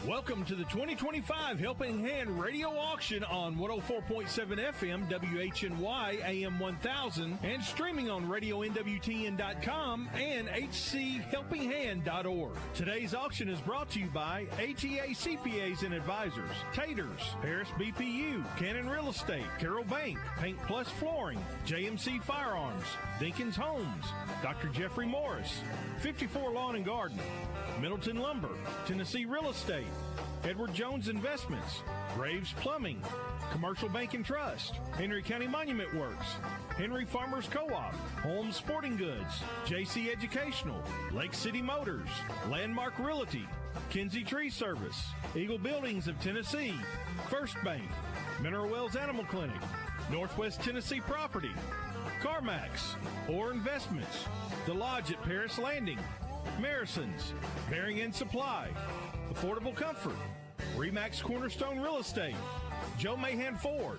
Welcome to the 2025 Helping Hand Radio Auction on 104.7 FM, WHNY, AM 1000, and streaming on RadioNWTN.com and HCHelpingHand.org. Today's auction is brought to you by ATA CPAs and Advisors, Taters, Harris BPU, Cannon Real Estate, Carroll Bank, Paint Plus Flooring, JMC Firearms, Dinkins Homes, Dr. Jeffrey Morris, 54 Lawn and Garden, Middleton Lumber, Tennessee Real Estate, Edward Jones Investments, Graves Plumbing, Commercial Bank and Trust, Henry County Monument Works, Henry Farmers Co-op, Holmes Sporting Goods, JC Educational, Lake City Motors, Landmark Realty, Kinsey Tree Service, Eagle Buildings of Tennessee, First Bank, Mineral Wells Animal Clinic, Northwest Tennessee Property, CarMax, Orr Investments, The Lodge at Paris Landing, Marison's, Bearing and Supply, Affordable Comfort, Remax Cornerstone Real Estate, Joe Mahan Ford,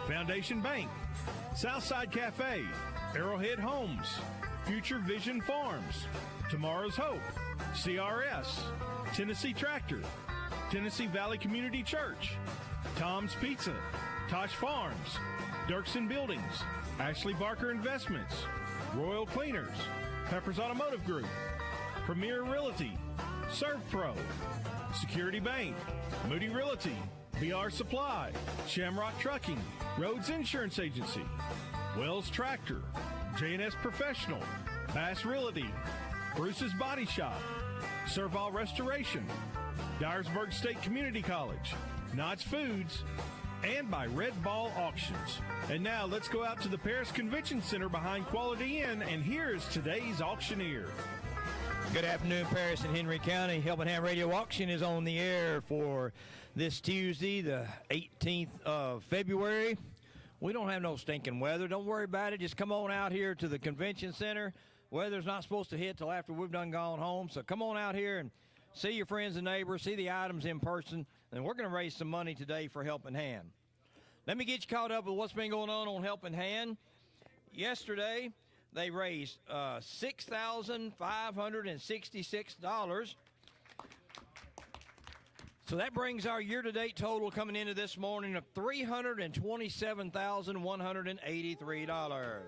Foundation Bank, Southside Cafe, Arrowhead Homes, Future Vision Farms, Tomorrow's Hope, CRS, Tennessee Tractor, Tennessee Valley Community Church, Tom's Pizza, Tosh Farms, Dirksen Buildings, Ashley Barker Investments, Royal Cleaners, Peppers Automotive Group, Premier Realty, ServPro, Security Bank, Moody Realty, BR Supply, Shamrock Trucking, Rhodes Insurance Agency, Wells Tractor, J&S Professional, Bass Realty, Bruce's Body Shop, Serval Restoration, Dyersburg State Community College, Knott's Foods, and by Red Ball Auctions. And now let's go out to the Paris Convention Center behind Quality Inn, and here's today's auctioneer. Good afternoon, Paris and Henry County. Helping Hand Radio Auction is on the air for this Tuesday, the 18th of February. We don't have no stinking weather. Don't worry about it. Just come on out here to the convention center. Weather's not supposed to hit till after we've done gone home. So come on out here and see your friends and neighbors, see the items in person, and we're going to raise some money today for Helping Hand. Let me get you caught up with what's been going on Helping Hand. Yesterday, they raised $6,566. So that brings our year-to-date total coming into this morning of $327,183.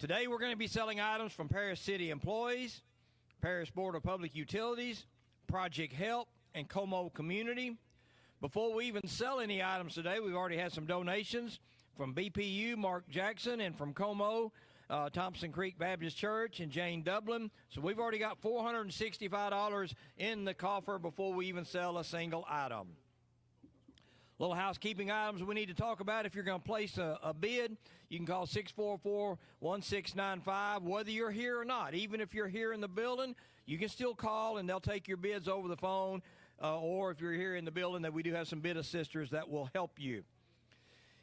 Today we're going to be selling items from Paris City Employees, Paris Board of Public Utilities, Project Help, and Como Community. Before we even sell any items today, we've already had some donations from BPU, Mark Jackson, and from Como, Thompson Creek Baptist Church, and Jane Dublin. So we've already got $465 in the coffer before we even sell a single item. Little housekeeping items we need to talk about. If you're going to place a bid, you can call 644-1695, whether you're here or not. Even if you're here in the building, you can still call, and they'll take your bids over the phone. Or if you're here in the building, that we do have some bid assisters that will help you.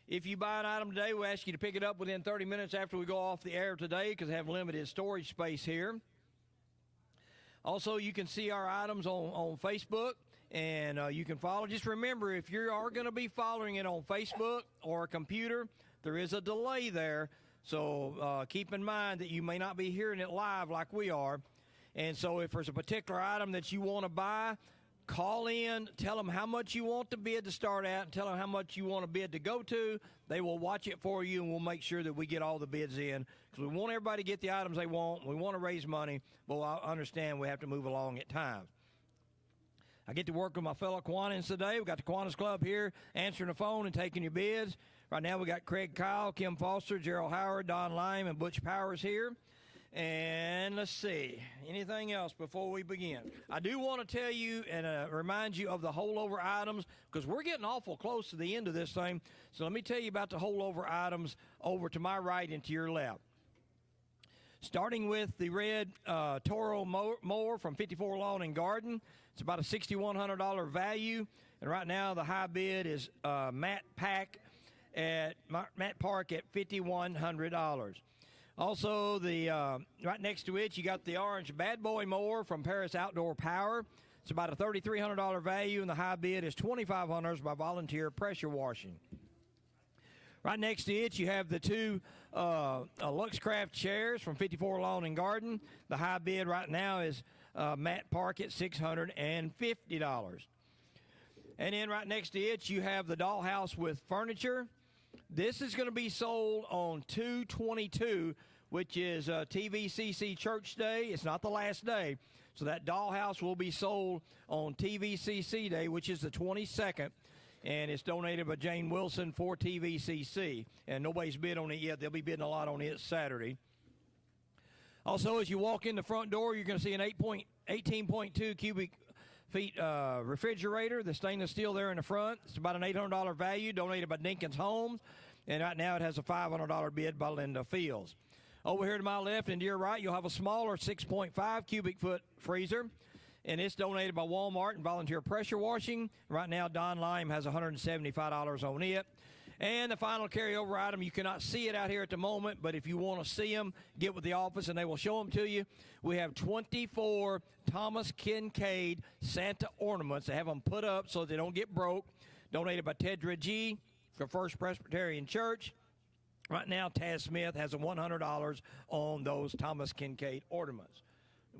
If you buy an item today, we ask you to pick it up within 30 minutes after we go off the air today because they have limited storage space here. Also, you can see our items on Facebook, and you can follow. Just remember, if you are going to be following it on Facebook or a computer, there is a delay there. So keep in mind that you may not be hearing it live like we are. And so if there's a particular item that you want to buy, call in, tell them how much you want the bid to start at, and tell them how much you want a bid to go to. They will watch it for you, and we'll make sure that we get all the bids in because we want everybody to get the items they want. We want to raise money, but I understand we have to move along at times. I get to work with my fellow Kiwanis today. We've got the Kiwanis Club here answering the phone and taking your bids. Right now we got Craig Kyle, Kim Foster, Gerald Howard, Don Lime, and Butch Powers here. And let's see, anything else before we begin? I do want to tell you and remind you of the holdover items because we're getting awful close to the end of this thing. So let me tell you about the holdover items over to my right and to your left. Starting with the red Toro mower from 54 Lawn and Garden. It's about a $6,100 value. And right now the high bid is Matt Park at $5,100. Also, the right next to it, you got the orange Bad Boy mower from Paris Outdoor Power. It's about a $3,300 value, and the high bid is $2,500 by Volunteer Pressure Washing. Right next to it, you have the two Luxcraft chairs from 54 Lawn and Garden. The high bid right now is mat park at $650. And then right next to it, you have the dollhouse with furniture. This is going to be sold on 2/22, which is TVCC Church Day. It's not the last day. So that dollhouse will be sold on TVCC Day, which is the 22nd. And it's donated by Jane Wilson for TVCC. And nobody's bid on it yet. They'll be bidding a lot on it Saturday. Also, as you walk in the front door, you're going to see an 18.2 cubic feet refrigerator. The stainless steel there in the front. It's about an $800 value, donated by Dinkins Homes. And right now it has a $500 bid by Linda Fields. Over here to my left and to your right, you'll have a smaller 6.5 cubic foot freezer. And it's donated by Walmart and Volunteer Pressure Washing. Right now, Don Lime has $175 on it. And the final carryover item, you cannot see it out here at the moment, but if you want to see them, get with the office and they will show them to you. We have 24 Thomas Kincaid Santa ornaments. They have them put up so they don't get broke. Donated by Tedra G. for First Presbyterian Church. Right now, Taz Smith has a $100 on those Thomas Kincaid ornaments.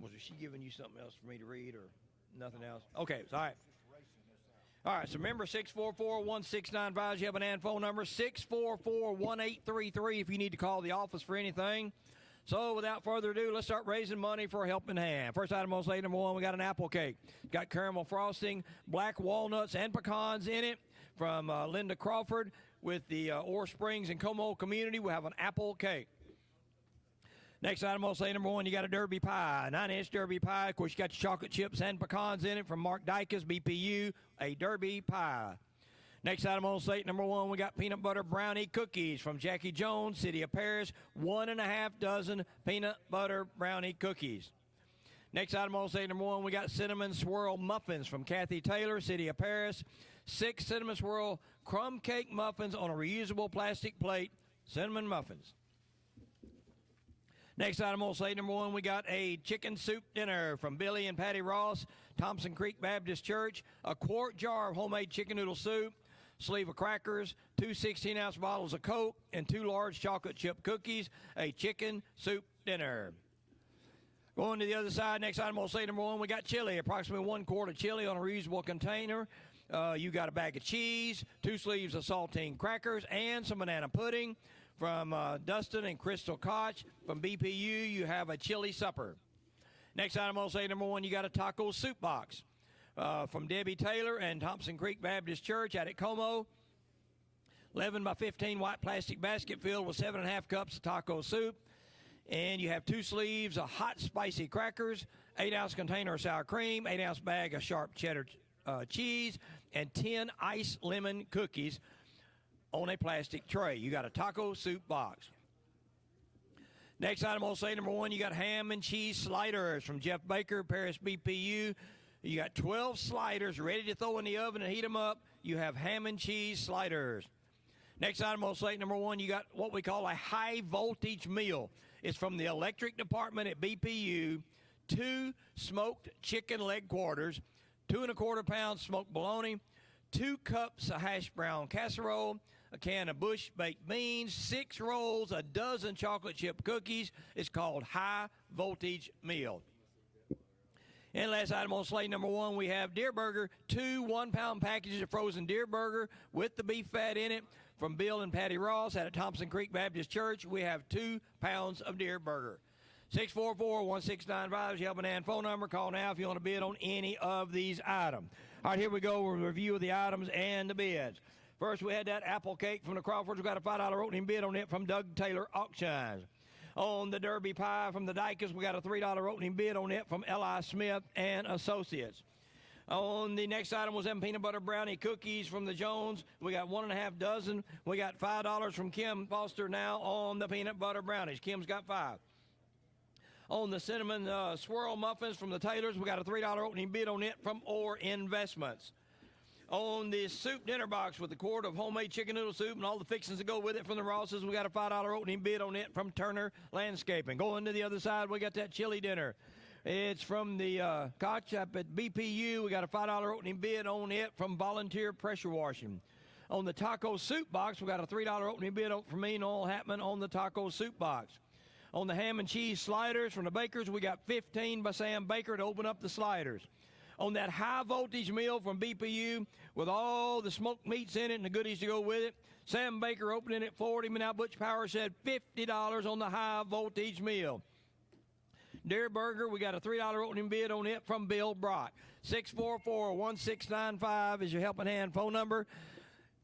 Was she giving you something else for me to read or nothing else? Okay, all right. All right, so remember 644-1695. You have an and phone number, 644-1833 if you need to call the office for anything. So without further ado, let's start raising money for a helping hand. First item on slate number one, we got an apple cake. Got caramel frosting, black walnuts, and pecans in it from Linda Crawford with the Ore Springs and Como community. We have an apple cake. Next item on slate number one, you got a Derby pie, 9-inch Derby pie. Of course, you got your chocolate chips and pecans in it from Mark Dykes, BPU, a Derby pie. Next item on slate number one, we got peanut butter brownie cookies from Jackie Jones, City of Paris, 1.5 dozen peanut butter brownie cookies. Next item on slate number one, we got cinnamon swirl muffins from Kathy Taylor, City of Paris, 6 cinnamon swirl crumb cake muffins on a reusable plastic plate, cinnamon muffins. Next item on slate number one, we got a chicken soup dinner from Billy and Patty Ross, Thompson Creek Baptist Church, a quart jar of homemade chicken noodle soup, sleeve of crackers, 2 16-ounce bottles of Coke, and 2 large chocolate chip cookies, a chicken soup dinner. Going to the other side, next item on slate number one, we got chili, approximately 1 quart of chili on a reusable container. You got a bag of cheese, 2 sleeves of saltine crackers, and some banana pudding. From Dustin and Crystal Koch. From BPU, you have a chili supper. Next item on slate number one, you got a taco soup box. From Debbie Taylor and Thompson Creek Baptist Church out at Como. 11 by 15 white plastic basket filled with 7.5 cups of taco soup. And you have 2 sleeves of hot spicy crackers, 8-ounce container of sour cream, 8-ounce bag of sharp cheddar cheese, and 10 iced lemon cookies on a plastic tray. You got a taco soup box. Next item on slate number one, you got ham and cheese sliders from Jeff Baker, Paris BPU. You got 12 sliders ready to throw in the oven and heat them up. You have ham and cheese sliders. Next item on slate number one, you got what we call a high voltage meal. It's from the electric department at BPU. 2 smoked chicken leg quarters, 2¼ pounds smoked bologna, 2 cups of hash brown casserole, a can of Bush baked beans, 6 rolls, a dozen chocolate chip cookies. It's called High Voltage Meal. And last item on slate number one, we have deer burger, 2 1-pound packages of frozen deer burger with the beef fat in it from Bill and Patty Ross out at Thompson Creek Baptist Church. We have 2 pounds of deer burger. 644-1695 is your helping hand phone number. Call now if you want to bid on any of these items. All right, here we go with a review of the items and the bids. First, we had that apple cake from the Crawfords. We got a $5 opening bid on it from Doug Taylor Auctions. On the Derby pie from the Dykes, we got a $3 opening bid on it from L.I. Smith and Associates. On the next item was them peanut butter brownie cookies from the Jones. We got 1.5 dozen. We got $5 from Kim Foster now on the peanut butter brownies. Kim's got 5. On the cinnamon swirl muffins from the Taylors, we got a $3 opening bid on it from Orr Investments. On the soup dinner box with a quart of homemade chicken noodle soup and all the fixings that go with it from the Rosses, we got a $5 opening bid on it from Turner Landscaping. Going to the other side, we got that chili dinner. It's from the Koch up at BPU. We got a $5 opening bid on it from Volunteer Pressure Washing. On the taco soup box, we got a $3 opening bid from me, Noel Hatman, on the taco soup box. On the ham and cheese sliders from the bakers, we got 15 by Sam Baker to open up the sliders. On that high voltage meal from BPU with all the smoked meats in it and the goodies to go with it, Sam Baker opening it for him, and now Butch Power said $50 on the high voltage meal. Deer Burger, we got a $3 opening bid on it from Bill Brock. 644-1695 is your helping hand phone number.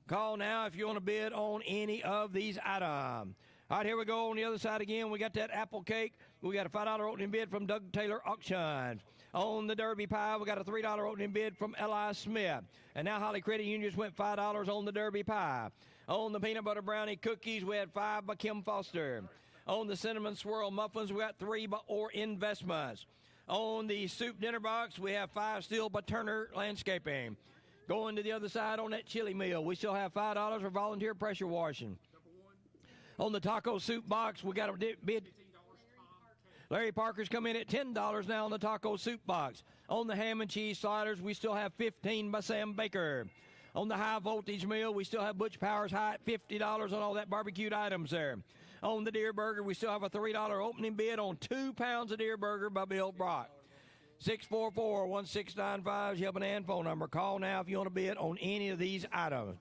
Call now if you want to bid on any of these items. All right, here we go on the other side again. We got that apple cake. We got a $5 opening bid from Doug Taylor Auctions. On the Derby Pie, we got a $3 opening bid from L.I. Smith. And now Holly Credit Union just went $5 on the Derby Pie. On the peanut butter brownie cookies, we had 5 by Kim Foster. On the cinnamon swirl muffins, we got 3 by Orr Investments. On the soup dinner box, we have 5 still by Turner Landscaping. Going to the other side on that chili meal, we still have $5 for volunteer pressure washing. On the taco soup box, we got a bid. Larry Parker's come in at $10 now on the taco soup box. On the ham and cheese sliders, we still have 15 by Sam Baker. On the high voltage meal, we still have Butch Powers high at $50 on all that barbecued items there. On the Deer Burger, we still have a $3 opening bid on 2 pounds of Deer Burger by Bill Brock. 644-1695 is helping hand phone number. Call now if you want to bid on any of these items.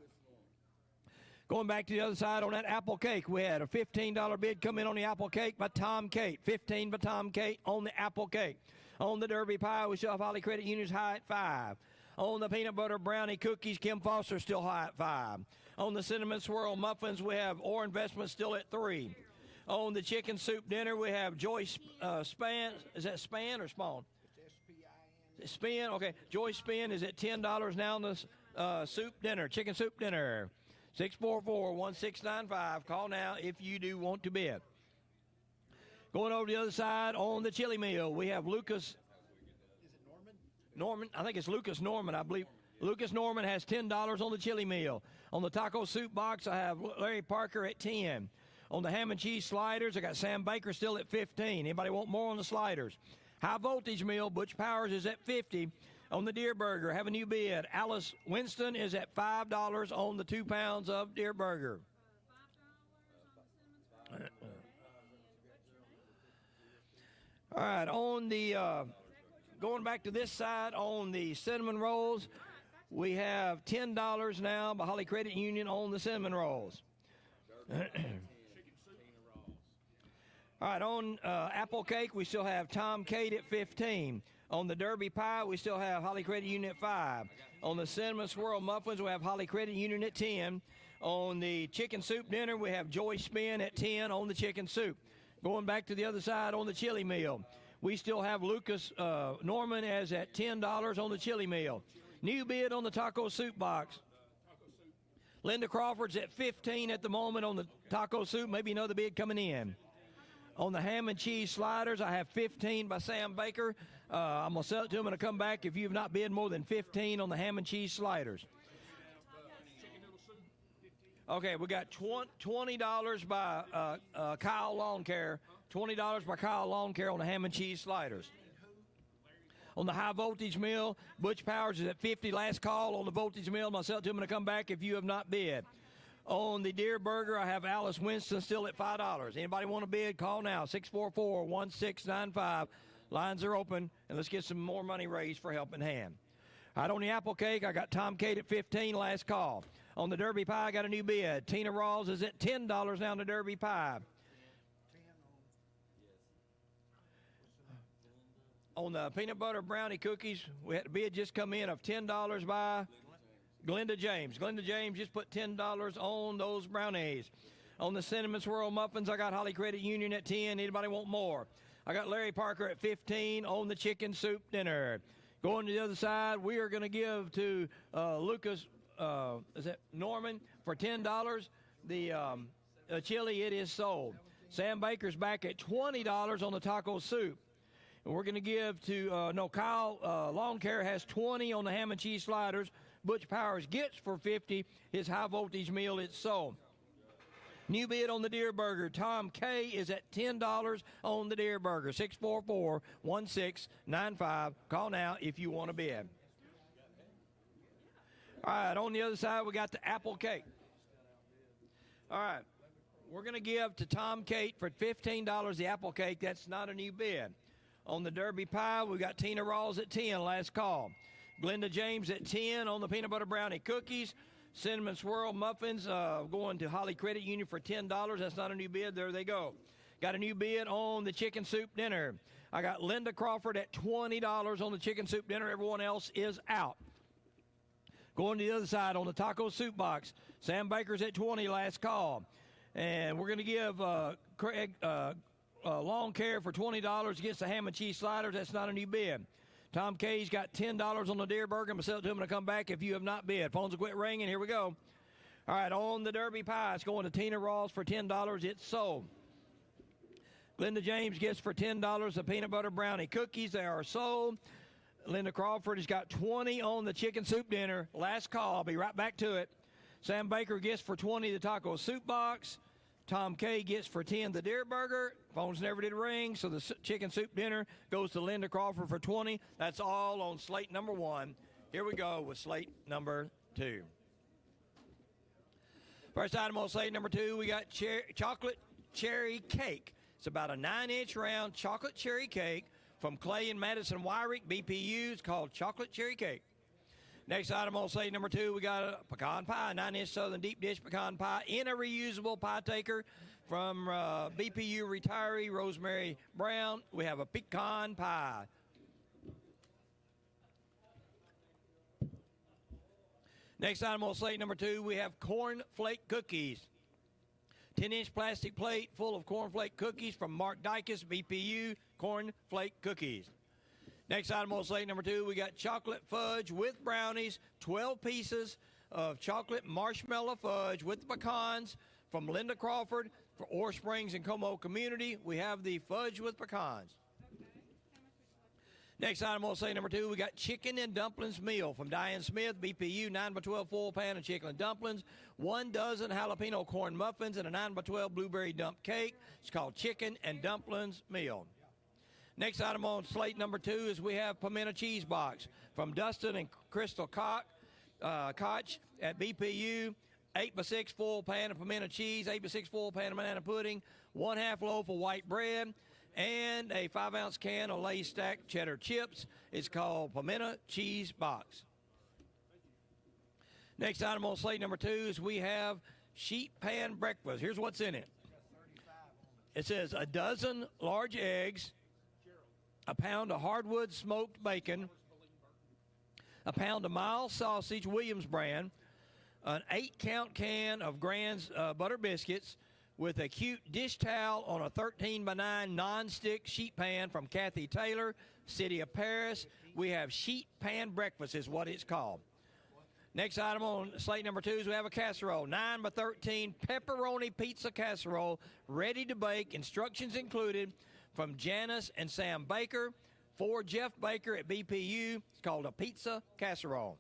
Going back to the other side on that apple cake, we had a $15 bid come in on the apple cake by Tom Kate. 15 by Tom Kate on the apple cake. On the Derby Pie, we still have Holly Credit Union's high at 5. On the peanut butter brownie cookies, Kim Foster still high at 5. On the cinnamon swirl muffins, we have Orr Investments still at 3. On the chicken soup dinner, we have Joyce Span. Is that Span or Spawn? It's Spin. Okay. Joyce Spin is at $10 now on the soup dinner, chicken soup dinner. 644-1695. Call now if you do want to bid. Going over to the other side on the chili meal, we have Lucas. Is it Norman? I think it's Lucas Norman, I believe. Lucas Norman has $10 on the chili meal. On the taco soup box, I have Larry Parker at 10. On the ham and cheese sliders, I got Sam Baker still at 15. Anybody want more on the sliders? High voltage meal, Butch Powers is at 50. On the Deer Burger, have a new bid. Alice Winston is at $5 on the 2 pounds of Deer Burger. All right, on the going back to this side on the cinnamon rolls, we have $10 now by Holly Credit Union on the cinnamon rolls. All right, on apple cake, we still have Tom Kate at 15. On the Derby Pie, we still have Holly Credit Union at 5. On the cinnamon swirl muffins, we have Holly Credit Union at 10. On the chicken soup dinner, we have Joy Spin at 10 on the chicken soup. Going back to the other side on the chili meal, we still have Lucas Norman as at $10 on the chili meal. New bid on the taco soup box. Linda Crawford's at 15 at the moment on the taco soup. Maybe another bid coming in. On the ham and cheese sliders, I have 15 by Sam Baker. I'm going to sell it to him and I'll come back if you have not bid more than 15 on the ham and cheese sliders. Okay, we got $20 by Kyle Lawn Care. $20 by Kyle Lawn Care on the ham and cheese sliders. On the high voltage mill, Butch Powers is at 50. Last call on the voltage mill. I'm going to sell it to him and I'll come back if you have not bid. On the Deer Burger, I have Alice Winston still at $5. Anybody want to bid? Call now, 644-1695. Lines are open, and let's get some more money raised for Helping Hand. All right, on the apple cake, I got Tom Kate at 15, last call. On the Derby Pie, I got a new bid. Tina Rawls is at $10 now on the Derby Pie. On the peanut butter brownie cookies, we had a bid just come in of $10 by Glenda James. Glenda James just put $10 on those brownies. On the cinnamon swirl muffins, I got Holly Credit Union at 10. Anybody want more? I got Larry Parker at 15 on the chicken soup dinner. Going to the other side, we are going to give to Lucas, is that Norman, for $10. The chili, it is sold. Sam Baker's back at $20 on the taco soup. And we're going to give to, Kyle Lawn Care has 20 on the ham and cheese sliders. Butch Powers gets for 50 his high voltage meal. It's sold. New bid on the Deer Burger. Tom K is at $10 on the Deer Burger. 644-1695. Call now if you want to bid. All right, on the other side, we got the apple cake. All right. we're going to give to Tom Kate for $15 the apple cake. That's not a new bid. On the Derby pie, we've got Tina Rawls at 10, last call. Glenda James at 10 on the peanut butter brownie cookies. Cinnamon swirl muffins going to Holly Credit Union for $10. That's not a new bid. There they go. Got a new bid on the chicken soup dinner. I got Linda Crawford at $20 on the chicken soup dinner. Everyone else is out. Going to the other side on the taco soup box. Sam Baker's at 20, last call. And we're going to give Craig lawn care for $20 against the ham and cheese sliders. That's not a new bid. Tom K's got $10 on the deer burger. I'm going to sell it to him when I come back if you have not bid. Phones will quit ringing. Here we go. All right, on the Derby pie, it's going to Tina Rawls for $10. It's sold. Linda James gets for $10 the peanut butter brownie cookies. They are sold. Linda Crawford has got 20 on the chicken soup dinner. Last call. I'll be right back to it. Sam Baker gets for 20 the taco soup box. Tom K gets for 10 the deer burger. Phones never did ring, so the chicken soup dinner goes to Linda Crawford for 20. That's all on slate number 1. Here we go with slate number 2. First item on slate number 2, we got chocolate cherry cake. It's about a 9-inch round chocolate cherry cake from Clay and Madison Wyrick, BPU. It's called chocolate cherry cake. Next item on slate number 2, we got a pecan pie, 9-inch Southern deep dish pecan pie in a reusable pie taker from BPU retiree Rosemary Brown. We have a pecan pie. Next item on slate number 2, we have corn flake cookies. 10-inch plastic plate full of corn flake cookies from Mark Dykes, BPU corn flake cookies. Next item on slate number 2, we got chocolate fudge with brownies, 12 pieces of chocolate marshmallow fudge with pecans from Linda Crawford for Ore Springs and Como Community. We have the fudge with pecans. Next item on slate number 2, we got chicken and dumplings meal from Diane Smith, BPU, 9x12 full pan of chicken and dumplings, 1 dozen jalapeno corn muffins, and a 9x12 blueberry dump cake. It's called chicken and dumplings meal. Next item on slate number 2 is we have pimento cheese box from Dustin and Crystal Koch at BPU. 8x6 full pan of pimento cheese, 8x6 full pan of banana pudding, 1/2 loaf of white bread, and a 5-ounce can of Lay's stacked cheddar chips. It's called pimento cheese box. Next item on slate number 2 is we have sheet pan breakfast. Here's what's in it. It says a dozen large eggs, a pound of hardwood smoked bacon, a pound of mild sausage, Williams brand, an 8-count can of Grand's butter biscuits with a cute dish towel on a 13x9 non-stick sheet pan from Kathy Taylor, City of Paris. We have sheet pan breakfast is what it's called. Next item on slate number 2 is we have a casserole, 9x13 pepperoni pizza casserole, ready to bake, instructions included, from Janice and Sam Baker for Jeff Baker at BPU. It's called a pizza casserole.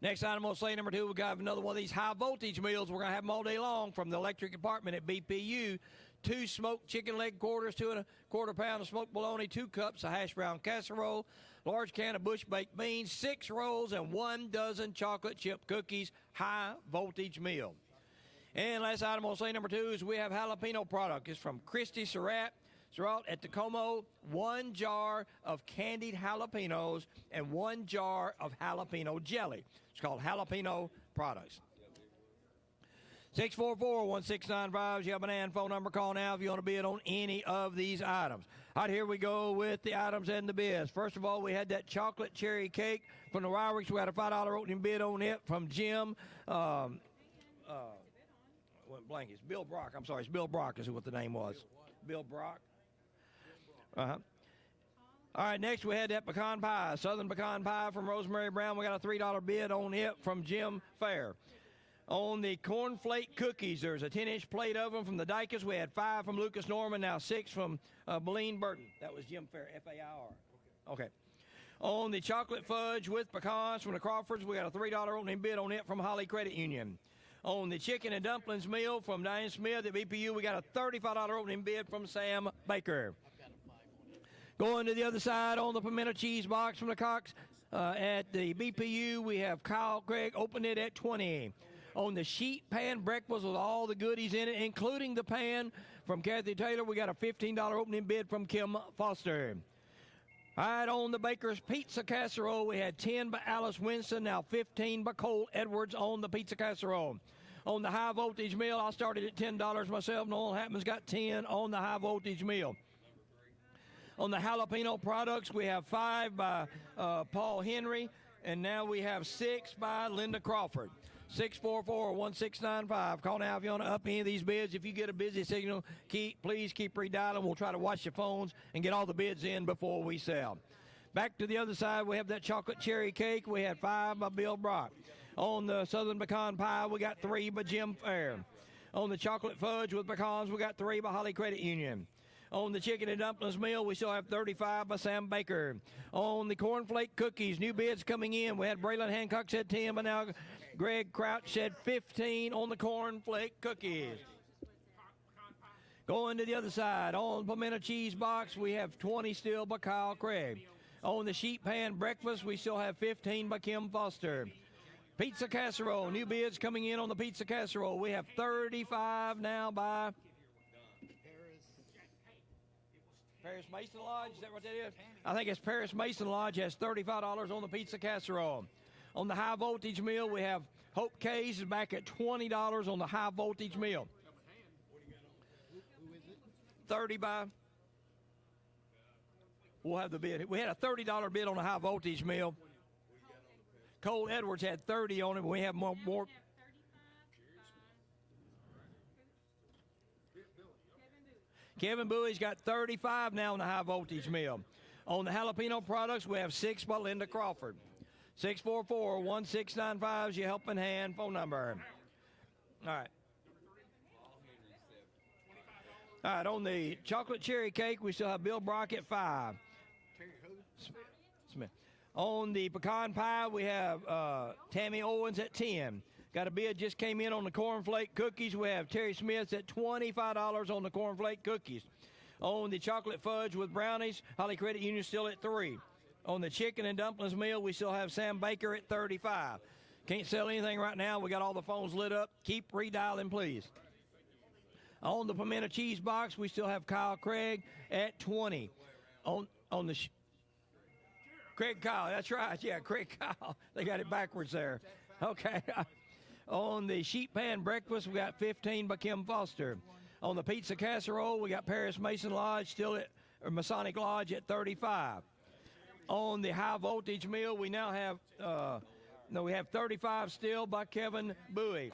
Next item on slate number 2, we got another one of these high voltage meals. We're going to have them all day long from the electric department at BPU. 2 smoked chicken leg quarters, 2 1/4 pound of smoked bologna, 2 cups of hash brown casserole, large can of bush baked beans, 6 rolls, and 1 dozen chocolate chip cookies. High voltage meal. And last item on slate number 2 is we have jalapeno product. It's from Christy Surratt at Tacoma. 1 jar of candied jalapenos and 1 jar of jalapeno jelly. It's called jalapeno products. 644-1695 is your banana phone number. Call now if you want to bid on any of these items. All right, here we go with the items and the bids. First of all, we had that chocolate cherry cake from the Wyrick's. We had a $5 opening bid on it from Jim. Went blank. It's Bill Brock. I'm sorry. It's Bill Brock is what the name was. Bill Brock. All right, next we had that pecan pie, Southern pecan pie from Rosemary Brown. We got a $3 bid on it from Jim Fair. On the corn flake cookies, there's a 10-inch plate of them from the Dykes. We had 5 from Lucas Norman, now 6 from Beleen Burton. That was Jim Fair, F-A-I-R. Okay. On the chocolate fudge with pecans from the Crawfords, we got a $3 opening bid on it from Holly Credit Union. On the chicken and dumplings meal from Diane Smith at BPU, we got a $35 opening bid from Sam Baker. Going to the other side on the pimento cheese box from the Cox at the BPU, we have Kyle Craig opened it at 20. On the sheet pan breakfast with all the goodies in it, including the pan from Kathy Taylor, we got a $15 opening bid from Kim Foster. All right, on the Baker's Pizza Casserole, we had 10 by Alice Winston, now 15 by Cole Edwards on the Pizza Casserole. On the high voltage meal, I started at $10 myself. Noel Hatman's got 10 on the high voltage meal. On the jalapeno products, we have 5 by Paul Henry, and now we have 6 by Linda Crawford. 644-1695. Call now if you want to up any of these bids. If you get a busy signal, please keep redialing. We'll try to watch your phones and get all the bids in before we sell. Back to the other side, we have that chocolate cherry cake. We had 5 by Bill Brock. On the southern pecan pie, we got 3 by Jim Fair. On the chocolate fudge with pecans, we got 3 by Holly Credit Union. On the chicken and dumplings meal, we still have 35 by Sam Baker. On the cornflake cookies, new bids coming in. We had Braylon Hancock said 10, but now Greg Crouch said 15 on the cornflake cookies. Going to the other side, on pimento cheese box, we have 20 still by Kyle Craig. On the sheet pan breakfast, we still have 15 by Kim Foster. Pizza casserole, new bids coming in on the pizza casserole. We have 35 now by Paris Mason Lodge. Is that what that is? I think it's Paris Mason Lodge has $35 on the pizza casserole. On the high voltage meal, we have Hope K's is back at $20 on the high voltage meal. 30 by. We'll have the bid. We had a $30 bid on the high voltage meal. Cole Edwards had 30 on it, but we have more. Kevin Bowie's got 35 now on the high voltage meal. On the jalapeno products, we have 6 by Linda Crawford. 644-1695 is your helping hand phone number. All right. All right, on the chocolate cherry cake, we still have Bill Brock at 5. Smith. On the pecan pie, we have Tammy Owens at 10. Got a bid just came in on the cornflake cookies. We have Terry Smith at $25 on the cornflake cookies. On the chocolate fudge with brownies, Holly Credit Union still at 3. On the chicken and dumplings meal, we still have Sam Baker at 35. Can't sell anything right now. We got all the phones lit up. Keep redialing, please. On the pimento cheese box, we still have Kyle Craig at 20. On the Craig Kyle, that's right. Yeah, Craig Kyle. They got it backwards there. Okay. On the sheet pan breakfast, we got 15 by Kim Foster. On the pizza casserole, we got Paris Mason Lodge still at Masonic Lodge at 35. On the high voltage meal, we now have we have 35 still by Kevin Bowie.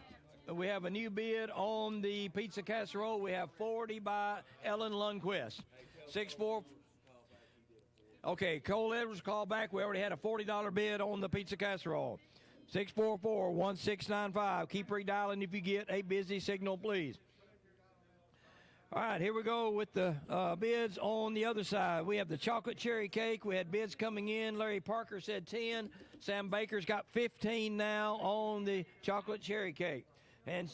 We have a new bid on the pizza casserole. We have 40 by Ellen Lundquist. 6-4. Okay, Cole Edwards called back. We already had a $40 bid on the pizza casserole. 644-1695. Keep redialing if you get a busy signal, please. All right, here we go with the bids on the other side. We have the chocolate cherry cake. We had bids coming in. Larry Parker said 10. Sam Baker's got 15 now on the chocolate cherry cake. And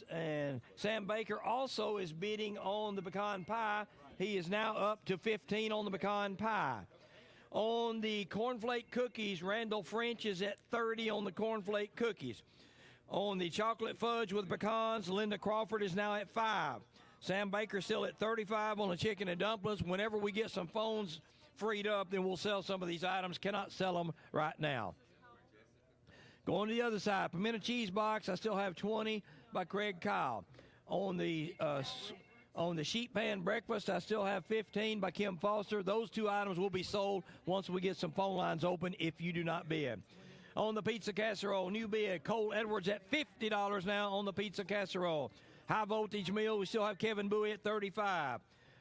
Sam Baker also is bidding on the pecan pie. He is now up to 15 on the pecan pie. On the cornflake cookies, Randall French is at 30 on the cornflake cookies. On the chocolate fudge with pecans, Linda Crawford is now at 5. Sam Baker still at 35 on the chicken and dumplings. Whenever we get some phones freed up, then we'll sell some of these items. Cannot sell them right now. Going to the other side, pimento cheese box, I still have 20 by Craig Kyle. On the sheet pan breakfast, I still have 15 by Kim Foster. Those two items will be sold once we get some phone lines open if you do not bid. On the pizza casserole, new bid, Cole Edwards at $50 now on the pizza casserole. High voltage meal, we still have Kevin Bowie at 35.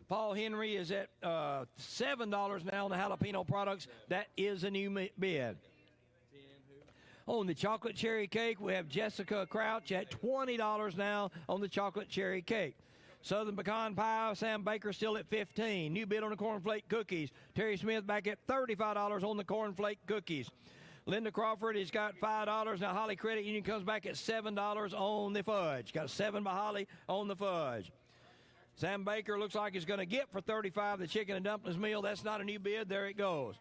Paul Henry is at $7 now on the jalapeno products. That is a new bid. On the chocolate cherry cake, we have Jessica Crouch at $20 now on the chocolate cherry cake. Southern pecan pie, Sam Baker still at 15. New bid on the cornflake cookies. Terry Smith back at $35 on the cornflake cookies. Linda Crawford has got $5. Now Holly Credit Union comes back at $7 on the fudge. Got a 7 by Holly on the fudge. Sam Baker looks like he's going to get for $35 the chicken and dumplings meal. That's not a new bid. There it goes.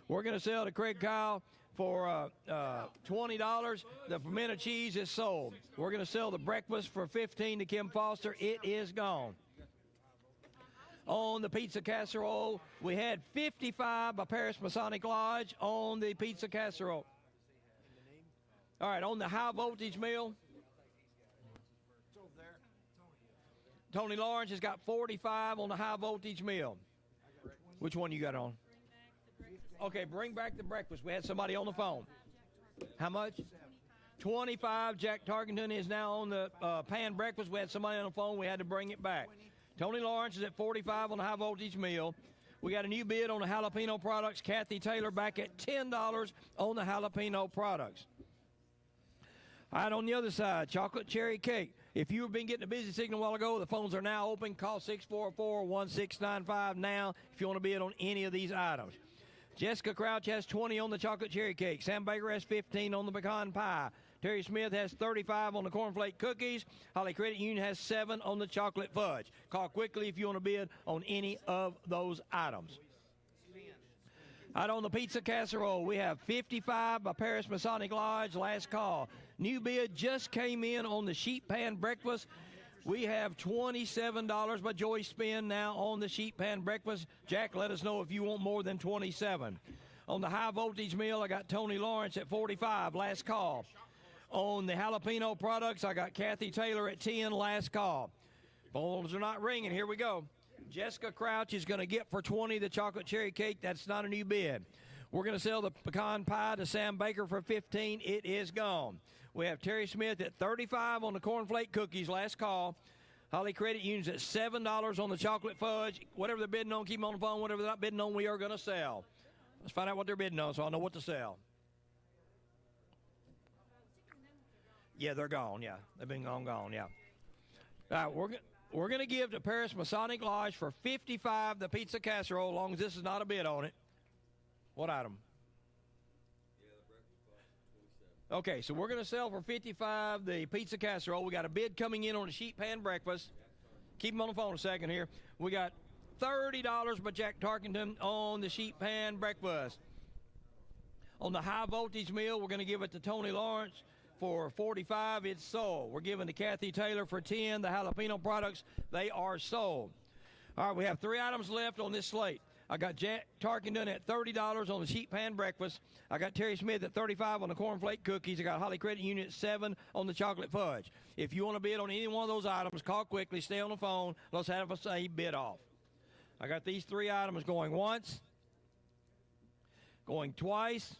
We're going to sell to Craig Kyle for $20. The pimento cheese is sold. We're going to sell the breakfast for $15 to Kim Foster. It is gone. On the pizza casserole, we had 55 by Paris Masonic Lodge on the pizza casserole. All right, on the high voltage meal, Tony Lawrence has got 45 on the high voltage meal. Which one you got on? Okay, bring back the breakfast. We had somebody on the phone. How much? 25. Jack Tarkenton is now on the pan breakfast. We had somebody on the phone. We had to bring it back. Tony Lawrence is at 45 on the high voltage meal. We got a new bid on the jalapeno products. Kathy Taylor back at $10 on the jalapeno products. All right, on the other side, chocolate cherry cake. If you've been getting a busy signal a while ago, the phones are now open. Call 644-1695 now if you want to bid on any of these items. Jessica Crouch has 20 on the chocolate cherry cake. Sam Baker has 15 on the pecan pie. Terry Smith has 35 on the cornflake cookies. Holly Credit Union has 7 on the chocolate fudge. Call quickly if you want to bid on any of those items. Out on the pizza casserole, we have 55 by Paris Masonic Lodge. Last call. New bid just came in on the sheet pan breakfast. We have $27 by Joyce Spinn now on the sheet pan breakfast. Jack, let us know if you want more than 27. On the high voltage meal, I got Tony Lawrence at 45. Last call. On the jalapeno products, I got Kathy Taylor at 10. Last call. Phones are not ringing. Here we go. Jessica Crouch is going to get for 20 the chocolate cherry cake. That's not a new bid. We're going to sell the pecan pie to Sam Baker for 15. It is gone. We have Terry Smith at 35 on the cornflake cookies. Last call. Holly Credit Union's at $7 on the chocolate fudge. Whatever they're bidding on, keep them on the phone. Whatever they're not bidding on, we are going to sell. Let's find out what they're bidding on so I know what to sell. Yeah, they're gone. Yeah, they've been gone. Yeah. All right, we're going to give to Paris Masonic Lodge for 55 the pizza casserole, as long as this is not a bid on it. What item? Okay, so we're going to sell for 55 the pizza casserole. We got a bid coming in on the sheet pan breakfast. Keep them on the phone a second here. We got $30 by Jack Tarkenton on the sheet pan breakfast. On the high voltage meal, we're going to give it to Tony Lawrence for 45. It's sold. We're giving to Kathy Taylor for 10. The jalapeno products, they are sold. All right, we have 3 items left on this slate. I got Jack Tarkenton at $30 on the sheet pan breakfast. I got Terry Smith at 35 on the cornflake cookies. I got Holly Credit Union at 7 on the chocolate fudge. If you want to bid on any one of those items, call quickly, stay on the phone. Let's have a say bid off. I got these 3 items going once, going twice.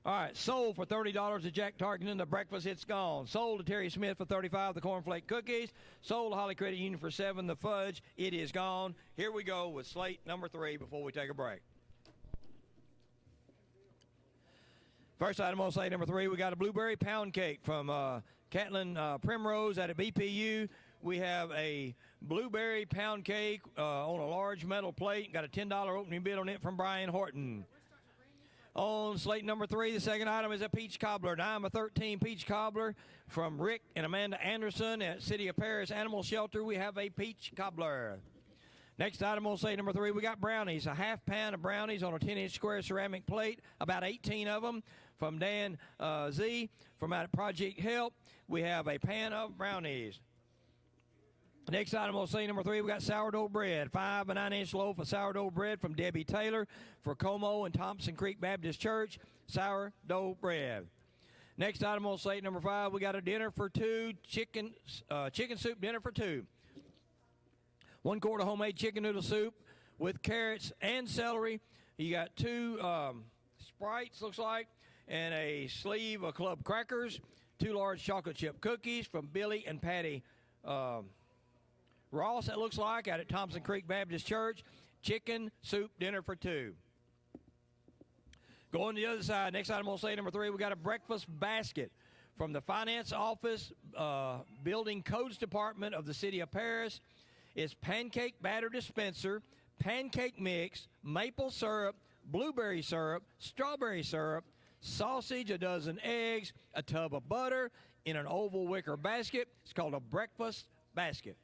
All right, sold for $30 to Jack Tarkenton. The breakfast, it's gone. Sold to Terry Smith for 35 the cornflake cookies. Sold to Holly Credit Union for 7 the fudge. It is gone. Here we go with slate number 3 before we take a break. First item on slate number 3, we got a blueberry pound cake from Catlin Primrose out of BPU. We have a blueberry pound cake on a large metal plate. Got a $10 opening bid on it from Brian Horton. On slate number 3, the second item is a peach cobbler. Now I'm a 13 peach cobbler from Rick and Amanda Anderson at City of Paris Animal Shelter. We have a peach cobbler. Next item on slate number 3, we got brownies. A half pound of brownies on a 10-inch square ceramic plate, about 18 of them from Dan Z from out at Project Help. We have a pan of brownies. Next item on slate number 3, we got sourdough bread. 5 and 9-inch loaf of sourdough bread from Debbie Taylor for Como and Thompson Creek Baptist Church. Sourdough bread. Next item on slate number 5, we got a dinner for 2, chicken soup dinner for 2. 1 quart of homemade chicken noodle soup with carrots and celery. You got 2 Sprites, looks like, and a sleeve of club crackers. 2 large chocolate chip cookies from Billy and Patty Ross, it looks like, out at Thompson Creek Baptist Church. Chicken soup dinner for 2. Going to the other side, next item on slate number 3, we got a breakfast basket from the Finance Office Building Codes Department of the City of Paris. It's pancake batter dispenser, pancake mix, maple syrup, blueberry syrup, strawberry syrup, sausage, a dozen eggs, a tub of butter in an oval wicker basket. It's called a breakfast basket.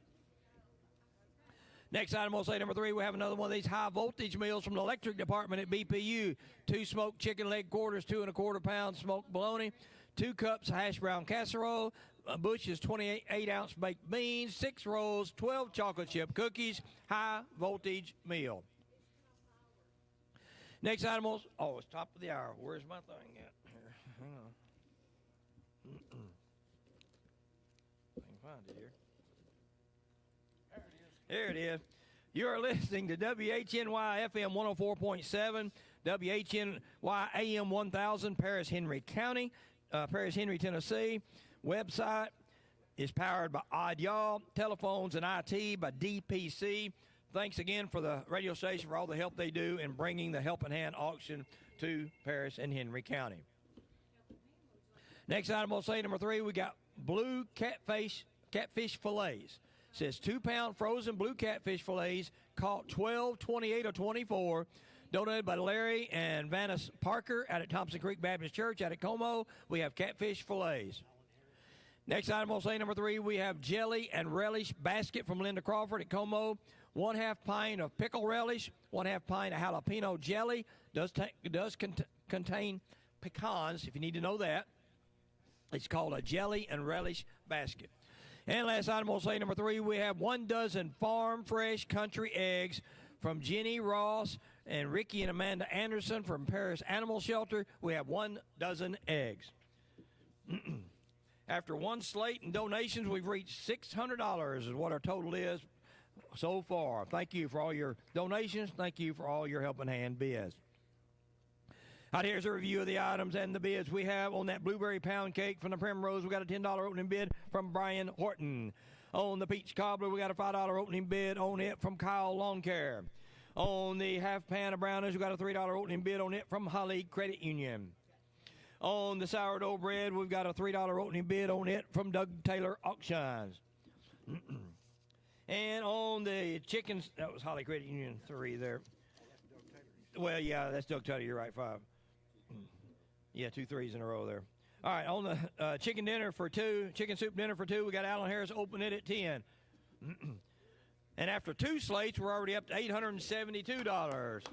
Next item, we'll say number 3, we have another one of these high voltage meals from the electric department at BPU. 2 smoked chicken leg quarters, 2 1/4 pounds smoked bologna, 2 cups hash brown casserole, Bush's 28-ounce baked beans, 6 rolls, 12 chocolate chip cookies, high voltage meal. Next item was, it's top of the hour. Where's my thing at? Here, hang on. I can find it here. There it is. You are listening to WHNY FM 104.7, WHNY AM 1000, Paris Henry County, Paris Henry, Tennessee. Website is powered by Odd Y'all. Telephones and IT by DPC. Thanks again for the radio station for all the help they do in bringing the Helping Hand auction to Paris and Henry County. Next item, we'll say number 3, we got blue catfish fillets. It says 2-pound frozen blue catfish fillets, caught 12, 28, or 24. Donated by Larry and Vanessa Parker out at Thompson Creek Baptist Church out at Como. We have catfish fillets. Next item, we'll say number 3, we have jelly and relish basket from Linda Crawford at Como. 1/2 pint of pickle relish, 1/2 pint of jalapeno jelly. Does contain pecans, if you need to know that. It's called a jelly and relish basket. And last item, we'll say number 3, we have 1 dozen farm fresh country eggs from Jenny Ross and Ricky and Amanda Anderson from Paris Animal Shelter. We have 1 dozen eggs. After 1 slate and donations, we've reached $600 is what our total is so far. Thank you for all your donations. Thank you for all your Helping Hand bids. Out here's a review of the items and the bids we have on that blueberry pound cake from the Primrose. We got a $10 opening bid from Brian Horton. On the peach cobbler, we got a $5 opening bid on it from Kyle Lawn Care. On the half pan of brownies, we got a $3 opening bid on it from Holly Credit Union. On the sourdough bread, we've got a $3 opening bid on it from Doug Taylor Auctions. And on the chickens, that was Holly Credit Union 3 there. Well, yeah, that's Doug Taylor. You're right, 5. Yeah, 2 3s in a row there. All right, on the chicken soup dinner for 2, we got Alan Harris open it at 10. And after 2 slates, we're already up to $872.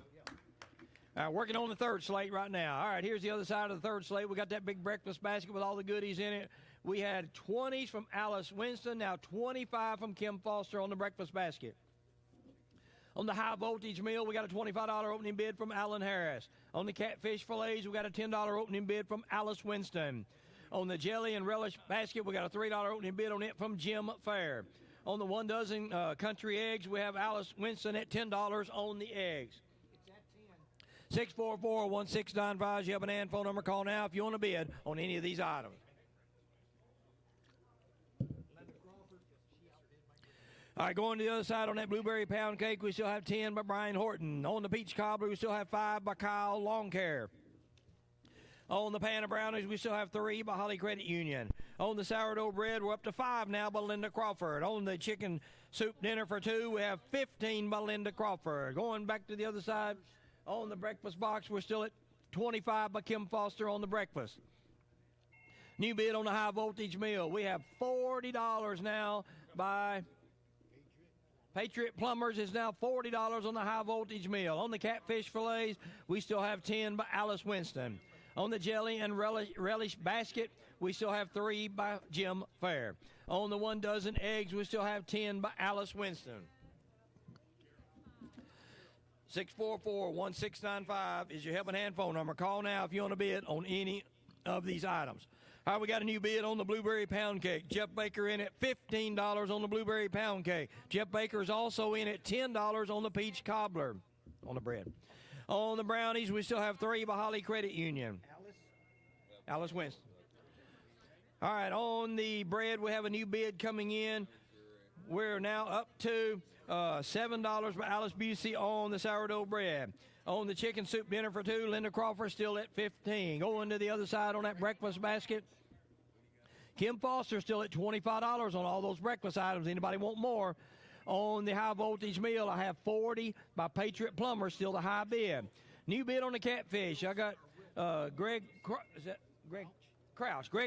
Working on the 3rd slate right now. All right, here's the other side of the 3rd slate. We got that big breakfast basket with all the goodies in it. We had 20s from Alice Winston, now 25 from Kim Foster on the breakfast basket. On the high voltage meal, we got a $25 opening bid from Alan Harris. On the catfish fillets, we got a $10 opening bid from Alice Winston. On the jelly and relish basket, we got a $3 opening bid on it from Jim Fair. On the 1 dozen country eggs, we have Alice Winston at $10 on the eggs. 644-1695 is your Helping Hand phone number. Call now if you want to bid on any of these items. All right, going to the other side on that blueberry pound cake, we still have 10 by Brian Horton. On the peach cobbler, we still have 5 by Kyle Lawn Care. On the pan of brownies, we still have 3 by Holly Credit Union. On the sourdough bread, we're up to 5 now by Linda Crawford. On the chicken soup dinner for 2, we have 15 by Linda Crawford. Going back to the other side, on the breakfast box, we're still at 25 by Kim Foster on the breakfast. New bid on the high voltage meal. We have $40 now by Patriot Plumbers is now $40 on the high voltage meal. On the catfish fillets, we still have 10 by Alice Winston. On the jelly and relish basket, we still have 3 by Jim Fair. On the 1 dozen eggs, we still have 10 by Alice Winston. 644-1695 is your Helping Hand phone number. Call now if you want to bid on any of these items. All right, we got a new bid on the blueberry pound cake. Jeff Baker in at $15 on the blueberry pound cake. Jeff Baker is also in at $10 on the peach cobbler on the bread. On the brownies, we still have 3 by Holly Credit Union. Alice Winston. All right, on the bread, we have a new bid coming in. We're now up to $7 by Alice Busey on the sourdough bread. On the chicken soup dinner for 2, Linda Crawford still at $15. Going to the other side on that breakfast basket, Kim Foster still at $25 on all those breakfast items. Anybody want more? On the high voltage meal, I have 40 by Patriot Plumber, still the high bid. New bid on the catfish. I got Greg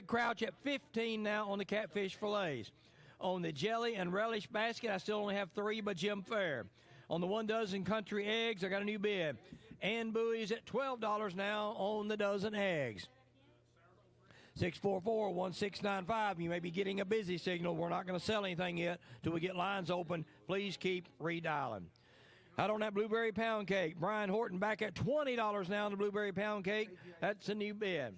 Crouch at 15 now on the catfish fillets. On the jelly and relish basket, I still only have 3 by Jim Fair. On the 1 dozen country eggs, I got a new bid. And buoys at $12 now on the dozen eggs. 644-1695. You may be getting a busy signal. We're not going to sell anything yet till we get lines open. Please keep redialing. Out on that blueberry pound cake, Brian Horton back at $20 now on the blueberry pound cake. That's a new bid.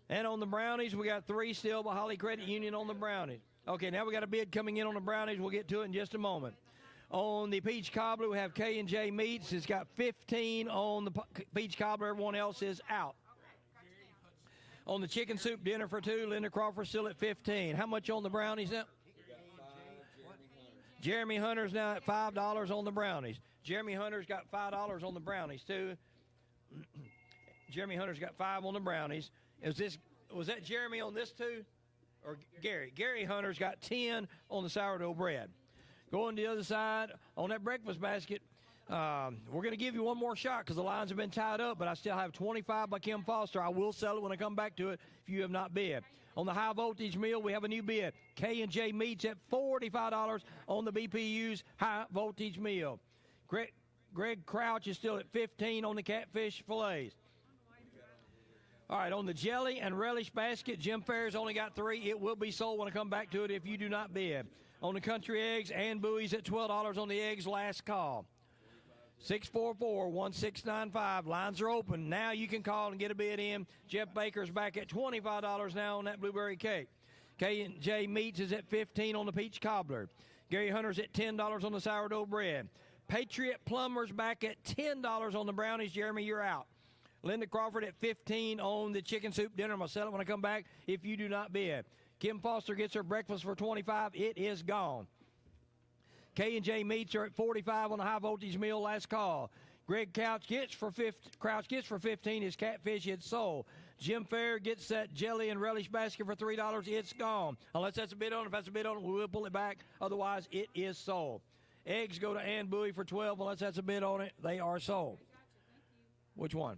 And on the brownies, we got 3 still by Holly Credit Union on the brownies. Okay, now we got a bid coming in on the brownies. We'll get to it in just a moment. On the peach cobbler, we have K&J Meats. It's got 15 on the peach cobbler. Everyone else is out. On the chicken soup dinner for 2, Linda Crawford still at 15. How much on the brownies now? Jeremy Hunter's now at $5 on the brownies. Jeremy Hunter's got $5 on the brownies, too. Jeremy Hunter's got 5 on the brownies. Was that Jeremy on this, too? Or Gary? Gary Hunter's got 10 on the sourdough bread. Going to the other side, on that breakfast basket, we're going to give you one more shot because the lines have been tied up, but I still have 25 by Kim Foster. I will sell it when I come back to it if you have not bid. On the high voltage meal, we have a new bid. K&J Meats at $45 on the BPU's high voltage meal. Greg Crouch is still at 15 on the catfish fillets. All right, on the jelly and relish basket, Jim Fair's only got 3. It will be sold when I come back to it if you do not bid. On the country eggs and buoys at $12 on the eggs, last call. 644-1695. Lines are open. Now you can call and get a bid in. Jeff Baker's back at $25 now on that blueberry cake. K&J Meats is at $15 on the peach cobbler. Gary Hunter's at $10 on the sourdough bread. Patriot Plumbers back at $10 on the brownies. Jeremy, you're out. Linda Crawford at $15 on the chicken soup dinner. I'm going to sell it when I come back if you do not bid. Kim Foster gets her breakfast for $25. It is gone. K&J Meats are at $45 on the high voltage meal. Last call. Greg Crouch gets for $15. His catfish is sold. Jim Fair gets that jelly and relish basket for $3. It's gone. Unless that's a bid on it. If that's a bid on it, we will pull it back. Otherwise, it is sold. Eggs go to Ann Bowie for $12. Unless that's a bid on it, they are sold. Which one?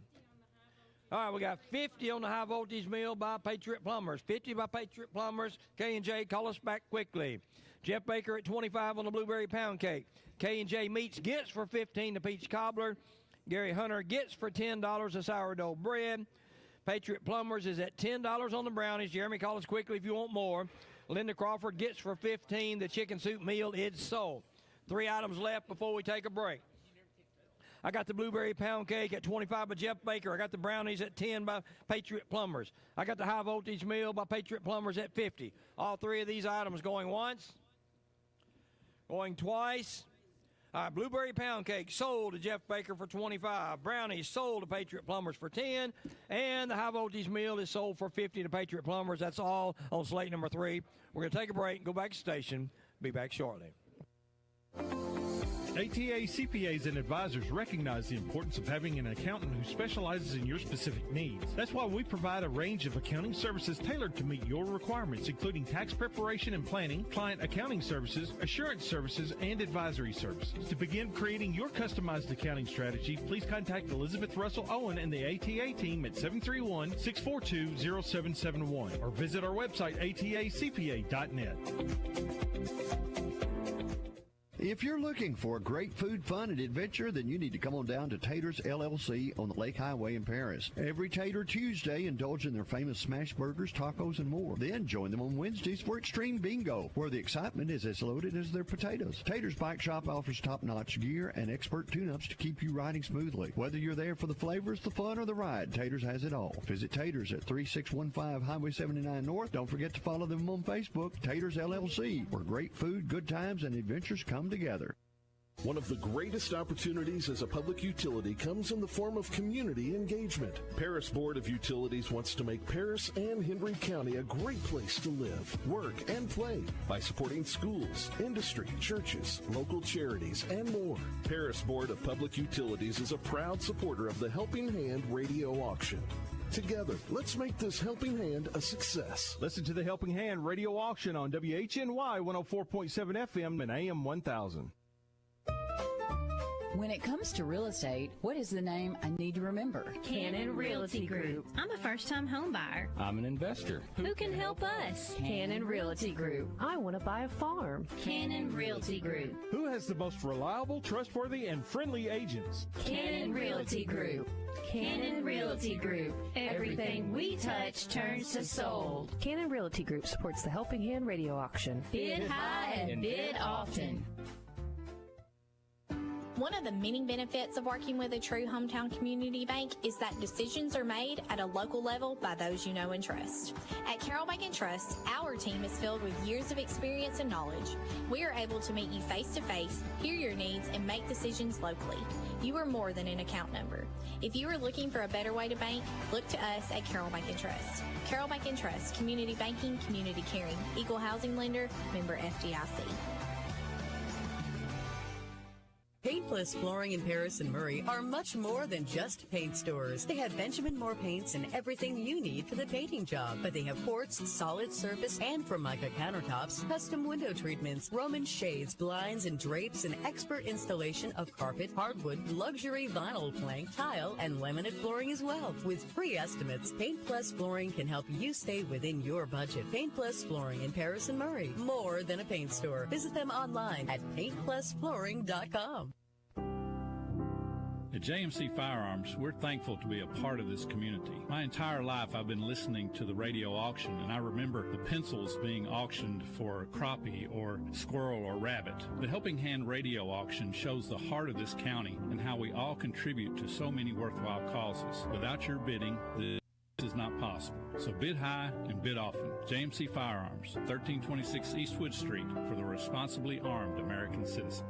All right, we got 50 on the high voltage meal by Patriot Plumbers. 50 by Patriot Plumbers. K&J, call us back quickly. Jeff Baker at $25 on the blueberry pound cake. K&J Meats gets for $15 the peach cobbler. Gary Hunter gets for $10 the sourdough bread. Patriot Plumbers is at $10 on the brownies. Jeremy, call us quickly if you want more. Linda Crawford gets for $15 the chicken soup meal. It's sold. 3 items left before we take a break. I got the blueberry pound cake at $25 by Jeff Baker. I got the brownies at $10 by Patriot Plumbers. I got the high voltage meal by Patriot Plumbers at $50. All 3 of these items going once, going twice. All right, blueberry pound cake sold to Jeff Baker for $25. Brownies sold to Patriot Plumbers for $10. And the high voltage meal is sold for $50 to Patriot Plumbers. That's all on slate number 3. We're going to take a break and go back to station. Be back shortly. ATA CPAs and advisors recognize the importance of having an accountant who specializes in your specific needs. That's why we provide a range of accounting services tailored to meet your requirements, including tax preparation and planning, client accounting services, assurance services, and advisory services. To begin creating your customized accounting strategy, please contact Elizabeth Russell Owen and the ATA team at 731-642-0771 or visit our website, atacpa.net. If you're looking for great food, fun, and adventure, then you need to come on down to Tater's LLC on the Lake Highway in Paris. Every Tater Tuesday, indulge in their famous smash burgers, tacos, and more. Then join them on Wednesdays for Extreme Bingo, where the excitement is as loaded as their potatoes. Tater's Bike Shop offers top-notch gear and expert tune-ups to keep you riding smoothly. Whether you're there for the flavors, the fun, or the ride, Tater's has it all. Visit Tater's at 3615 Highway 79 North. Don't forget to follow them on Facebook, Tater's LLC, where great food, good times, and adventures come together. One of the greatest opportunities as a public utility comes in the form of community engagement. Paris Board of Utilities wants to make Paris and Henry County a great place to live, work, and play by supporting schools, industry, churches, local charities, and more. Paris Board of Public Utilities is a proud supporter of the Helping Hand radio auction. Together, let's make this Helping Hand a success. Listen to the Helping Hand radio auction on WHNY 104.7 FM and AM 1000. When it comes to real estate, what is the name I need to remember? Cannon Realty Group. I'm a first-time home buyer. I'm an investor. Who can help us? Cannon Realty Group. I want to buy a farm. Cannon Realty Group. Who has the most reliable, trustworthy, and friendly agents? Cannon Realty Group. Cannon Realty Group. Everything we touch turns to sold. Cannon Realty Group supports the Helping Hand radio auction. Bid high and bid often. One of the many benefits of working with a true hometown community bank is that decisions are made at a local level by those you know and trust. At Carroll Bank and Trust, our team is filled with years of experience and knowledge. We are able to meet you face to face, hear your needs, and make decisions locally. You are more than an account number. If you are looking for a better way to bank, look to us at Carroll Bank and Trust. Carroll Bank and Trust, community banking, community caring, equal housing lender, member FDIC. Paint Plus Flooring in Paris and Murray are much more than just paint stores. They have Benjamin Moore paints and everything you need for the painting job. But they have quartz, solid surface, and Formica countertops, custom window treatments, Roman shades, blinds, and drapes, and expert installation of carpet, hardwood, luxury vinyl plank, tile, and laminate flooring as well. With free estimates, Paint Plus Flooring can help you stay within your budget. Paint Plus Flooring in Paris and Murray. More than a paint store. Visit them online at paintplusflooring.com. At JMC Firearms, we're thankful to be a part of this community. My entire life I've been listening to the radio auction, and I remember the pencils being auctioned for crappie or squirrel or rabbit. The Helping Hand radio auction shows the heart of this county and how we all contribute to so many worthwhile causes. Without your bidding, this is not possible. So bid high and bid often. JMC Firearms, 1326 Eastwood Street, for the responsibly armed American citizen.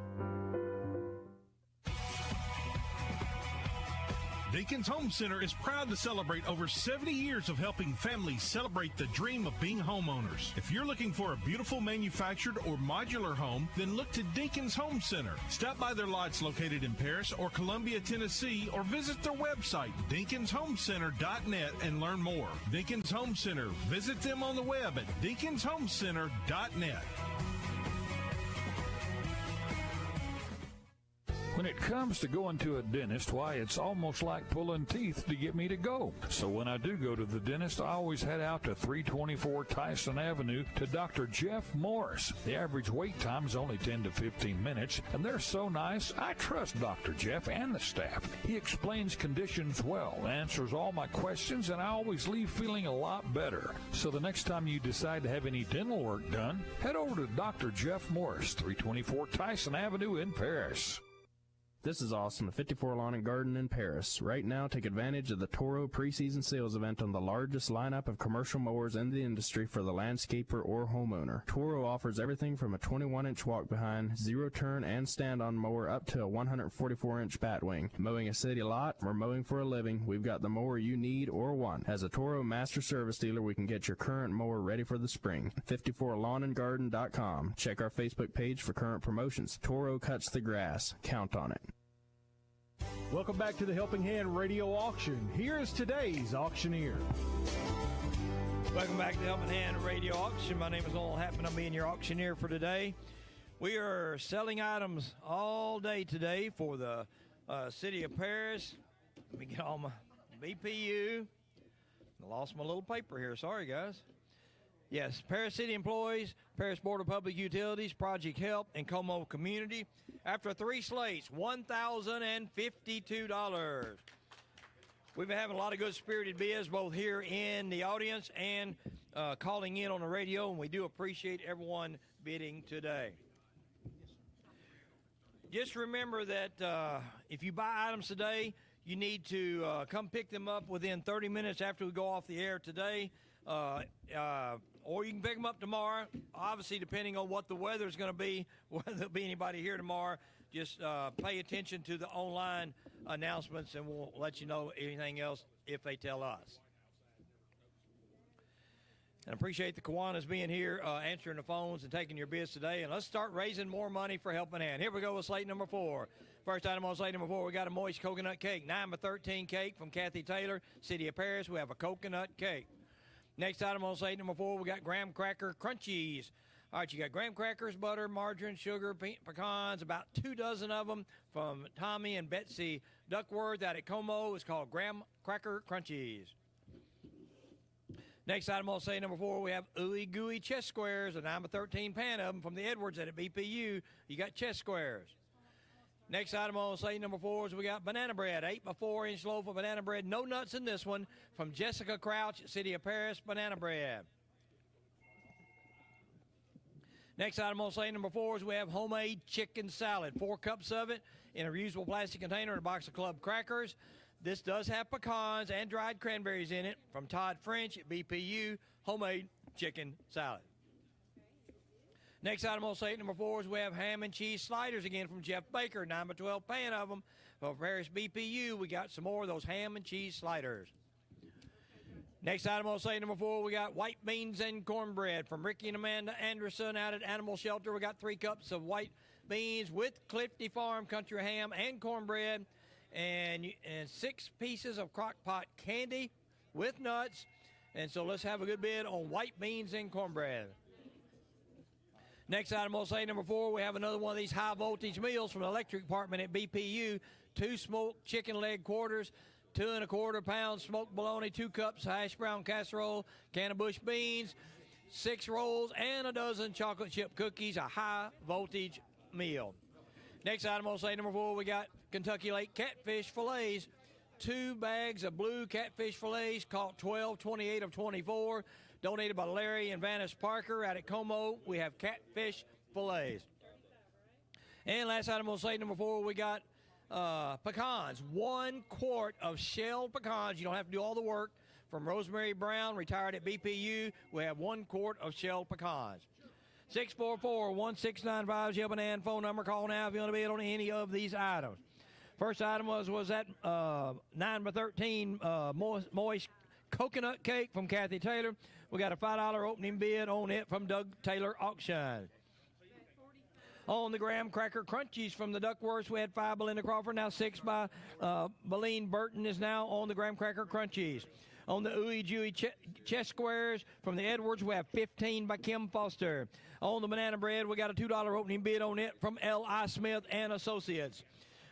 Dinkins Home Center is proud to celebrate over 70 years of helping families celebrate the dream of being homeowners. If you're looking for a beautiful manufactured or modular home, then look to Dinkins Home Center. Stop by their lots located in Paris or Columbia, Tennessee, or visit their website, DinkinsHomeCenter.net, and learn more. Dinkins Home Center. Visit them on the web at DinkinsHomeCenter.net. When it comes to going to a dentist, why, it's almost like pulling teeth to get me to go. So when I do go to the dentist, I always head out to 324 Tyson Avenue to Dr. Jeff Morris. The average wait time is only 10 to 15 minutes, and they're so nice, I trust Dr. Jeff and the staff. He explains conditions well, answers all my questions, and I always leave feeling a lot better. So the next time you decide to have any dental work done, head over to Dr. Jeff Morris, 324 Tyson Avenue in Paris. This is Austin, 54 Lawn and Garden in Paris. Right now, take advantage of the Toro preseason sales event on the largest lineup of commercial mowers in the industry for the landscaper or homeowner. Toro offers everything from a 21-inch walk-behind, zero-turn, and stand-on mower up to a 144-inch batwing. Mowing a city lot or mowing for a living, we've got the mower you need or want. As a Toro master service dealer, we can get your current mower ready for the spring. 54lawnandgarden.com. Check our Facebook page for current promotions. Toro cuts the grass. Count on it. Welcome back to the Helping Hand Radio Auction. Here is today's auctioneer. Welcome back to the Helping Hand Radio Auction. My name is Oral Happman. I'll be your auctioneer for today. We are selling items all day today for the city of Paris. Let me get all my BPU. I lost my little paper here. Sorry, guys. Yes, Paris City employees, Paris Board of Public Utilities, Project Help, and Como Community. After 3 slates, $1,052. We've been having a lot of good spirited bids, both here in the audience and calling in on the radio, and we do appreciate everyone bidding today. Just remember that if you buy items today, you need to come pick them up within 30 minutes after we go off the air today. Or you can pick them up tomorrow. Obviously, depending on what the weather is going to be, whether there'll be anybody here tomorrow, just pay attention to the online announcements, and we'll let you know anything else if they tell us. And appreciate the Kiwanis being here, answering the phones and taking your bids today. And let's start raising more money for Helping Hand. Here we go with slate number 4. First item on slate number 4, we got a moist coconut cake, 9x13 cake from Kathy Taylor, City of Paris. We have a coconut cake. Next item on slate number 4, we got graham cracker crunchies, All right, you got graham crackers, butter, margarine, sugar, pecans, about 2 dozen of them from Tommy and Betsy Duckworth out at Como. It's called Graham Cracker Crunchies. Next item I'll say, number 4, we have Ooey Gooey chess squares, a 9x13 pan of them from the Edwards at BPU. You got chess squares. Next item I'll say, number 4, is we got banana bread, 8x4-inch loaf of banana bread. No nuts in this one from Jessica Crouch, City of Paris, banana bread. Next item I'll say, number 4, is we have homemade chicken salad, 4 cups of it in a reusable plastic container and a box of club crackers. This does have pecans and dried cranberries in it from Todd French at BPU, homemade chicken salad. Next item I'll say, number 4, is we have ham and cheese sliders again from Jeff Baker, 9x12 pan of them from Paris BPU. We got some more of those ham and cheese sliders. Next item I'll say, number 4, we got white beans and cornbread from Ricky and Amanda Anderson out at Animal Shelter. We got 3 cups of white beans with Clifty Farm country ham and cornbread, and 6 pieces of crock pot candy with nuts. And so let's have a good bid on white beans and cornbread. Next item I'll say, number 4, we have another one of these high voltage meals from the electric department at BPU. 2 smoked chicken leg quarters, 2 1/4 pounds smoked bologna, 2 cups hash brown casserole, can of Bush beans, 6 rolls, and a dozen chocolate chip cookies, a high voltage meal. Next item I'll say, number 4, we got Kentucky Lake catfish fillets, 2 bags of blue catfish fillets, caught 12/28 of 24, donated by Larry and Vanis Parker out at Como. We have catfish fillets. And last item we'll say, number 4, we got pecans, 1 quart of shelled pecans. You don't have to do all the work. From Rosemary Brown, retired at BPU. We have 1 quart of shelled pecans. 644-1695 is your banana phone number. Call now if you want to bid on any of these items. First item was that 9x13 moist coconut cake from Kathy Taylor. We got a $5 opening bid on it from Doug Taylor Auction. On the graham cracker crunchies from the Duckworths, we had 5 Belinda Crawford, now 6 by Beline Burton is now on the graham cracker crunchies. On the Ooey Gooey chess squares from the Edwards, we have 15 by Kim Foster. On the banana bread, we got a $2 opening bid on it from L.I. Smith and Associates.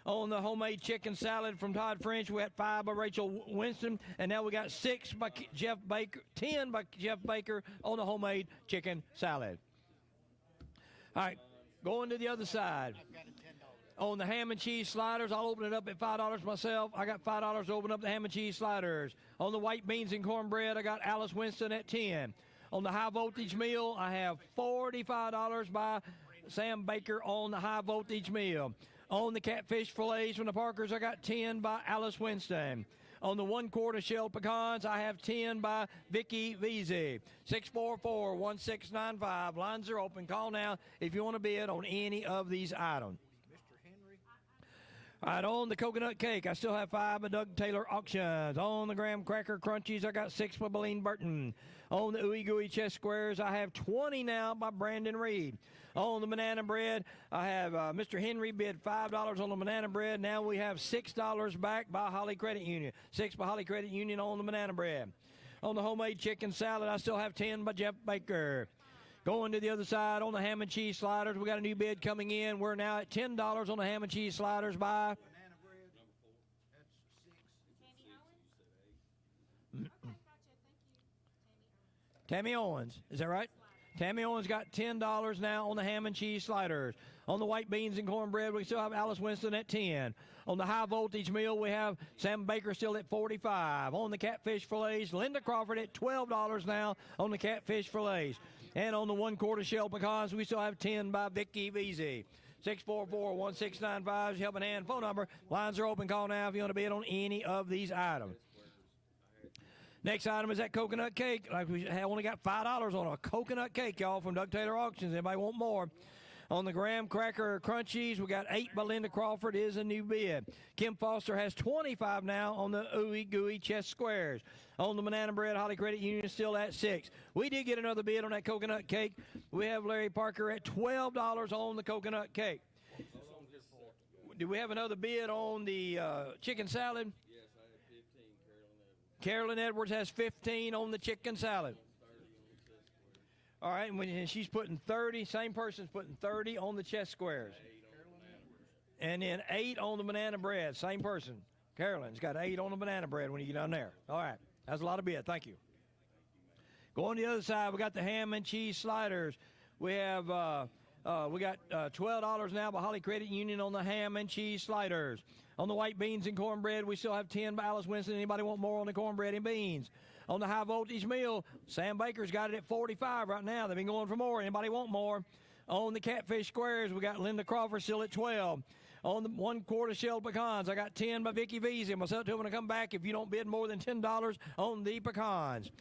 On the homemade chicken salad from Todd French, we had 5 by Rachel Winston, and now we got 6 by Jeff Baker, 10 by Jeff Baker on the homemade chicken salad. All right, going to the other side. On the ham and cheese sliders, I'll open it up at $5 myself. I got $5 to open up the ham and cheese sliders. On the white beans and cornbread, I got Alice Winston at 10. On the high voltage meal, I have $45 by Sam Baker on the high voltage meal. On the catfish fillets from the Parkers, I got 10 by Alice Winston. On the 1 quart of shelled pecans, I have 10 by Vicky Veazey. 644-1695. Lines are open. Call now if you want to bid on any of these items. All right, on the coconut cake, I still have 5 by Doug Taylor Auctions. On the graham cracker crunchies, I got 6 by Beline Burton. On the Ooey Gooey chess squares, I have 20 now by Brandon Reed. On the banana bread, I have Mr. Henry bid $5 on the banana bread. Now we have $6 back by Holly Credit Union. 6 by Holly Credit Union on the banana bread. On the homemade chicken salad, I still have 10 by Jeff Baker. Going to the other side, on the ham and cheese sliders, we got a new bid coming in. We're now at $10 on the ham and cheese sliders by Tammy Owens. Is that right? Tammy Owens got $10 now on the ham and cheese sliders. On the white beans and cornbread, we still have Alice Winston at 10. On the high voltage meal, we have Sam Baker still at 45. On the catfish fillets, Linda Crawford at $12 now on the catfish fillets. And on the 1 quart of shelled pecans, we still have 10 by Vicky Veazey. 644-1695 is Helping Hand phone number. Lines are open. Call now if you want to bid on any of these items. Next item is that coconut cake. Like we only got $5 on a coconut cake, y'all, from Doug Taylor Auctions. Anybody want more? On the graham cracker crunchies, we got 8 by Linda Crawford is a new bid. Kim Foster has 25 now on the Ooey Gooey chess squares. On the banana bread, Holly Credit Union still at 6. We did get another bid on that coconut cake. We have Larry Parker at $12 on the coconut cake. Do we have another bid on the chicken salad? Yes, I have 15. Carolyn Edwards has 15 on the chicken salad. All right, and she's putting 30. Same person's putting 30 on the chest squares. And then 8 on the banana bread. Same person. Carolyn's got 8 on the banana bread when you get down there. All right, that's a lot of bid. Thank you. Going to the other side, we got the ham and cheese sliders. We have we got $12 now by Holly Credit Union on the ham and cheese sliders. On the white beans and cornbread, we still have 10 by Alice Winston. Anybody want more on the cornbread and beans? On the high voltage meal, Sam Baker's got it at 45 right now. They've been going for more. Anybody want more? On the catfish squares, we got Linda Crawford still at 12. On the 1/4 shelled pecans, I got 10 by Vicky Veazey. I'm going to sell it to them when I come back if you don't bid more than $10 on the pecans.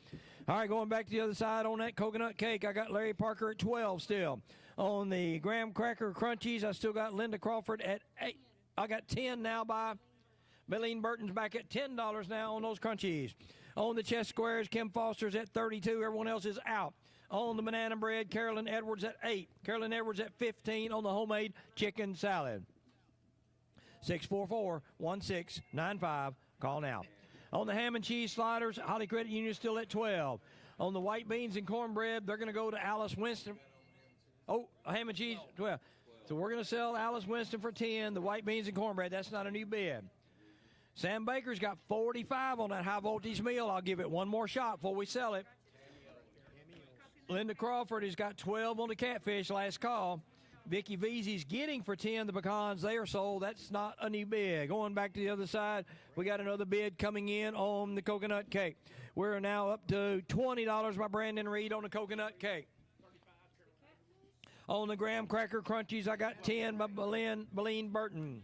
All right, going back to the other side on that coconut cake, I got Larry Parker at 12 still. On the graham cracker crunchies, I still got Linda Crawford at 8. I got 10 now by Billeen Burton's back at $10 now on those crunchies. On the chest squares, Kim Foster's at 32. Everyone else is out. On the banana bread, Carolyn Edwards at 8. Carolyn Edwards at 15 on the homemade chicken salad. 644-1695. Call now. On the ham and cheese sliders, Holly Credit Union is still at 12. On the white beans and cornbread, they're going to go to Alice Winston. Oh, ham and cheese, 12. So we're going to sell Alice Winston for 10. The white beans and cornbread, that's not a new bid. Sam Baker's got 45 on that high voltage meal. I'll give it one more shot before we sell it. Linda Crawford has got 12 on the catfish, last call. Vicky Veazey's getting for 10 the pecans. They are sold. That's not a new bid. Going back to the other side, we got another bid coming in on the coconut cake. We're now up to $20 by Brandon Reed on the coconut cake. On the graham cracker crunchies, I got 10 by Billeen Burton.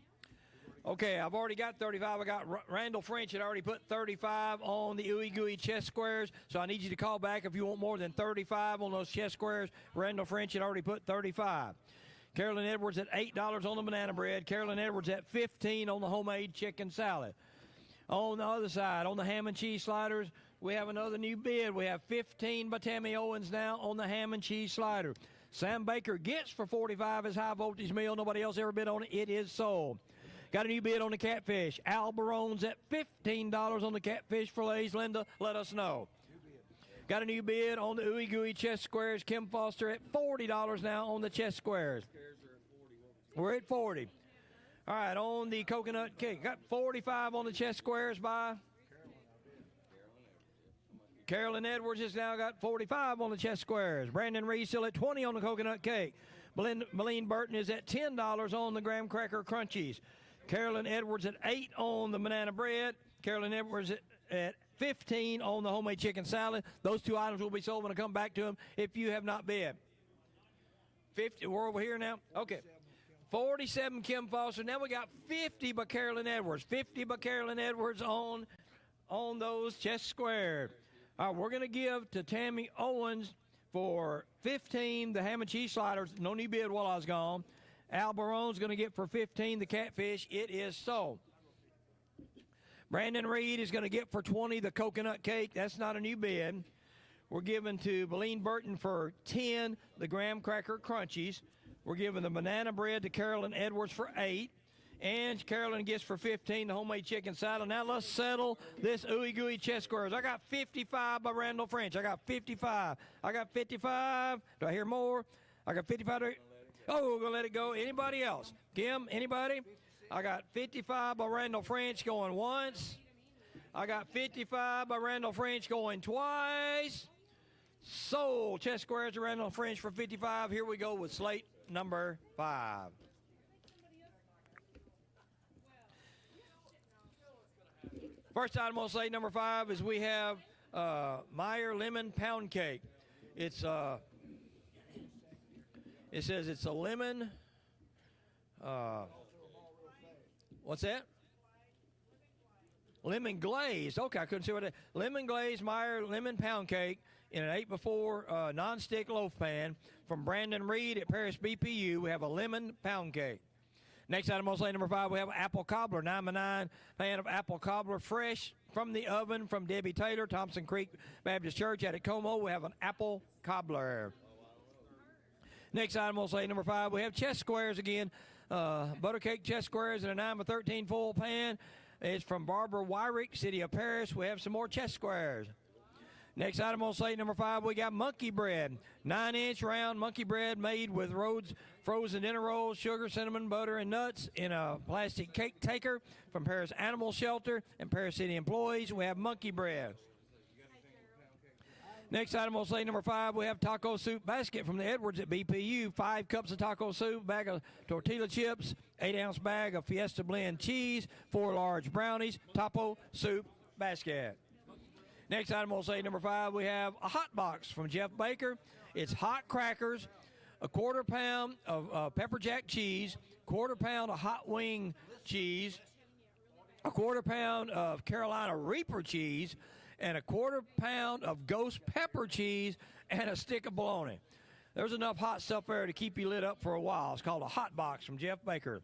Okay, I've already got 35. I got Randall French had already put 35 on the ooey gooey chest squares, so I need you to call back if you want more than 35 on those chest squares. Randall French had already put 35. Carolyn Edwards at $8 on the banana bread. Carolyn Edwards at 15 on the homemade chicken salad. On the other side, on the ham and cheese sliders, we have another new bid. We have 15 by Tammy Owens now on the ham and cheese slider. Sam Baker gets for 45 his high voltage meal. Nobody else ever bid on it. It is sold. Got a new bid on the catfish. Al Barone's at $15 on the catfish fillets. Linda, let us know. Got a new bid on the ooey gooey chest squares. Kim Foster at $40 now on the chest squares. We're at 40. All right, on the coconut cake. Got 45 on the chest squares by Carolyn Edwards has now got 45 on the chest squares. Brandon Reed still at 20 on the coconut cake. Billeen Burton is at $10 on the graham cracker crunchies. Carolyn Edwards at 8 on the banana bread. Carolyn Edwards at 15 on the homemade chicken salad. Those two items will be sold when I come back to them if you have not bid. 50, we're over here now? Okay. 47 Kim Foster. Now we got 50 by Carolyn Edwards. 50 by Carolyn Edwards on those chest squares. All right, we're going to give to Tammy Owens for 15 the ham and cheese sliders. No new bid while I was gone. Al Barone's going to get for 15 the catfish. It is sold. Brandon Reed is going to get for 20 the coconut cake. That's not a new bid. We're giving to Billeen Burton for 10 the graham cracker crunchies. We're giving the banana bread to Carolyn Edwards for 8. And Carolyn gets for 15 the homemade chicken salad. Now let's settle this ooey gooey chest squares. I got 55 by Randall French. I got 55. I got 55. Do I hear more? I got 55. Oh, we're going to let it go. Anybody else? Kim, anybody? I got 55 by Randall French going once. I got 55 by Randall French going twice. Sold. Chest squares to Randall French for 55. Here we go with slate number 5. First item on slate number 5 is we have Meyer lemon pound cake. It says it's a lemon. What's that? Lemon glazed. Okay, I couldn't see what it is. Lemon glazed Meyer lemon pound cake in an 8x4 non-stick loaf pan from Brandon Reed at Paris BPU. We have a lemon pound cake. Next item on slate number 5, we have apple cobbler, 9x9 pan of apple cobbler, fresh from the oven from Debbie Taylor, Thompson Creek Baptist Church at Como. We have an apple cobbler. Next item on slate number 5, we have chest squares again, butter cake chest squares in a 9x13 full pan. It's from Barbara Wyrick, City of Paris. We have some more chest squares. Next item on slate number 5, we got monkey bread. 9-inch round monkey bread made with Rhodes frozen dinner rolls, sugar, cinnamon, butter, and nuts in a plastic cake taker from Paris Animal Shelter and Paris City employees. We have monkey bread. Next item on slate number 5, we have taco soup basket from the Edwards at BPU. 5 cups of taco soup, bag of tortilla chips, 8-ounce bag of Fiesta blend cheese, 4 large brownies, taco soup basket. Next item on slate number 5, we have a hot box from Jeff Baker. It's hot crackers, a quarter pound of pepper jack cheese, quarter pound of hot wing cheese, a quarter pound of Carolina Reaper cheese, and a quarter pound of ghost pepper cheese, and a stick of bologna. There's enough hot stuff there to keep you lit up for a while. It's called a hot box from Jeff Baker.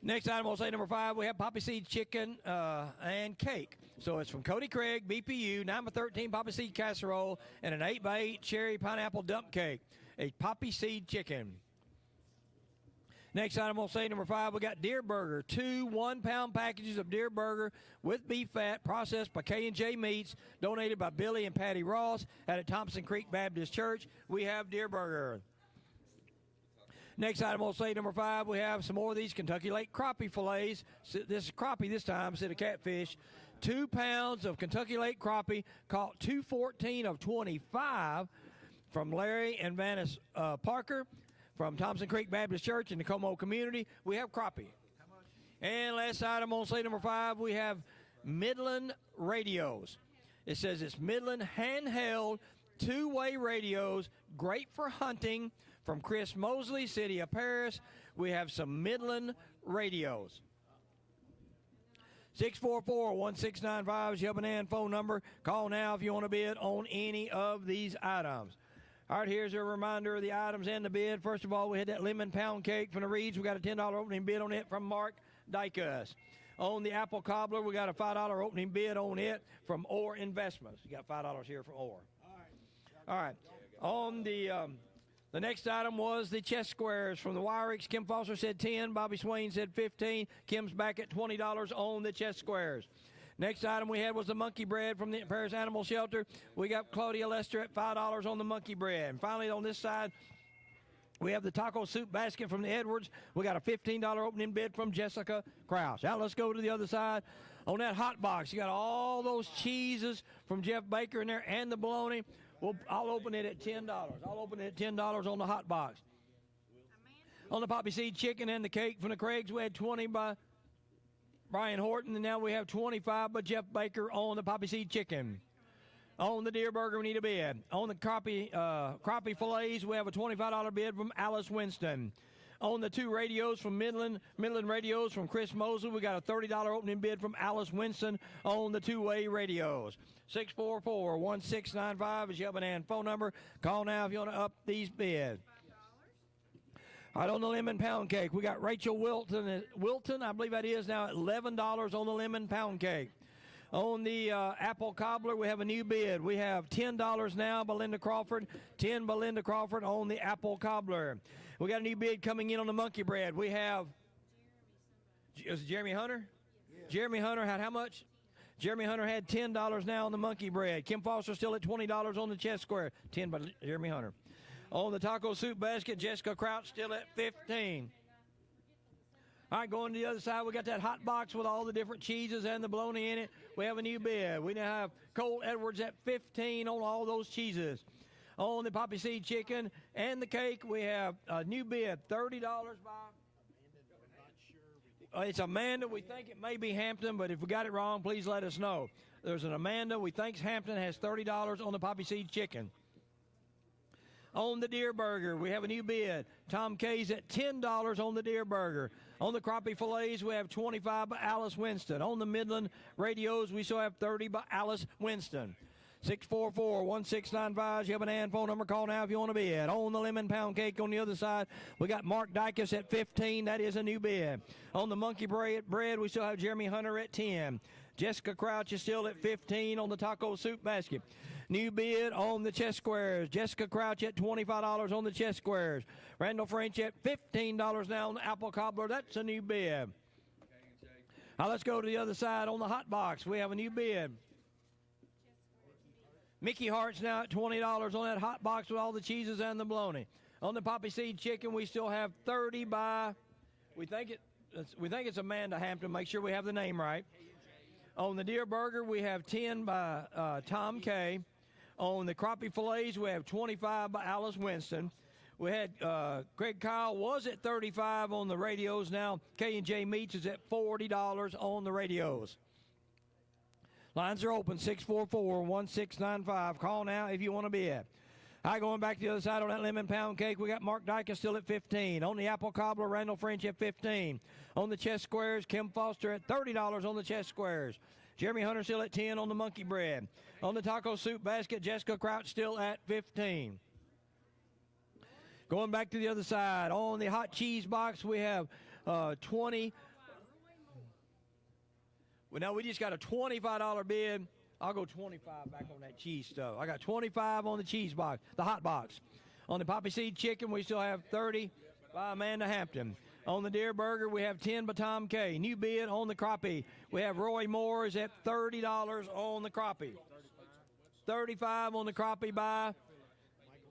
Next item on slate number 5, we have poppy seed chicken and cake. So it's from Cody Craig, BPU, 9x13 poppy seed casserole, and an 8x8 cherry pineapple dump cake. A poppy seed chicken. Next item on slate number 5, we got Deer Burger. 2 1-pound packages of Deer Burger with beef fat processed by K&J Meats, donated by Billy and Patty Ross at Thompson Creek Baptist Church. We have Deer Burger. Next item on slate number 5, we have some more of these Kentucky Lake crappie fillets. This is crappie this time instead of catfish. 2 pounds of Kentucky Lake crappie, caught 214 of 25 from Larry and Vanessa Parker from Thompson Creek Baptist Church in the Como community. We have crappie. And last item on slate number 5, we have Midland radios. It says it's Midland handheld 2-way radios, great for hunting, from Chris Mosley, City of Paris. We have some Midland radios. 644-1695 is your and phone number. Call now if you want to bid on any of these items. All right, here's a reminder of the items and the bid. First of all, we had that lemon pound cake from the Reeds. We got a $10 opening bid on it from Mark Dykus. On the apple cobbler, we got a $5 opening bid on it from Orr Investments. You got $5 here from Orr. All right. On the next item was the chess squares from the Wyrics. Kim Foster said 10. Bobby Swain said 15. Kim's back at $20 on the chess squares. Next item we had was the monkey bread from the Paris Animal Shelter. We got Claudia Lester at $5 on the monkey bread. And finally on this side, we have the taco soup basket from the Edwards. We got a $15 opening bid from Jessica Krause. Now let's go to the other side. On that hot box, you got all those cheeses from Jeff Baker in there and the bologna. I'll open it at $10. I'll open it at $10 on the hot box. On the poppy seed chicken and the cake from the Craigs, we had 20 by Brian Horton, and now we have 25 by Jeff Baker on the poppy seed chicken. On the Deer Burger, we need a bid. On the crappie fillets, we have a $25 bid from Alice Winston. On the 2 radios from Midland radios from Chris Mosley, we got a $30 opening bid from Alice Winston on the 2-way radios. 644-1695 is your and phone number. Call now if you want to up these bids. All right, on the lemon pound cake, we got Rachel Wilton, I believe that is now at $11 on the lemon pound cake. On the apple cobbler, we have a new bid. We have $10 now by Linda Crawford, 10 by Linda Crawford on the apple cobbler. We got a new bid coming in on the monkey bread. We have, is it Jeremy Hunter? Yeah. Jeremy Hunter had how much? Jeremy Hunter had $10 now on the monkey bread. Kim Foster still at $20 on the chest square, 10 by Jeremy Hunter. On the taco soup basket, Jessica Crouch still at 15. All right, going to the other side, we got that hot box with all the different cheeses and the bologna in it. We have a new bid. We now have Cole Edwards at 15 on all those cheeses. On the poppy seed chicken and the cake, we have a new bid, $30 by... It's Amanda. We think it may be Hampton, but if we got it wrong, please let us know. There's an Amanda. We think Hampton has $30 on the poppy seed chicken. On the Deer Burger, we have a new bid. Tom Kay's at $10 on the Deer Burger. On the crappie fillets, we have 25 by Alice Winston. On the Midland radios, we still have 30 by Alice Winston. 644-1695 is your and phone number. Call now if you want to bid. On the lemon pound cake on the other side, we got Mark Dykus at 15. That is a new bid. On the monkey bread, we still have Jeremy Hunter at 10. Jessica Crouch is still at 15 on the taco soup basket. New bid on the chest squares. Jessica Crouch at $25 on the chest squares. Randall French at $15 now on the apple cobbler. That's a new bid. Now let's go to the other side on the hot box. We have a new bid. Mickey Hart's now at $20 on that hot box with all the cheeses and the bologna. On the poppy seed chicken, we still have 30 by, we think it's Amanda Hampton. Make sure we have the name right. On the deer burger, we have 10 by Tom Kay. On the crappie fillets, we have 25 by Alice Winston. We had Craig Kyle was at 35 on the radios. Now K&J Meats is at $40 on the radios. Lines are open, 644-1695. Call now if you want to be at. Going back to the other side on that lemon pound cake, we got Mark Dykes still at 15. On the apple cobbler, Randall French at 15. On the chest squares, Kim Foster at $30 on the chest squares. Jeremy Hunter still at 10 on the monkey bread. On the taco soup basket, Jessica Crouch still at 15. Going back to the other side, on the hot cheese box, we have 20. Well, now we just got a $25 bid. I'll go 25 back on that cheese stuff. I got 25 on the cheese box, the hot box. On the poppy seed chicken, we still have 30 by Amanda Hampton. On the deer burger, we have 10 by Tom Kay. New bid on the crappie. We have Roy Moore is at $30 on the crappie. 35 on the crappie by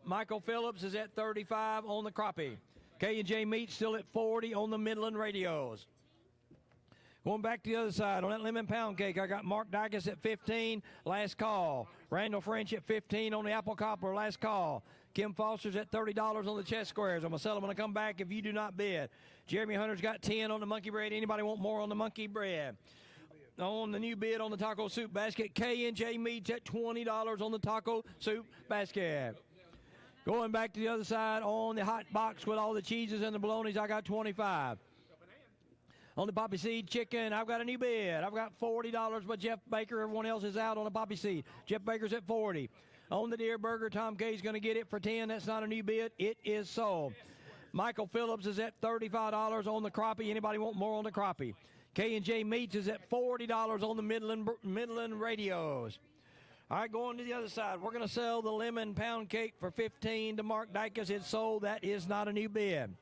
Michael Phillips is at 35 on the crappie. K&J Meat still at 40 on the Midland radios. Going back to the other side, on that lemon pound cake, I got Mark Dykes at 15, last call. Randall French at 15 on the apple cobbler, last call. Kim Foster's at $30 on the chest squares. I'm going to sell them when I come back if you do not bid. Jeremy Hunter's got 10 on the monkey bread. Anybody want more on the monkey bread? On the new bid on the taco soup basket, K&J Meats at $20 on the taco soup basket. Going back to the other side, on the hot box with all the cheeses and the bolognas, I got 25. On the poppy seed chicken, I've got a new bid. I've got $40 by Jeff Baker. Everyone else is out on the poppy seed. Jeff Baker's at 40. On the deer burger, Tom Kay's going to get it for 10. That's not a new bid. It is sold. Michael Phillips is at $35 on the crappie. Anybody want more on the crappie? K&J Meats is at $40 on the Midland radios. All right, going to the other side. We're going to sell the lemon pound cake for 15 to Mark Dykes. It's sold. That is not a new bid.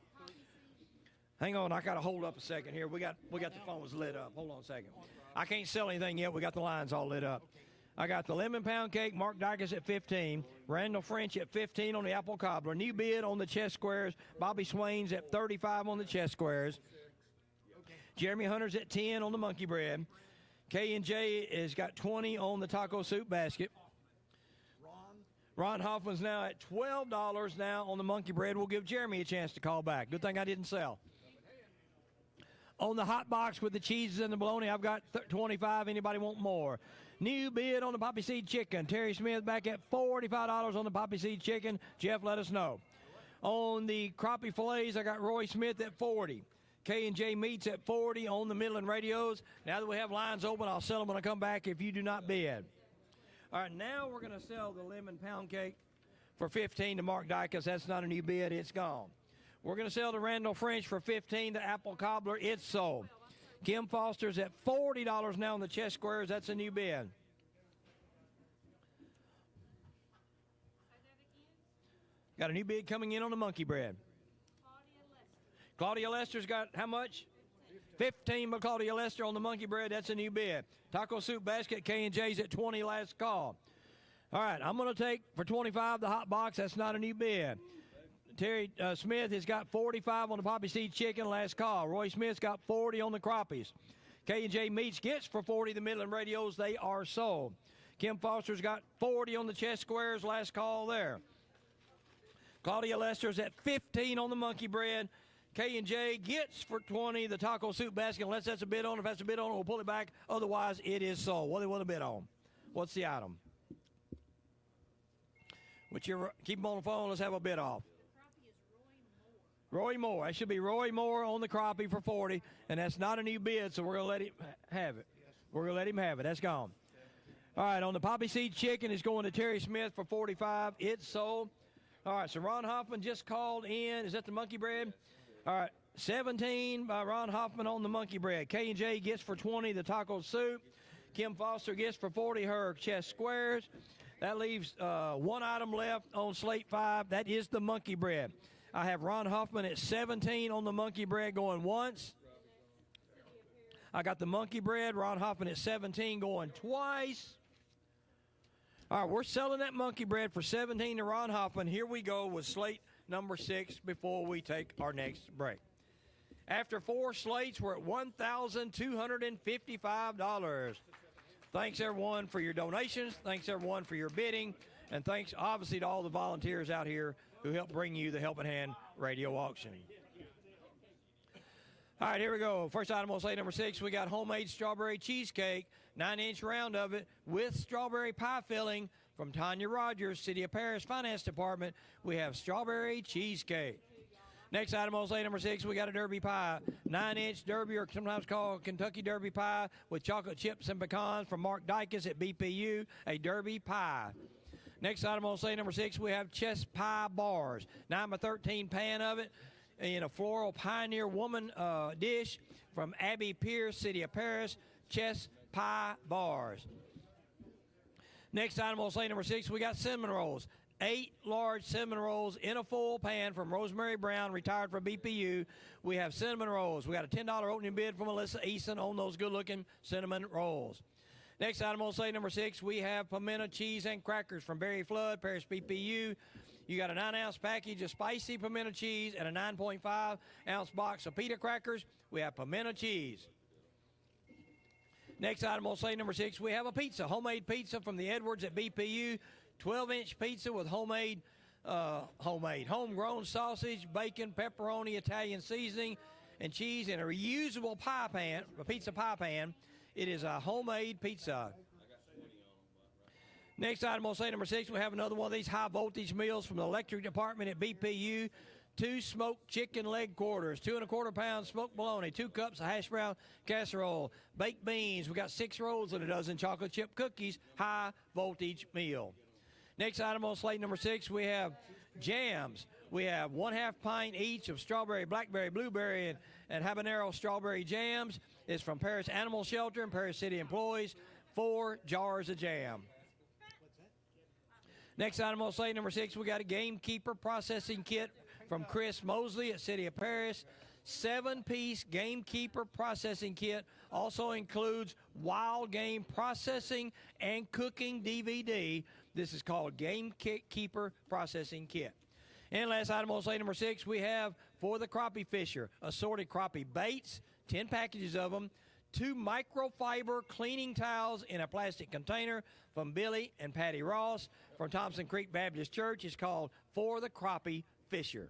Hang on, I got to hold up a second here. We got the phones lit up. Hold on a second. I can't sell anything yet. We got the lines all lit up. I got the lemon pound cake, Mark Dykes at 15. Randall French at 15 on the apple cobbler. New bid on the chest squares. Bobby Swain's at 35 on the chest squares. Jeremy Hunter's at 10 on the monkey bread. K&J has got 20 on the taco soup basket. Ron Hoffman's now at $12 now on the monkey bread. We'll give Jeremy a chance to call back. Good thing I didn't sell. On the hot box with the cheeses and the bologna, I've got 25. Anybody want more? New bid on the poppy seed chicken. Terry Smith back at $45 on the poppy seed chicken. Jeff, let us know. On the crappie fillets, I got Roy Smith at 40. K&J Meats at 40 on the Midland radios. Now that we have lines open, I'll sell them when I come back if you do not bid. All right, now we're going to sell the lemon pound cake for 15 to Mark Dykes. That's not a new bid. It's gone. We're going to sell the Randall French for 15 to apple cobbler. It's sold. Kim Foster's at $40 now on the chest squares. That's a new bid. Got a new bid coming in on the monkey bread. Claudia Lester's got how much? 15 by Claudia Lester on the monkey bread. That's a new bid. Taco soup basket, K&J's at 20, last call. All right, I'm going to take for 25 the hot box. That's not a new bid. Terry Smith has got 45 on the poppy seed chicken, last call. Roy Smith's got 40 on the crappies. K&J Meats gets for 40 the Midland radios. They are sold. Kim Foster's got 40 on the chest squares, last call there. Claudia Lester's at 15 on the monkey bread. K&J gets for 20 the taco soup basket. Unless that's a bid on. If that's a bid on, we'll pull it back. Otherwise, it is sold. What do they want to bid on? What's the item? Whichever, keep them on the phone. Let's have a bid off. Roy Moore. That should be Roy Moore on the crappie for 40, and that's not a new bid, so we're going to let him have it. We're going to let him have it. That's gone. All right, on the poppy seed chicken, is going to Terry Smith for 45. It's sold. All right, so Ron Hoffman just called in. Is that the monkey bread? All right, 17 by Ron Hoffman on the monkey bread. K&J gets for 20 the taco soup. Kim Foster gets for 40 her chest squares. That leaves one item left on slate 5. That is the monkey bread. I have Ron Hoffman at 17 on the monkey bread going once. I got the monkey bread, Ron Hoffman at 17 going twice. All right, we're selling that monkey bread for $17 to Ron Hoffman. Here we go with slate number 6 before we take our next break. After 4 slates, we're at $1,255. Thanks, everyone, for your donations. Thanks, everyone, for your bidding. And thanks, obviously, to all the volunteers out here who help bring you the Helping Hand radio auction. All right, here we go. First item on slate number 6, we got homemade strawberry cheesecake, 9-inch round of it with strawberry pie filling from Tanya Rogers, City of Paris Finance Department. We have strawberry cheesecake. Next item on slate number 6, we got a Derby pie, 9-inch Derby, or sometimes called Kentucky Derby pie, with chocolate chips and pecans from Mark Dykes at BPU, a Derby pie. Next item on slate number 6, we have chess pie bars, 9x13 pan of it, in a floral pioneer woman dish from Abby Pierce, City of Paris, chess pie bars. Next item on slate number 6, we got cinnamon rolls. 8 large cinnamon rolls in a full pan from Rosemary Brown, retired from BPU. We have cinnamon rolls. We got a $10 opening bid from Melissa Eason on those good-looking cinnamon rolls. Next item on slate number 6, we have pimento cheese and crackers from Barry Flood, Paris BPU. You got a 9-ounce package of spicy pimento cheese and a 9.5-ounce box of pita crackers. We have pimento cheese. Next item on slate number 6, we have a pizza, homemade pizza from the Edwards at BPU. 12-inch pizza with homegrown sausage, bacon, pepperoni, Italian seasoning, and cheese in a reusable pie pan, a pizza pie pan. It is a homemade pizza. Next item on slate number 6, we have another one of these high-voltage meals from the electric department at BPU. 2 smoked chicken leg quarters, 2 1/4 pounds smoked bologna, 2 cups of hash brown casserole, baked beans. We got 6 rolls and a dozen chocolate chip cookies, high-voltage meal. Next item on slate number 6, we have jams. We have 1/2 pint each of strawberry, blackberry, blueberry, and habanero strawberry jams. It's from Paris Animal Shelter and Paris City employees. 4 jars of jam. Next item on slate number 6, we got a Gamekeeper processing kit from Chris Mosley at City of Paris. 7-piece Gamekeeper processing kit. Also includes wild game processing and cooking DVD. This is called Gamekeeper processing kit. And last item on slate number 6, we have for the crappie fisher, assorted crappie baits, 10 packages of them, 2 microfiber cleaning towels in a plastic container from Billy and Patty Ross from Thompson Creek Baptist Church. It's called For the Crappie Fisher.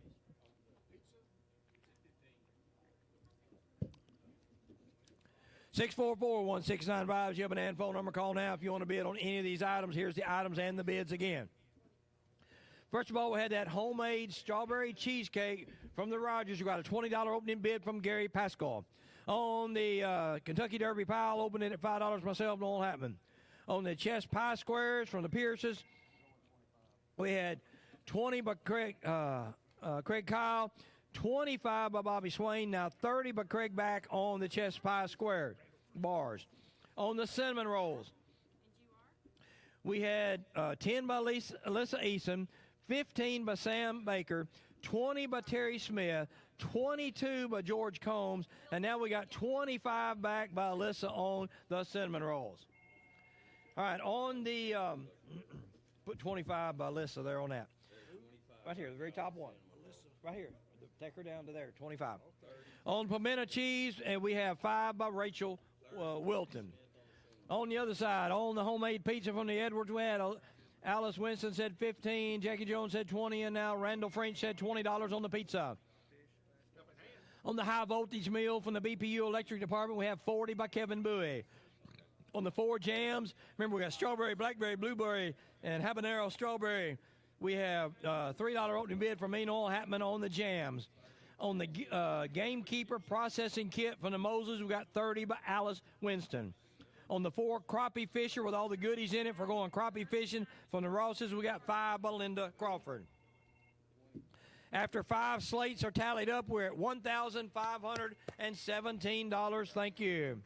Six 644-1695 is your banana phone number. Call now if you want to bid on any of these items. Here's the items and the bids again. First of all, we had that homemade strawberry cheesecake from the Rogers. We got a $20 opening bid from Gary Pascal. On the Kentucky Derby pie, I'll open it at $5 myself. No one happened. On the chess pie squares from the Pierces, we had 20 by Craig Kyle, 25 by Bobby Swain, now 30 by Craig Back on the chess pie square bars. On the cinnamon rolls, we had 10 by Alyssa Eason, 15 by Sam Baker, 20 by Terry Smith, 22 by George Combs, and now we got 25 back by Alyssa on the cinnamon rolls. All right, on the, put 25 by Alyssa there on that. Right here, the very top one. Right here. Take her down to there, 25. On pimento cheese, and we have 5 by Rachel Wilton. On the other side, on the homemade pizza from the Edwards, we had Alice Winston said 15, Jackie Jones said 20, and now Randall French said $20 on the pizza. On the high voltage meal from the BPU Electric Department, we have 40 by Kevin Bowie. On the 4 jams, remember we got strawberry, blackberry, blueberry, and habanero strawberry. We have $3 opening bid from Enoil Hatman on the jams. On the Gamekeeper processing kit from the Moses, we got 30 by Alice Winston. On the 4 crappie fisher with all the goodies in it for going crappie fishing from the Rosses, we got 5 by Linda Crawford. After 5 slates are tallied up, we're at $1,517. Thank you.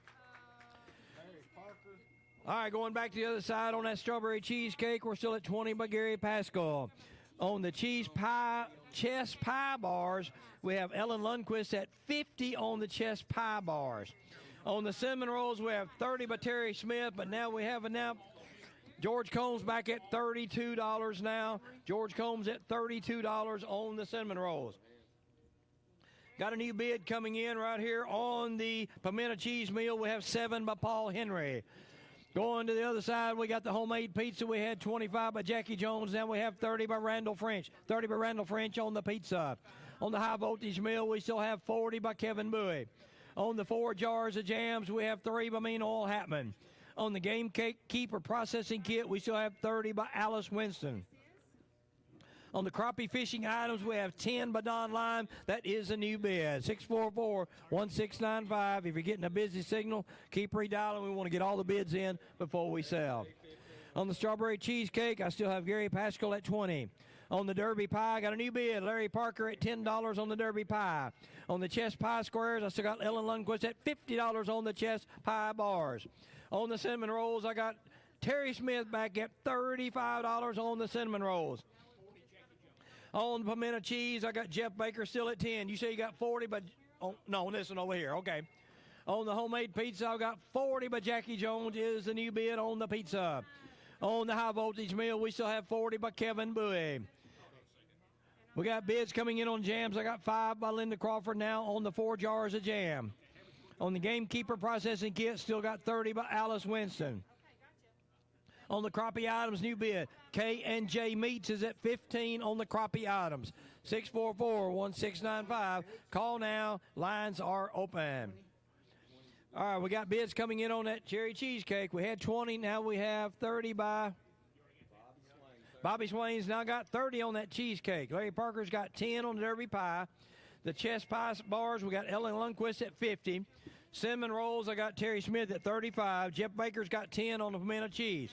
All right, going back to the other side on that strawberry cheesecake, we're still at 20 by Gary Pascal. On the chess pie bars, we have Ellen Lundquist at 50 on the chess pie bars. On the cinnamon rolls, we have 30 by Terry Smith, but now we have George Combs back at $32 now. George Combs at $32 on the cinnamon rolls. Got a new bid coming in right here on the pimento cheese meal. We have 7 by Paul Henry. Going to the other side, we got the homemade pizza. We had 25 by Jackie Jones. Now we have 30 by Randall French. 30 by Randall French on the pizza. On the high voltage meal, we still have 40 by Kevin Bowie. On the 4 jars of jams, we have 3 by Mean Oil Hatman. On the Game Cake Keeper processing kit, we still have 30 by Alice Winston. On the crappie fishing items, we have 10 by Don Lime. That is a new bid. 644-1695. If you're getting a busy signal, keep redialing. We want to get all the bids in before we sell. On the strawberry cheesecake, I still have Gary Pascal at 20. On the Derby pie, I got a new bid. Larry Parker at $10 on the Derby pie. On the chess pie squares, I still got Ellen Lundquist at $50 on the chess pie bars. On the cinnamon rolls, I got Terry Smith back at $35 on the cinnamon rolls. On the pimento cheese, I got Jeff Baker still at 10. You say you got 40, but no, this one over here. Okay. On the homemade pizza, I got 40, but Jackie Jones is the new bid on the pizza. On the high voltage meal, we still have 40 by Kevin Bowie. We got bids coming in on jams. I got 5 by Linda Crawford now on the 4 jars of jam. On the Gamekeeper processing kit, still got 30 by Alice Winston. On the crappie items, new bid. K&J Meats is at 15 on the crappie items. 644-1695. Call now. Lines are open. All right, we got bids coming in on that cherry cheesecake. We had 20. Now we have 30 by Bobby Swain's now got 30 on that cheesecake. Larry Parker's got 10 on the Derby pie. The chess pie bars, we got Ellen Lundquist at 50. Cinnamon rolls, I got Terry Smith at 35. Jeff Baker's got 10 on the pimento cheese.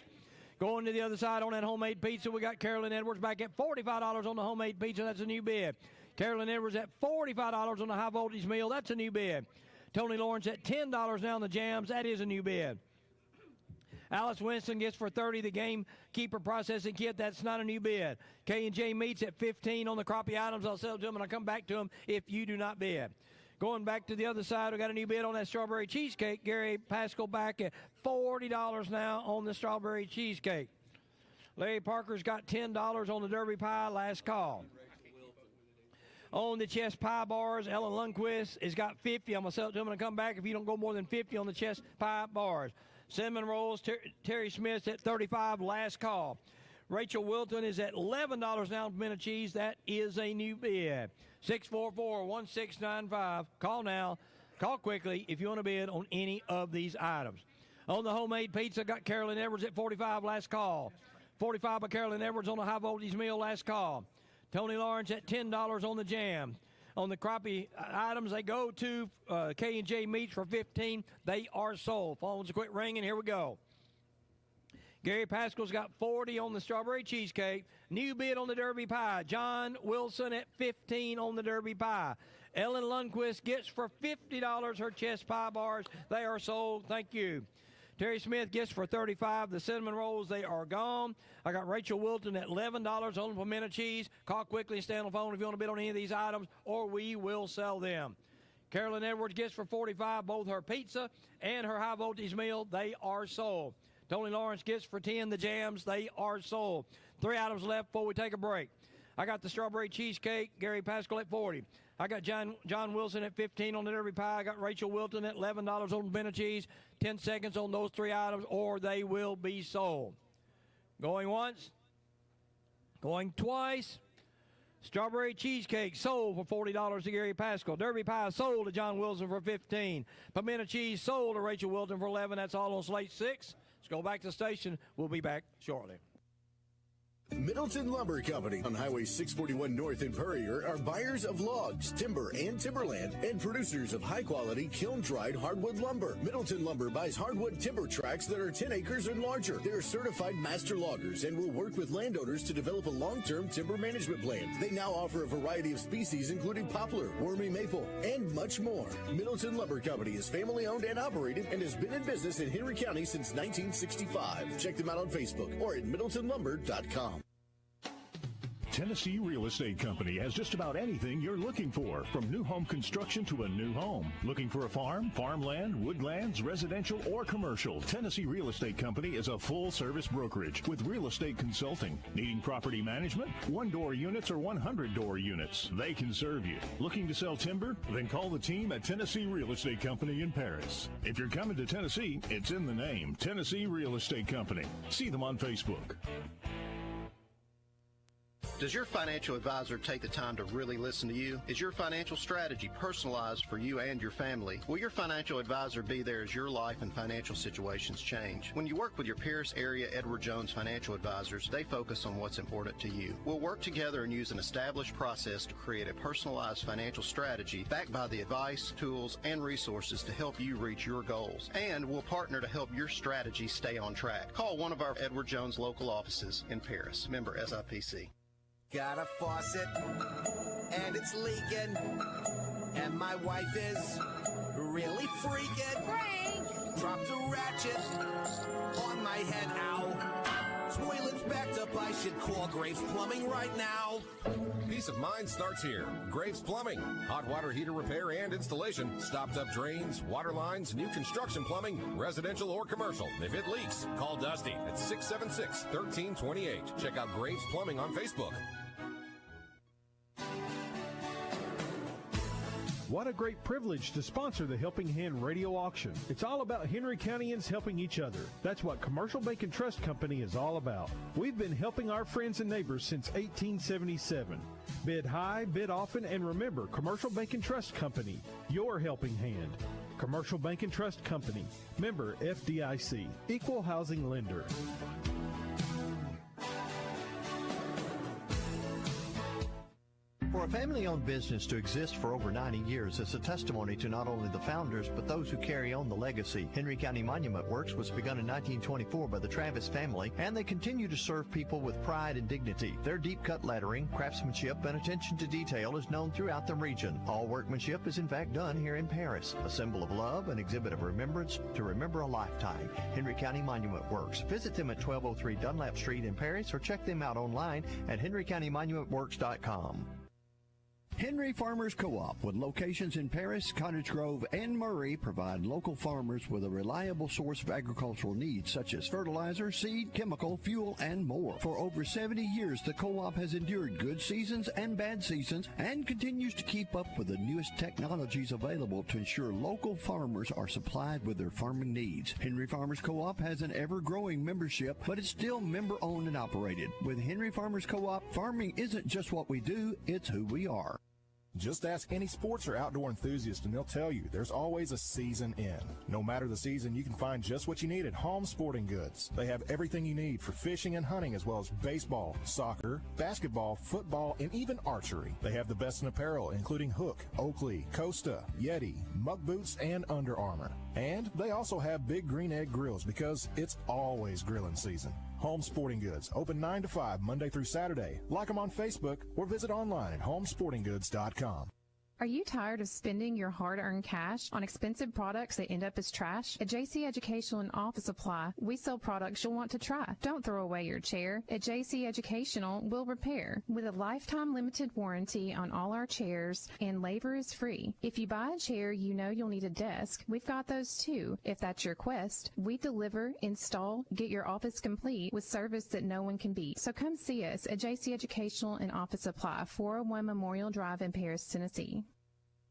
Going to the other side on that homemade pizza, we got Carolyn Edwards back at $45 on the homemade pizza. That's a new bid. Carolyn Edwards at $45 on the high voltage meal. That's a new bid. Tony Lawrence at $10 now on the jams. That is a new bid. Alice Winston gets for 30 the Gamekeeper processing kit. That's not a new bid. K&J Meats at 15 on the crappie items. I'll sell to them and I'll come back to them if you do not bid. Going back to the other side, we got a new bid on that strawberry cheesecake. Gary Pascal back at $40 now on the strawberry cheesecake. Larry Parker's got $10 on the Derby pie. Last call. On the chess pie bars, Ellen Lundquist has got 50. I'm going to sell it to him and I'll come back if you don't go more than 50 on the chess pie bars. Cinnamon rolls, Terry Smith's at 35, last call. Rachel Wilton is at $11 now on pimento cheese. That is a new bid. 644-1695. Call now. Call quickly if you want to bid on any of these items. On the homemade pizza, got Carolyn Edwards at 45, last call. 45 by Carolyn Edwards on the high voltage meal, last call. Tony Lawrence at $10 on the jam. On the crappie items, they go to K&J Meats for 15. They are sold. Phones quit ringing. Here we go. Gary Pascal's got 40 on the strawberry cheesecake. New bid on the Derby pie. John Wilson at 15 on the Derby pie. Ellen Lundquist gets for $50 her chess pie bars. They are sold. Thank you. Terry Smith gets for $35 the cinnamon rolls. They are gone. I got Rachel Wilton at $11 on the pimento cheese. Call quickly and stay on the phone if you want to bid on any of these items, or we will sell them. Carolyn Edwards gets for $45 both her pizza and her high voltage meal. They are sold. Tony Lawrence gets for $10 the jams. They are sold. 3 items left before we take a break. I got the strawberry cheesecake, Gary Pascal at 40. I got John Wilson at 15 on the Derby pie. I got Rachel Wilton at $11 on the pimento cheese. 10 seconds on those 3 items, or they will be sold. Going once. Going twice. Strawberry cheesecake sold for $40 to Gary Pascal. Derby pie sold to John Wilson for $15. Pimento cheese sold to Rachel Wilton for $11. That's all on slate 6. Let's go back to the station. We'll be back shortly. Middleton Lumber Company on Highway 641 North in Purrier are buyers of logs, timber, and timberland, and producers of high-quality kiln-dried hardwood lumber. Middleton Lumber buys hardwood timber tracts that are 10 acres and larger. They are certified master loggers and will work with landowners to develop a long-term timber management plan. They now offer a variety of species, including poplar, wormy maple, and much more. Middleton Lumber Company is family-owned and operated and has been in business in Henry County since 1965. Check them out on Facebook or at middletonlumber.com. Tennessee Real Estate Company has just about anything you're looking for, from new home construction to a new home. Looking for a farm, farmland, woodlands, residential, or commercial? Tennessee Real Estate Company is a full-service brokerage with real estate consulting. Needing property management? One-door units or 100-door units? They can serve you. Looking to sell timber? Then call the team at Tennessee Real Estate Company in Paris. If you're coming to Tennessee, it's in the name, Tennessee Real Estate Company. See them on Facebook. Does your financial advisor take the time to really listen to you? Is your financial strategy personalized for you and your family? Will your financial advisor be there as your life and financial situations change? When you work with your Paris area Edward Jones financial advisors, they focus on what's important to you. We'll work together and use an established process to create a personalized financial strategy backed by the advice, tools, and resources to help you reach your goals. And we'll partner to help your strategy stay on track. Call one of our Edward Jones local offices in Paris. Member SIPC. Got a faucet, and it's leaking, and my wife is really freaking. Frank! Dropped a ratchet on my head, ow. Toilet's backed up, I should call Graves Plumbing right now. Peace of mind starts here. Graves Plumbing. Hot water heater repair and installation. Stopped up drains, water lines, new construction plumbing, residential or commercial. If it leaks, call Dusty at 676-1328. Check out Graves Plumbing on Facebook. What a great privilege to sponsor the Helping Hand Radio Auction. It's all about Henry Countyans helping each other. That's what Commercial Bank and Trust Company is all about. We've been helping our friends and neighbors since 1877. Bid high, bid often, and remember, Commercial Bank and Trust Company, your helping hand. Commercial Bank and Trust Company, member FDIC, equal housing lender. For a family-owned business to exist for over 90 years is a testimony to not only the founders, but those who carry on the legacy. Henry County Monument Works was begun in 1924 by the Travis family, and they continue to serve people with pride and dignity. Their deep-cut lettering, craftsmanship, and attention to detail is known throughout the region. All workmanship is in fact done here in Paris, a symbol of love, an exhibit of remembrance to remember a lifetime. Henry County Monument Works. Visit them at 1203 Dunlap Street in Paris or check them out online at henrycountymonumentworks.com. Henry Farmers Co-op, with locations in Paris, Cottage Grove, and Murray, provide local farmers with a reliable source of agricultural needs such as fertilizer, seed, chemical, fuel, and more. For over 70 years, the co-op has endured good seasons and bad seasons and continues to keep up with the newest technologies available to ensure local farmers are supplied with their farming needs. Henry Farmers Co-op has an ever-growing membership, but it's still member-owned and operated. With Henry Farmers Co-op, farming isn't just what we do, it's who we are. Just ask any sports or outdoor enthusiast and they'll tell you there's always a season in. No matter the season, you can find just what you need at Home Sporting Goods. They have everything you need for fishing and hunting, as well as baseball, soccer, basketball, football, and even archery. They have the best in apparel, including Hook, Oakley, Costa, Yeti, Muck Boots, and Under Armour. And they also have Big Green Egg Grills because it's always grilling season. Home Sporting Goods, open 9 to 5 Monday through Saturday. Like them on Facebook or visit online at homesportinggoods.com. Are you tired of spending your hard-earned cash on expensive products that end up as trash? At JC Educational and Office Supply, we sell products you'll want to try. Don't throw away your chair. At JC Educational, we'll repair. With a lifetime limited warranty on all our chairs, and labor is free. If you buy a chair you know you'll need a desk, we've got those too. If that's your quest, we deliver, install, get your office complete with service that no one can beat. So come see us at JC Educational and Office Supply, 401 Memorial Drive in Paris, Tennessee.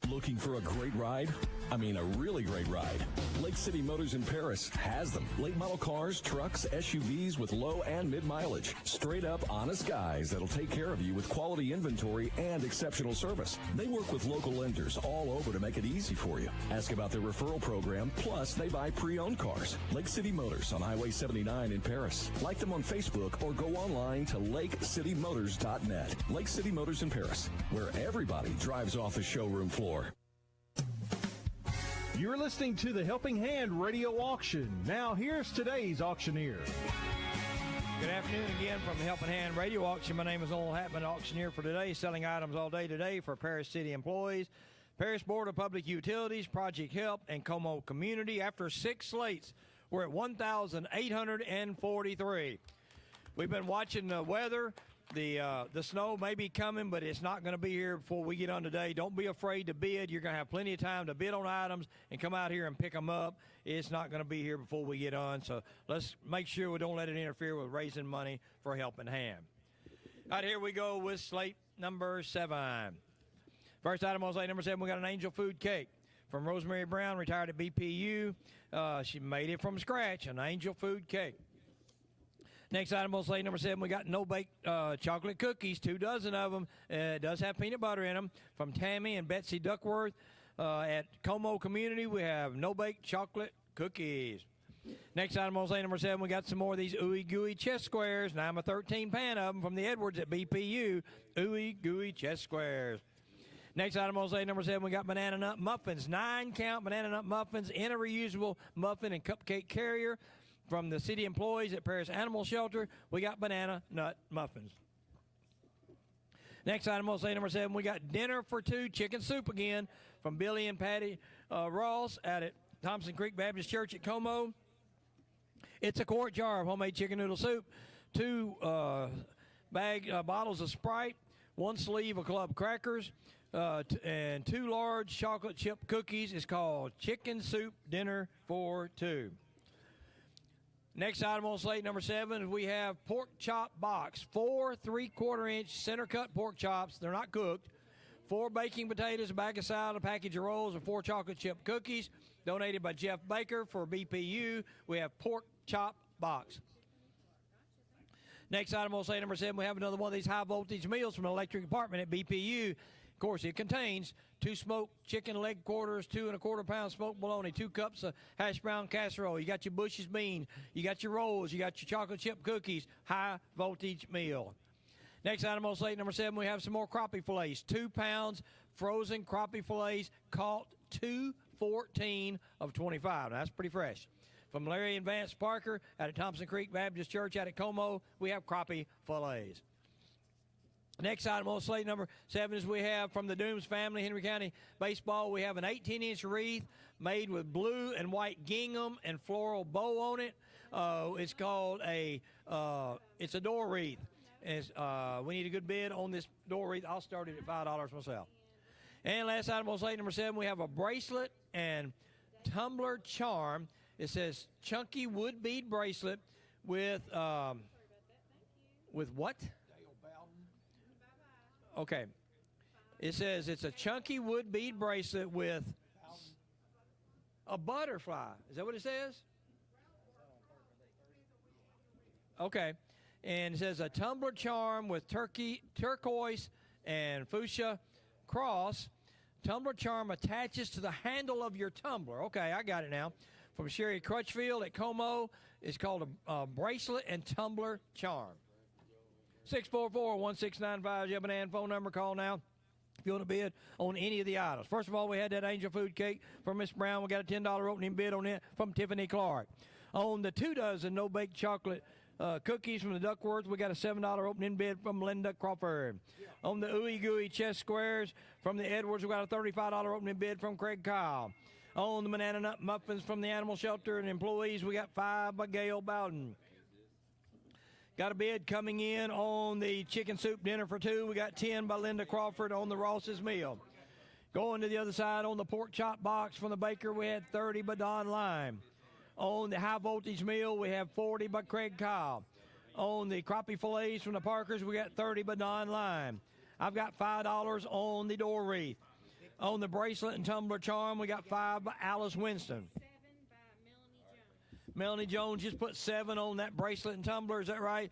Looking for a great ride? I mean, a really great ride. Lake City Motors in Paris has them. Late model cars, trucks, SUVs with low and mid mileage. Straight up honest guys that'll take care of you with quality inventory and exceptional service. They work with local lenders all over to make it easy for you. Ask about their referral program, plus they buy pre-owned cars. Lake City Motors on Highway 79 in Paris. Like them on Facebook or go online to lakecitymotors.net. Lake City Motors in Paris, where everybody drives off the showroom floor. You're listening to the Helping Hand Radio Auction. Now, here's today's auctioneer. Good afternoon again from the Helping Hand Radio Auction. My name is Old Hatman, auctioneer for today, selling items all day today for Paris City employees, Paris Board of Public Utilities, Project Help, and Como Community. After 6 slates, we're at 1,843. We've been watching the weather. The snow may be coming, but it's not going to be here before we get on today. Don't be afraid to bid. You're going to have plenty of time to bid on items and come out here and pick them up. It's not going to be here before we get on, so let's make sure we don't let it interfere with raising money for a helping hand. All right, here we go with slate number 7. First item on slate number 7, we got an Angel Food Cake from Rosemary Brown, retired at BPU. She made it from scratch, an Angel Food Cake. Next item on slate number 7, we got no-bake chocolate cookies, 2 dozen of them. It does have peanut butter in them, from Tammy and Betsy Duckworth. At Como Community, we have no-bake chocolate cookies. Next item on slate number 7, we got some more of these Ooey Gooey chest squares. Now I'm a 13 pan of them from the Edwards at BPU. Ooey Gooey chest squares. Next item on slate number 7, we got banana nut muffins. 9-count banana nut muffins in a reusable muffin and cupcake carrier. From the city employees at Paris Animal Shelter, we got banana nut muffins. Next item on slate number 7, we got dinner for 2 chicken soup again from Billy and Patty Ross out at Thompson Creek Baptist Church at Como. It's a quart jar of homemade chicken noodle soup, 2 bottles of Sprite, 1 sleeve of club crackers, and 2 large chocolate chip cookies. It's called Chicken Soup Dinner for 2. Next item on slate number 7, we have pork chop box. 4 3/4-inch center cut pork chops. They're not cooked. 4 baking potatoes, a bag of salad, a package of rolls, and 4 chocolate chip cookies. Donated by Jeff Baker for BPU. We have pork chop box. Next item on slate number 7, we have another one of these high voltage meals from the electric department at BPU. Of course, it contains 2 smoked chicken leg quarters, 2 1/4 pound smoked bologna, 2 cups of hash brown casserole. You got your Bush's beans, you got your rolls, you got your chocolate chip cookies. High voltage meal. Next item on slate number 7, we have some more crappie fillets. 2 pounds frozen crappie fillets, caught 2/14 of 25. Now, that's pretty fresh. From Larry and Vance Parker out at Thompson Creek Baptist Church out at Como, we have crappie fillets. Next item on slate number 7 is we have from the Dooms family, Henry County Baseball. We have an 18-inch wreath made with blue and white gingham and floral bow on it. It's called it's a door wreath. We need a good bid on this door wreath. I'll start it at $5 myself. And last item on slate number 7, we have a bracelet and tumbler charm. It says chunky wood bead bracelet with what? Okay. It says it's a chunky wood bead bracelet with a butterfly. Is that what it says? Okay. And it says a tumbler charm with turquoise and fuchsia cross. Tumbler charm attaches to the handle of your tumbler. Okay, I got it now. From Sherry Crutchfield at Como. It's called a bracelet and tumbler charm. 644-1695 Jeb and Ann phone number. Call now if you want to bid on any of the items. First of all, we had that Angel Food Cake from Miss Brown. We got a $10 opening bid on it from Tiffany Clark. On the 2 dozen no-bake chocolate cookies from the Duckworths, we got a $7 opening bid from Linda Crawford. On the Ooey Gooey chest squares from the Edwards, we got a $35 opening bid from Craig Kyle. On the banana nut muffins from the Animal Shelter and employees, we got 5 by Gail Bowden. Got a bid coming in on the chicken soup dinner for 2. We got 10 by Linda Crawford on the Ross's meal. Going to the other side on the pork chop box from the baker, we had 30 by Don Lime. On the high voltage meal, we have 40 by Craig Kyle. On the crappie fillets from the Parkers, we got 30 by Don Lime. I've got $5 on the door wreath. On the bracelet and tumbler charm, we got 5 by Alice Winston. Melanie Jones just put 7 on that bracelet and tumbler. Is that right?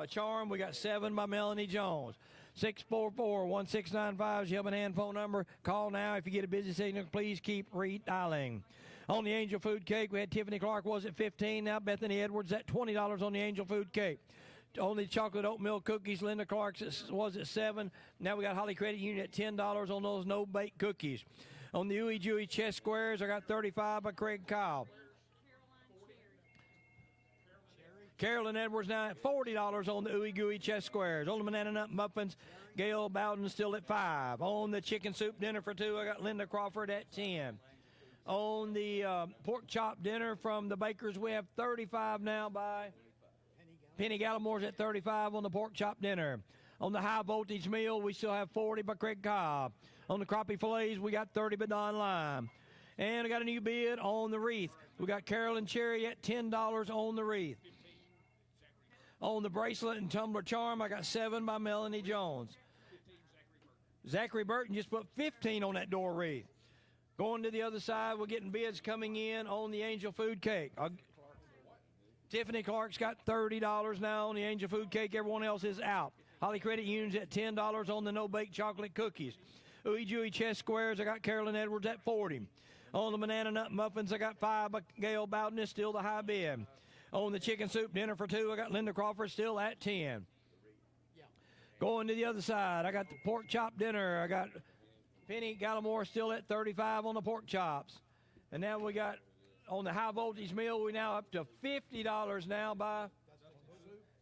Charm, we got 7 by Melanie Jones. 644-1695 Jeb and Ann phone number. Call now. If you get a busy signal, please keep redialing. On the Angel Food Cake, we had Tiffany Clark was at $15. Now Bethany Edwards at $20 on the Angel Food Cake. On the chocolate oatmeal cookies, Linda Clark was at $7. Now we got Holly Credit Union at $10 on those no-bake cookies. On the Ooey Gooey chest squares, I got 35 by Craig Kyle. Carolyn Edwards now at $40 on the Ooey Gooey chest squares. On the banana nut muffins, Gail Bowden still at $5. On the chicken soup dinner for 2, I got Linda Crawford at $10. On the pork chop dinner from the bakers, we have 35 now by Penny Gallamore's at 35 on the pork chop dinner. On the high voltage meal, we still have 40 by Craig Cobb. On the crappie fillets, we got 30 by Don Lime. And I got a new bid on the wreath. We got Carolyn Cherry at $10 on the wreath. On the bracelet and tumbler charm, I got 7 by Melanie Jones. Zachary Burton just put 15 on that door wreath. Going to the other side, we're getting bids coming in on the Angel Food Cake. Tiffany Clark's got $30 now on the Angel Food Cake. Everyone else is out. Holly Credit Union's at $10 on the no-bake chocolate cookies. Ooey Gooey Chess Squares, I got Carolyn Edwards at $40. On the banana nut muffins, I got 5 by Gail Bowden, is still the high bid. On the chicken soup dinner for 2, I got Linda Crawford still at 10. Going to the other side, I got the pork chop dinner. I got Penny Gallimore still at 35 on the pork chops. And now we got on the high voltage meal, we now up to $50 now by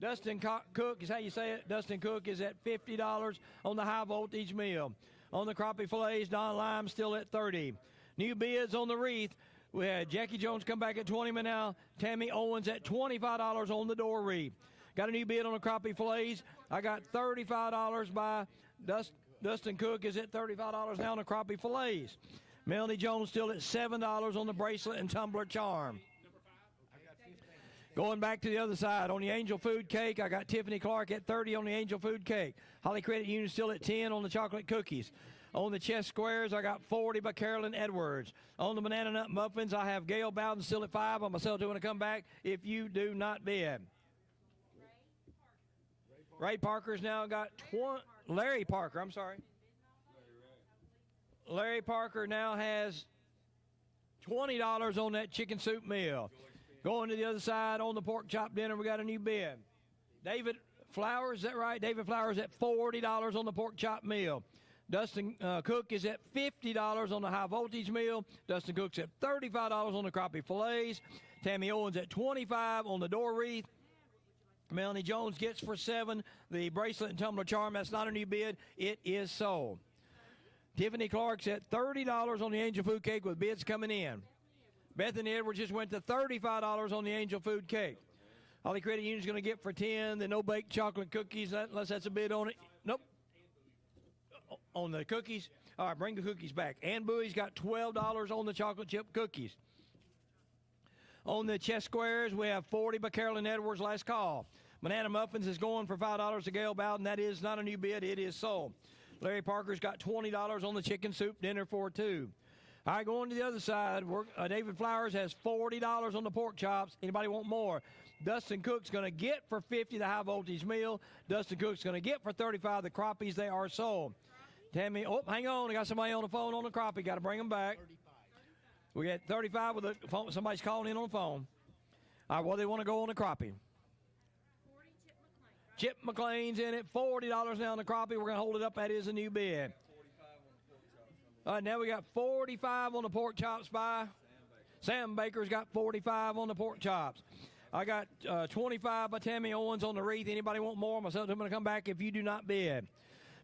Dustin Cook, is how you say it. Dustin Cook is at $50 on the high voltage meal. On the crappie fillets, Don Lime still at 30. New bids on the wreath. We had Jackie Jones come back at 20 now. Tammy Owens at $25 on the door wreath. Got a new bid on the crappie fillets. I got $35 by Dustin Cook is at $35 now on the crappie fillets. Melanie Jones still at $7 on the bracelet and tumbler charm. Going back to the other side, on the Angel Food Cake, I got Tiffany Clark at $30 on the Angel Food Cake. Holly Credit Union still at $10 on the chocolate cookies. On the chess squares, I got 40 by Carolyn Edwards. On the banana nut muffins, I have Gail Bowden still at 5. I'm myself doing a comeback if you do not bid. Ray Parker's now got Larry Parker, I'm sorry. Larry Parker now has $20 on that chicken soup meal. Going to the other side on the pork chop dinner, we got a new bid. David Flowers, is that right? David Flowers at $40 on the pork chop meal. Dustin Cook is at $50 on the high voltage meal. Dustin Cook's at $35 on the crappie fillets. Tammy Owens at $25 on the door wreath. Melanie Jones gets for $7 the bracelet and tumbler charm. That's not a new bid. It is sold. Tiffany Clark's at $30 on the Angel Food Cake with bids coming in. Bethany Edwards just went to $35 on the Angel Food Cake. Holly Credit Union's going to get for $10 the no-bake chocolate cookies, unless that's a bid on it. Nope. On the cookies. All right, bring the cookies back. Ann Bowie's got $12 on the chocolate chip cookies. On the chess squares, we have 40 by Carolyn Edwards, last call. Banana muffins is going for $5 to Gail Bowden. That is not a new bid. It is sold. Larry Parker's got $20 on the chicken soup dinner for 2. All right, going to the other side, David Flowers has $40 on the pork chops. Anybody want more? Dustin Cook's going to get for $50 the high voltage meal. Dustin Cook's going to get for $35 the crappies. They are sold. Tammy, oh, hang on. I got somebody on the phone on the crappie. Got to bring them back. We got 35 with the phone. Somebody's calling in on the phone. All right, well, they want to go on the crappie. Chip McLean's in it. $40 now on the crappie. We're going to hold it up. That is a new bid. All right, now we got 45 on the pork chops by Sam Baker's got 45 on the pork chops. I got 25 by Tammy Owens on the wreath. Anybody want more? Myself, I'm going to come back if you do not bid.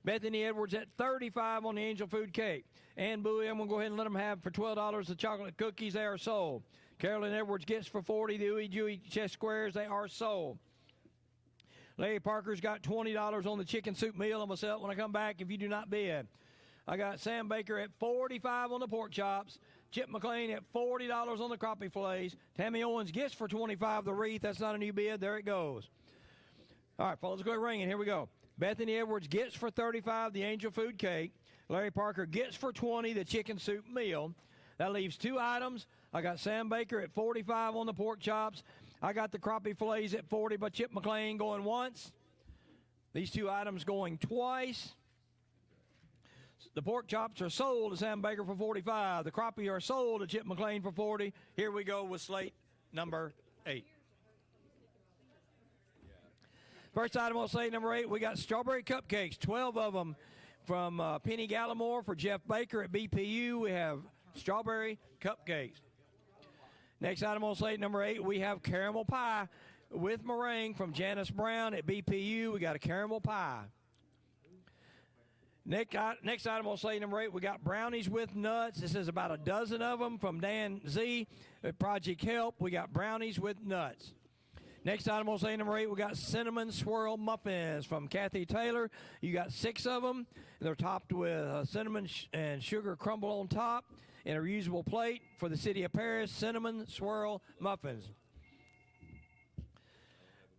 Bethany Edwards at 35 on the Angel Food Cake. Ann Bowie, I'm going to go ahead and let them have for $12 the chocolate cookies. They are sold. Carolyn Edwards gets for $40 the Ooey Gooey chess squares. They are sold. Larry Parker's got $20 on the chicken soup meal. I'm going to sell it when I come back if you do not bid. I got Sam Baker at $45 on the pork chops. Chip McLean at $40 on the crappie fillets. Tammy Owens gets for $25 the wreath. That's not a new bid. There it goes. All right, fellas, go ahead and ring it. Here we go. Bethany Edwards gets for $35 the Angel Food Cake. Larry Parker gets for $20 the chicken soup meal. That leaves 2 items. I got Sam Baker at $45 on the pork chops. I got the crappie fillets at $40 by Chip McLean going once. These 2 items going twice. The pork chops are sold to Sam Baker for $45. The crappie are sold to Chip McLean for $40. Here we go with slate number 8. First item on slate number 8, we got strawberry cupcakes, 12 of them from Penny Gallimore for Jeff Baker at BPU. We have strawberry cupcakes. Next item on slate number 8, we have caramel pie with meringue from Janice Brown at BPU. We got a caramel pie. Next item on slate number 8, we got brownies with nuts. This is about a dozen of them from Dan Z at Project Help. We got brownies with nuts. Next item on sale number 8, we got cinnamon swirl muffins from Kathy Taylor. You got 6 of them. They're topped with cinnamon and sugar crumble on top in a reusable plate for the city of Paris. Cinnamon swirl muffins.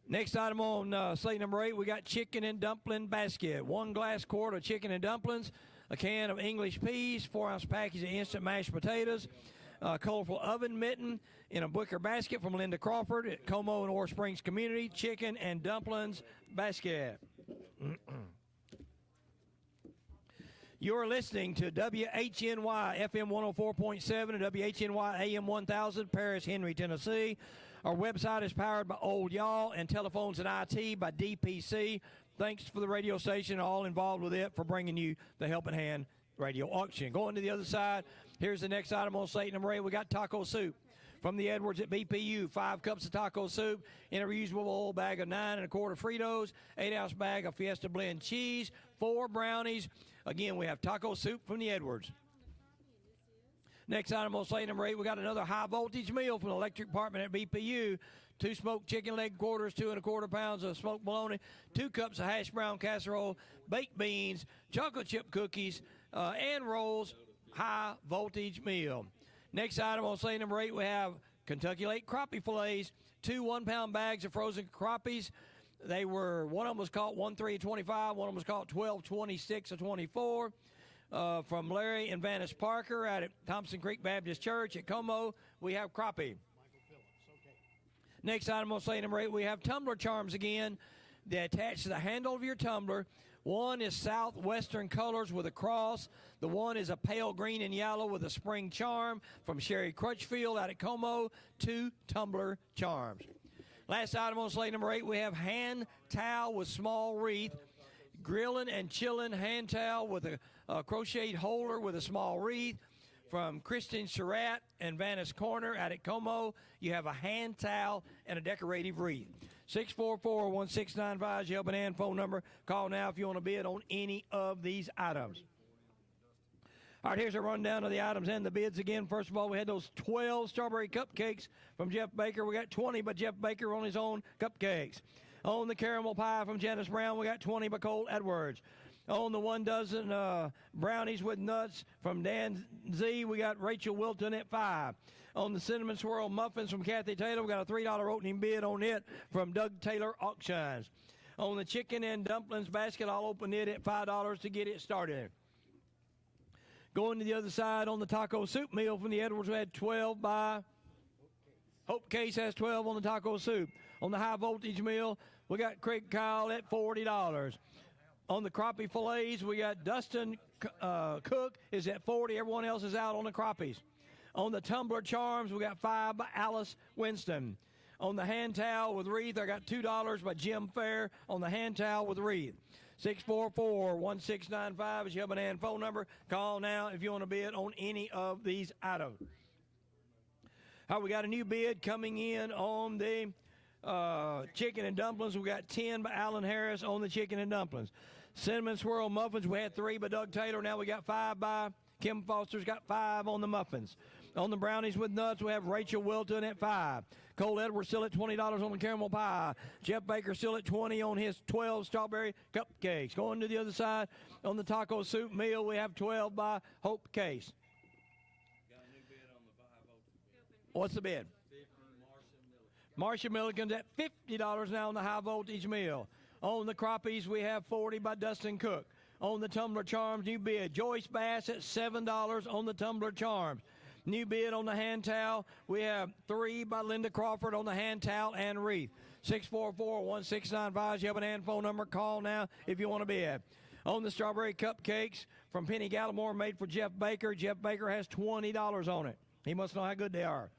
Next item on slate number 8, we got chicken and dumpling basket. 1 glass quart of chicken and dumplings, a can of English peas, 4-ounce package of instant mashed potatoes, colorful oven mitten in a wicker basket from Linda Crawford at Como and Ore Springs Community. Chicken and dumplings basket. You're listening to WHNY FM 104.7 and WHNY AM 1000, Paris, Henry, Tennessee. Our website is powered by Old Y'all and telephones and IT by DPC. Thanks for the radio station, all involved with it, for bringing you the Helping Hand radio auction. Going to the other side, here's the next item on slate number 8. We got taco soup from the Edwards at BPU. 5 cups of taco soup in a reusable old bag of 9 1/4 Fritos, 8-ounce bag of Fiesta blend cheese, 4 brownies. Again, we have taco soup from the Edwards. Next item on slate number 8, we got another high voltage meal from the electric department at BPU. 2 smoked chicken leg quarters, 2 1/4 pounds of smoked bologna, 2 cups of hash brown casserole, baked beans, chocolate chip cookies, and rolls. High voltage meal. Next item on slate number 8, we have Kentucky Lake crappie fillets, 2 1-pound bags of frozen crappies. They were, one of them was caught 1/3/25, one of them was caught 12/26/24. From Larry and Vanis Parker out at Thompson Creek Baptist Church at Como, we have crappie. Next item on slate number 8, we have tumbler charms again. They attach to the handle of your tumbler. One is southwestern colors with a cross. The one is a pale green and yellow with a spring charm from Sherry Crutchfield out at Como. 2 tumbler charms. Last item on slate number 8, we have hand towel with small wreath. Grilling and chilling hand towel with a crocheted holder with a small wreath from Kristen Surratt and Vanis Corner out at Como. You have a hand towel and a decorative wreath. 644-1695 is your Helping Hand phone number. Call now if you want to bid on any of these items. All right, here's a rundown of the items and the bids again. First of all, we had those 12 strawberry cupcakes from Jeff Baker. We got 20 by Jeff Baker on his own cupcakes. On the caramel pie from Janice Brown, we got 20 by Cole Edwards. On the 1 dozen brownies with nuts from Dan Z, we got Rachel Wilton at 5. On the cinnamon swirl muffins from Kathy Taylor, we got a $3 opening bid on it from Doug Taylor Auctions. On the chicken and dumplings basket, I'll open it at $5 to get it started. Going to the other side on the taco soup meal from the Edwards, we had 12 by Hope Case has 12 on the taco soup. On the high voltage meal, we got Craig Kyle at $40. On the crappie fillets, we got Dustin Cook is at $40. Everyone else is out on the crappies. On the tumbler charms, we got 5 by Alice Winston. On the hand towel with wreath, I got $2 by Jim Fair on the hand towel with wreath. 644-1695 is your Helping Hand phone number. Call now if you want to bid on any of these items. All right, we got a new bid coming in on the chicken and dumplings. We got 10 by Alan Harris on the chicken and dumplings. Cinnamon swirl muffins, we had 3 by Doug Taylor. Now we got 5 by Kim Foster's got 5 on the muffins. On the brownies with nuts, we have Rachel Wilton at 5. Cole Edwards still at $20 on the caramel pie. Jeff Baker still at 20 on his 12 strawberry cupcakes. Going to the other side, on the taco soup meal, we have 12 by Hope Case. What's the bid? Marcia Milligan's at $50 now on the high voltage meal. On the crappies, we have 40 by Dustin Cook. On the tumbler charms, new bid. Joyce Bass at $7 on the tumbler charms. New bid on the hand towel, we have 3 by Linda Crawford on the hand towel and wreath. 644-1695 is your Helping Hand phone number. Call now if you want to bid. On the strawberry cupcakes from Penny Gallimore made for Jeff Baker. Jeff Baker has $20 on it. He must know how good they are.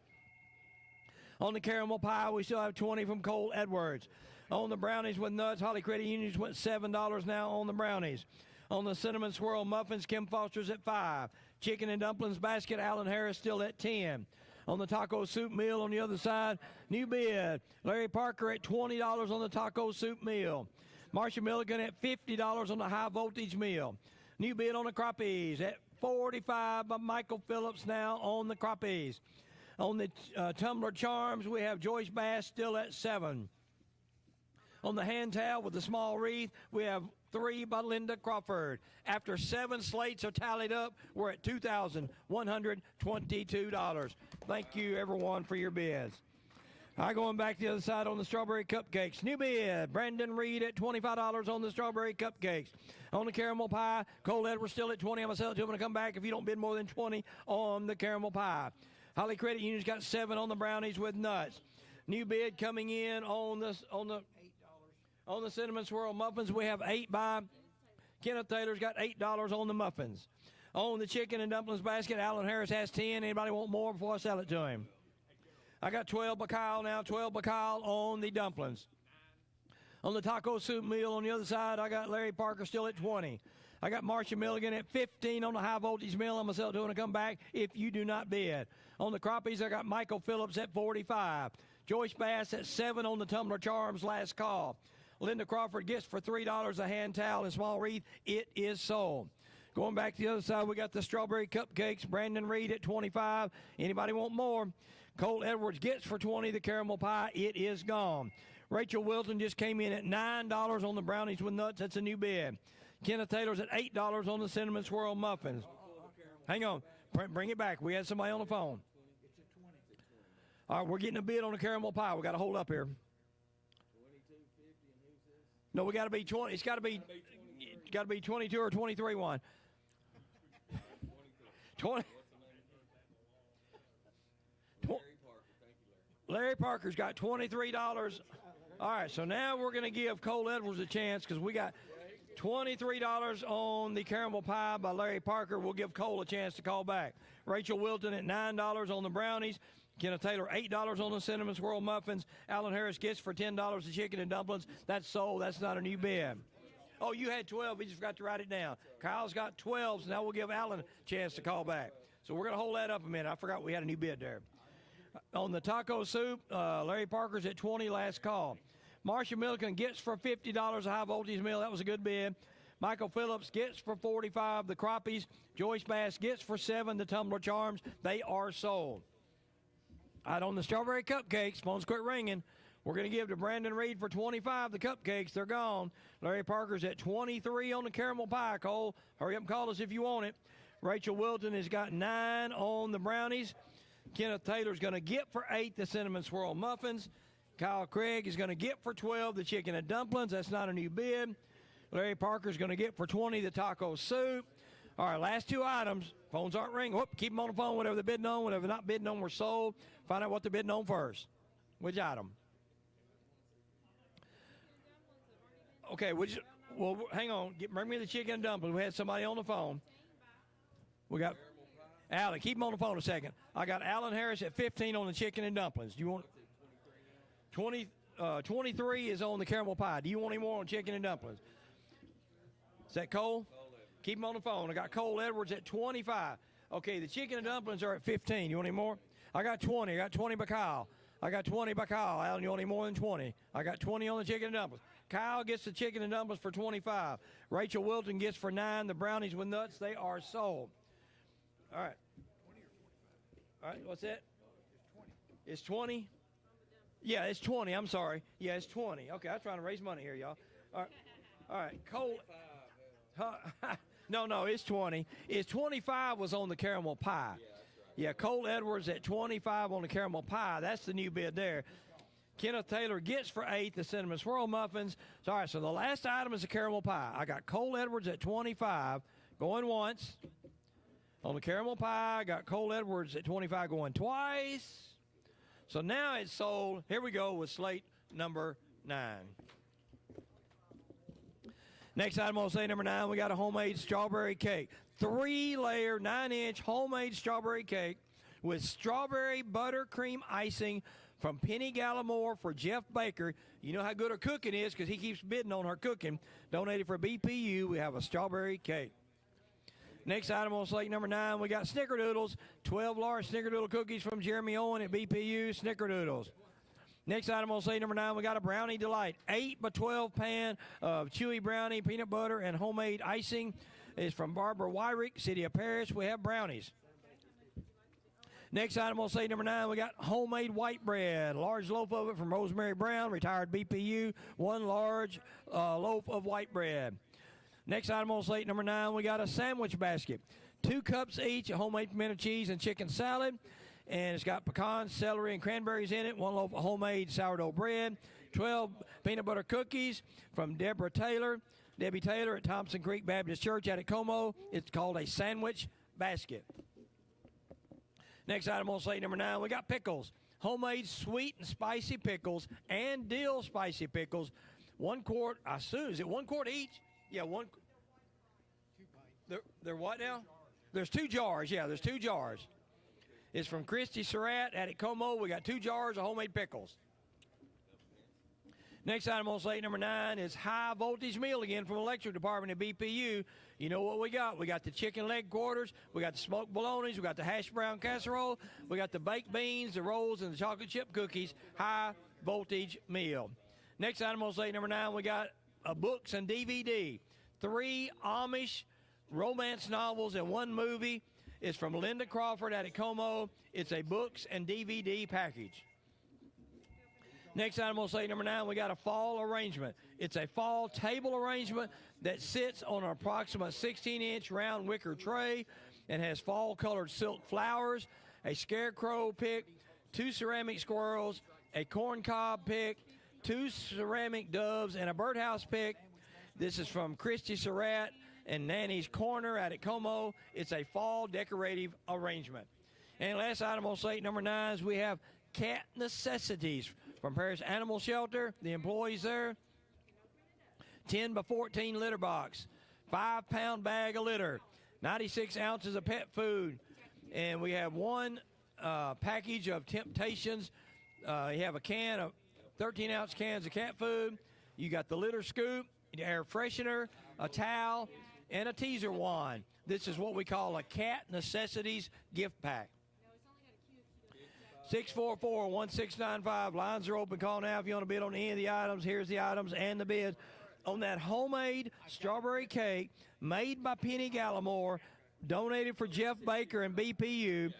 On the caramel pie, we still have 20 from Cole Edwards. On the brownies with nuts, Holly Credit Unions went $7 now on the brownies. On the cinnamon swirl muffins, Kim Foster's at 5. Chicken and dumplings basket, Alan Harris still at 10. On the taco soup meal on the other side, new bid. Larry Parker at $20 on the taco soup meal. Marcia Milligan at $50 on the high voltage meal. New bid on the crappies at $45 by Michael Phillips now on the crappies. On the tumbler charms, we have Joyce Bass still at 7. On the hand towel with the small wreath, we have 3 by Linda Crawford. After 7 slates are tallied up, we're at $2,122. Thank you, everyone, for your bids. All right, going back to the other side on the strawberry cupcakes. New bid, Brandon Reed at $25 on the strawberry cupcakes. On the caramel pie, Cole Edwards still at $20. I'm going to sell it to him when I come back if you don't bid more than $20 on the caramel pie. Holly Credit Union's got 7 on the brownies with nuts. New bid coming in on the cinnamon swirl muffins. We have 8 by Kenneth Taylor's got $8 on the muffins. On the chicken and dumplings basket, Alan Harris has 10. Anybody want more before I sell it to him? I got 12 by Kyle now, 12 by Kyle on the dumplings. On the taco soup meal on the other side, I got Larry Parker still at 20. I got Marcia Milligan at 15 on the high voltage meal. I'm going to sell it to him when I come back if you do not bid. On the crappies, I got Michael Phillips at 45. Joyce Bass at 7 on the tumbler charms, last call. Linda Crawford gets for $3 a hand towel and small wreath. It is sold. Going back to the other side, we got the strawberry cupcakes. Brandon Reed at 25. Anybody want more? Cole Edwards gets for 20 the caramel pie. It is gone. Rachel Wilton just came in at $9 on the brownies with nuts. That's a new bid. Kenneth Taylor's at $8 on the cinnamon swirl muffins. Hang on. Bring it back. We had somebody on the phone. All right, we're getting a bid on the caramel pie. We got to hold up here. No, we got to be 20. It's got to be 22 or 23 one. 20. Larry Parker's got $23. All right, so now we're going to give Cole Edwards a chance because we got $23 on the caramel pie by Larry Parker. We'll give Cole a chance to call back. Rachel Wilton at $9 on the brownies. Kenneth Taylor, $8 on the cinnamon swirl muffins. Alan Harris gets for $10 the chicken and dumplings. That's sold. That's not a new bid. Oh, you had 12. We just forgot to write it down. Kyle's got 12, so now we'll give Alan a chance to call back. So we're going to hold that up a minute. I forgot we had a new bid there. On the taco soup, Larry Parker's at 20, last call. Marcia Milligan gets for $50 a high voltage meal. That was a good bid. Michael Phillips gets for $45 the crappies. Joyce Bass gets for $7 the tumbler charms. They are sold. Out on the strawberry cupcakes, phones quit ringing. We're going to give to Brandon Reed for $25 the cupcakes. They're gone. Larry Parker's at 23 on the caramel pie, Cole. Hurry up and call us if you want it. Rachel Wilton has got 9 on the brownies. Kenneth Taylor's going to get for 8 the cinnamon swirl muffins. Kyle Craig is going to get for 12 the chicken and dumplings. That's not a new bid. Larry Parker's going to get for 20 the taco soup. All right, last 2 items. Phones aren't ringing. Whoop, keep them on the phone. Whatever they're bidding on, whatever they're not bidding on, we're sold. Find out what they're bidding on first. Which item? Okay, well, hang on. Bring me the chicken and dumplings. We had somebody on the phone. We got Alan. Keep him on the phone a second. I got Alan Harris at 15 on the chicken and dumplings. Do you want 23 is on the caramel pie. Do you want any more on chicken and dumplings? Is that Cole? Keep him on the phone. I got Cole Edwards at 25. Okay, the chicken and dumplings are at 15. You want any more? I got 20. I got 20 by Kyle. I got 20 by Kyle. Alan, you want any more than 20? I got 20 on the chicken and dumplings. Kyle gets the chicken and dumplings for 25. Rachel Wilton gets for 9. The brownies with nuts, they are sold. All right. All right, what's that? It's 20? Yeah, it's 20. I'm sorry. Yeah, it's 20. Okay, I'm trying to raise money here, y'all. All right. All right, Cole. No, it's 20. It's 25 was on the caramel pie. Yeah, Cole Edwards at 25 on the caramel pie. That's the new bid there. Kenneth Taylor gets for 8 the cinnamon swirl muffins. So, all right, so the last item is the caramel pie. I got Cole Edwards at 25 going once. On the caramel pie, I got Cole Edwards at 25 going twice. So now it's sold. Here we go with slate number 9. Next item on slate number 9, we got a homemade strawberry cake. 3-layer, 9-inch homemade strawberry cake with strawberry buttercream icing from Penny Gallimore for Jeff Baker. You know how good her cooking is because he keeps bidding on her cooking. Donated for BPU, we have a strawberry cake. Next item on slate number 9, we got Snickerdoodles. 12 large Snickerdoodle cookies from Jeremy Owen at BPU, Snickerdoodles. Next item on slate number 9, we got a Brownie Delight. 8 by 12 pan of chewy brownie, peanut butter, and homemade icing. It's from Barbara Wyrick, City of Paris. We have brownies. Next item on slate number 9, we got homemade white bread. Large loaf of it from Rosemary Brown, retired BPU. 1 large loaf of white bread. Next item on slate number 9, we got a sandwich basket. 2 cups each of homemade pimento cheese and chicken salad. And it's got pecans, celery, and cranberries in it. 1 loaf of homemade sourdough bread. 12 peanut butter cookies from Debbie Taylor at Thompson Creek Baptist Church out at Como. It's called a sandwich basket. Next item on slate number 9, we got pickles. Homemade sweet and spicy pickles and dill spicy pickles. 1 quart, I assume, is it 1 quart each? Yeah, 1. They're what now? There's 2 jars. Yeah, there's 2 jars. It's from Christy Surratt at Como. We got 2 jars of homemade pickles. Next item on slate number 9 is high voltage meal again from electric department at BPU. You know what we got? We got the chicken leg quarters. We got the smoked bolognas. We got the hash brown casserole. We got the baked beans, the rolls, and the chocolate chip cookies. High voltage meal. Next item on slate number 9, we got a books and DVD. 3 Amish romance novels and 1 movie. It's from Linda Crawford at Como. It's a books and DVD package. Next item on slate number 9, we got a fall arrangement. It's a fall table arrangement that sits on an approximate 16-inch round wicker tray and has fall-colored silk flowers, a scarecrow pick, 2 ceramic squirrels, a corncob pick, 2 ceramic doves, and a birdhouse pick. This is from Christy Surratt and Nanny's Corner out at Como. It's a fall decorative arrangement. And last item on slate number 9 is we have cat necessities from Paris Animal Shelter. The employees there, 10 by 14 litter box, 5-pound bag of litter, 96 ounces of pet food, and we have 1 package of Temptations. You have a can of 13-ounce cans of cat food. You got the litter scoop, the air freshener, a towel, and a teaser wand. This is what we call a cat necessities gift pack. 644-1695. Lines are open. Call now if you want to bid on any of the items. Here's the items and the bids. On that homemade strawberry cake made by Penny Gallimore, donated for Jeff Baker and BPU.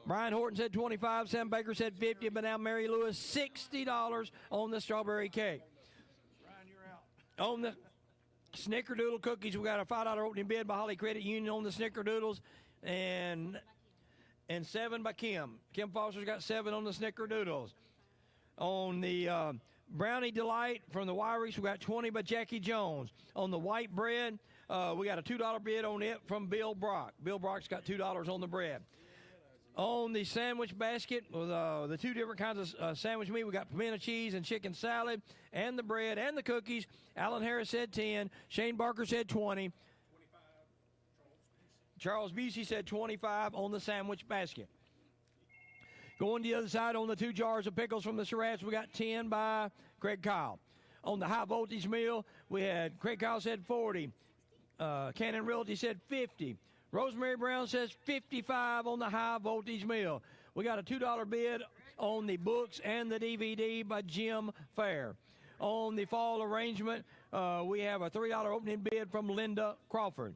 Brian Horton said 25, Sam Baker said 50, but now Mary Lewis $60 on the strawberry cake. Brian, you're out. On the Snickerdoodle cookies, we got a $5 opening bid by Holly Credit Union on the Snickerdoodles, and 7 by Kim. Kim Foster's got 7 on the Snickerdoodles. On the Brownie Delight from the Wiries, we got 20 by Jackie Jones. On the white bread, we got a $2 bid on it from Bill Brock. Bill Brock's got $2 on the bread. On the sandwich basket, with the 2 different kinds of sandwich meat, we got pimento cheese and chicken salad, and the bread and the cookies. Alan Harris said 10. Shane Barker said 20. Charles Busey said 25 on the sandwich basket. Going to the other side on the 2 jars of pickles from the Surratts, we got 10 by Craig Kyle. On the high voltage meal, we had Craig Kyle said 40. Cannon Realty said 50. Rosemary Brown says 55 on the high voltage meal. We got a $2 bid on the books and the DVD by Jim Fair. On the fall arrangement, we have a $3 opening bid from Linda Crawford.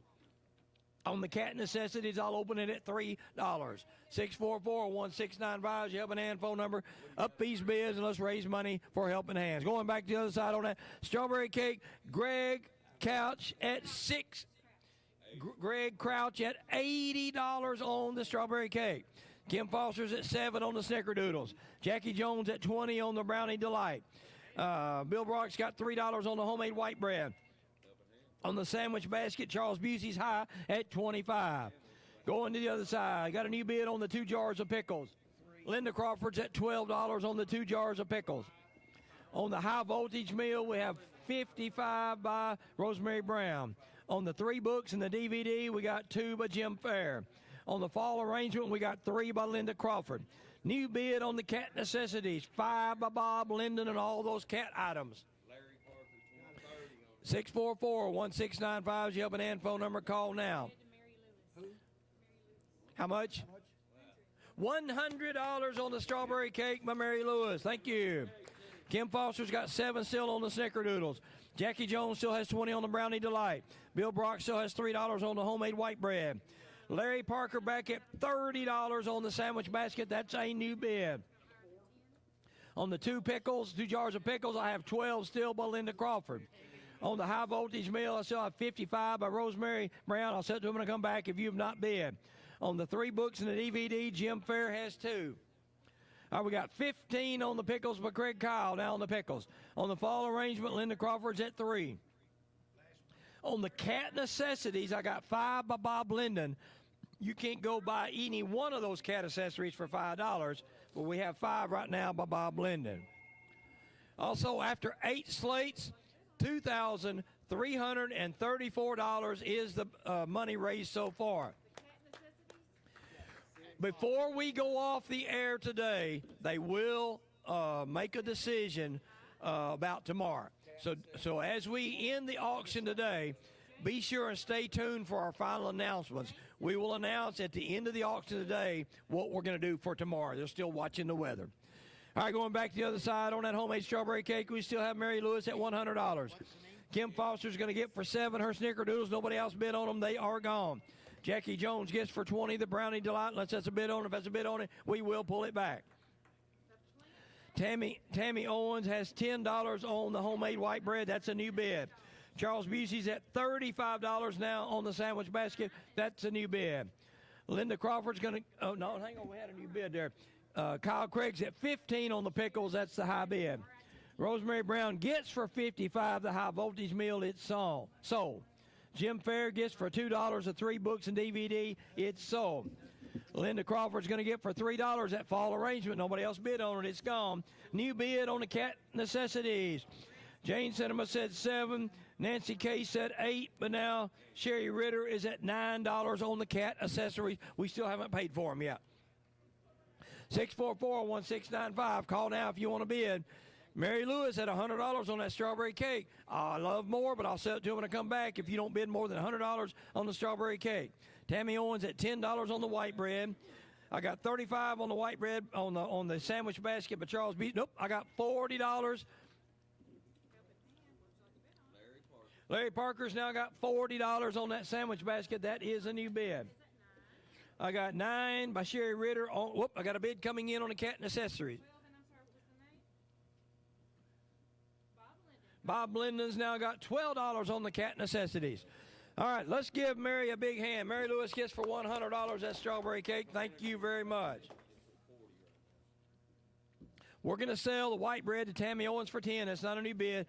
On the cat necessities, I'll open it at $3. 644-1695 is your Helping Hand phone number. Up these bids and let's raise money for Helping Hands. Going back to the other side on that strawberry cake, Greg Couch at 6. Greg Crouch at $80 on the strawberry cake. Kim Foster's at 7 on the Snickerdoodles. Jackie Jones at 20 on the Brownie Delight. Bill Brock's got $3 on the homemade white bread. On the sandwich basket, Charles Busey's high at 25. Going to the other side, got a new bid on the 2 jars of pickles. Linda Crawford's at $12 on the 2 jars of pickles. On the high voltage meal, we have 55 by Rosemary Brown. On the 3 books and the DVD, we got 2 by Jim Fair. On the fall arrangement, we got 3 by Linda Crawford. New bid on the cat necessities, 5 by Bob Linden and all those cat items. 644-1695 is your Helping Hand phone number. Call now. How much? $100 on the strawberry cake by Mary Lewis. Thank you. Kim Foster's got 7 still on the Snickerdoodles. Jackie Jones still has 20 on the Brownie Delight. Bill Brock still has $3 on the homemade white bread. Larry Parker back at $30 on the sandwich basket. That's a new bid. On the two jars of pickles, I have 12 still by Linda Crawford. On the high voltage meal, I still have 55 by Rosemary Brown. I'll set to them when I come back if you have not bid. On the 3 books and the DVD, Jim Fair has 2. All right, we got 15 on the pickles by Craig Kyle now on the pickles. On the fall arrangement, Linda Crawford's at 3. On the cat necessities, I got 5 by Bob Linden. You can't go buy any one of those cat accessories for $5, but we have 5 right now by Bob Linden. Also, after 8 slates, $2,334 is the money raised so far. Before we go off the air today, they will make a decision about tomorrow. So as we end the auction today, be sure and stay tuned for our final announcements. We will announce at the end of the auction today what we're going to do for tomorrow. They're still watching the weather. All right, going back to the other side on that homemade strawberry cake, we still have Mary Lewis at $100. Kim Foster's going to get for $7 her snickerdoodles. Nobody else bid on them. They are gone. Jackie Jones gets for $20 the Brownie Delight. Unless that's a bid on it. If that's a bid on it, we will pull it back. Tammy Owens has $10 on the homemade white bread. That's a new bid. Charles Busey's at $35 now on the sandwich basket. That's a new bid. Linda Crawford's going to – oh, no, hang on. We had a new bid there. Kyle Craig's at $15 on the pickles. That's the high bid. Rosemary Brown gets for $55 the high voltage meal. It's sold. Jim Fair gets for $2 the 3 books and DVD. It's sold. Linda Crawford's going to get for $3 that fall arrangement. Nobody else bid on it. It's gone. New bid on the cat necessities. Jane Cinema said 7. Nancy K said 8. But now Sherry Ritter is at $9 on the cat accessories. We still haven't paid for them yet. 644-1695. Call now if you want to bid. Mary Lewis at $100 on that strawberry cake. I love more, but I'll sell it to him when I come back if you don't bid more than $100 on the strawberry cake. Tammy Owens at $10 on the white bread. I got $35 on the white bread on the sandwich basket by Charles B. Nope, I got $40. Larry Parker's now got $40 on that sandwich basket. That is a new bid. I got 9 by Sherry Ritter. I got a bid coming in on the cat accessories. Bob Linden's now got $12 on the cat necessities. All right, let's give Mary a big hand. Mary Lewis gets for $100 that strawberry cake. Thank you very much. We're going to sell the white bread to Tammy Owens for $10. That's not a new bid.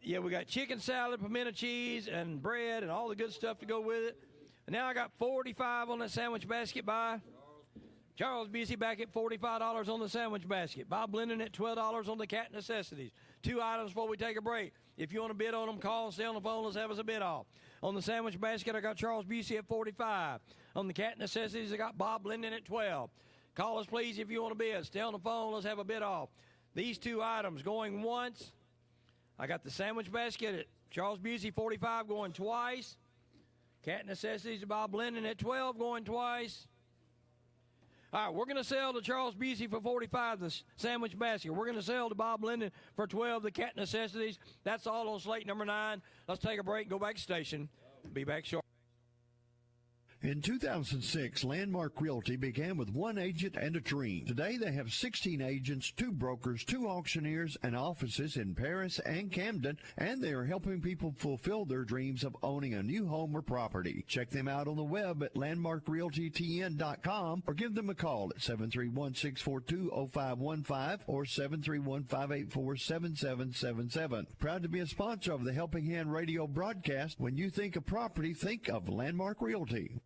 Yeah, we got chicken salad, pimento cheese, and bread, and all the good stuff to go with it. And now I got $45 on that sandwich basket by Charles Busey, back at $45 on the sandwich basket. Bob Linden at $12 on the cat necessities. 2 items before we take a break. If you want to bid on them, call and stay on the phone. Let's have us a bid off. On the sandwich basket, I got Charles Busey at $45. On the cat necessities, I got Bob Linden at $12. Call us, please, if you want to bid. Stay on the phone. Let's have a bid off. These 2 items going once. I got the sandwich basket at Charles Busey, $45, going twice. Cat necessities, Bob Linden at $12, going twice. All right, we're going to sell to Charles Busey for $45 the sandwich basket. We're going to sell to Bob Linden for $12 the cat necessities. That's all on slate number 9. Let's take a break and go back to station. Be back shortly. In 2006, Landmark Realty began with 1 agent and a dream. Today, they have 16 agents, 2 brokers, 2 auctioneers, and offices in Paris and Camden, and they are helping people fulfill their dreams of owning a new home or property. Check them out on the web at landmarkrealtytn.com or give them a call at 731-642-0515 or 731-584-7777. Proud to be a sponsor of the Helping Hand radio broadcast. When you think of property, think of Landmark Realty.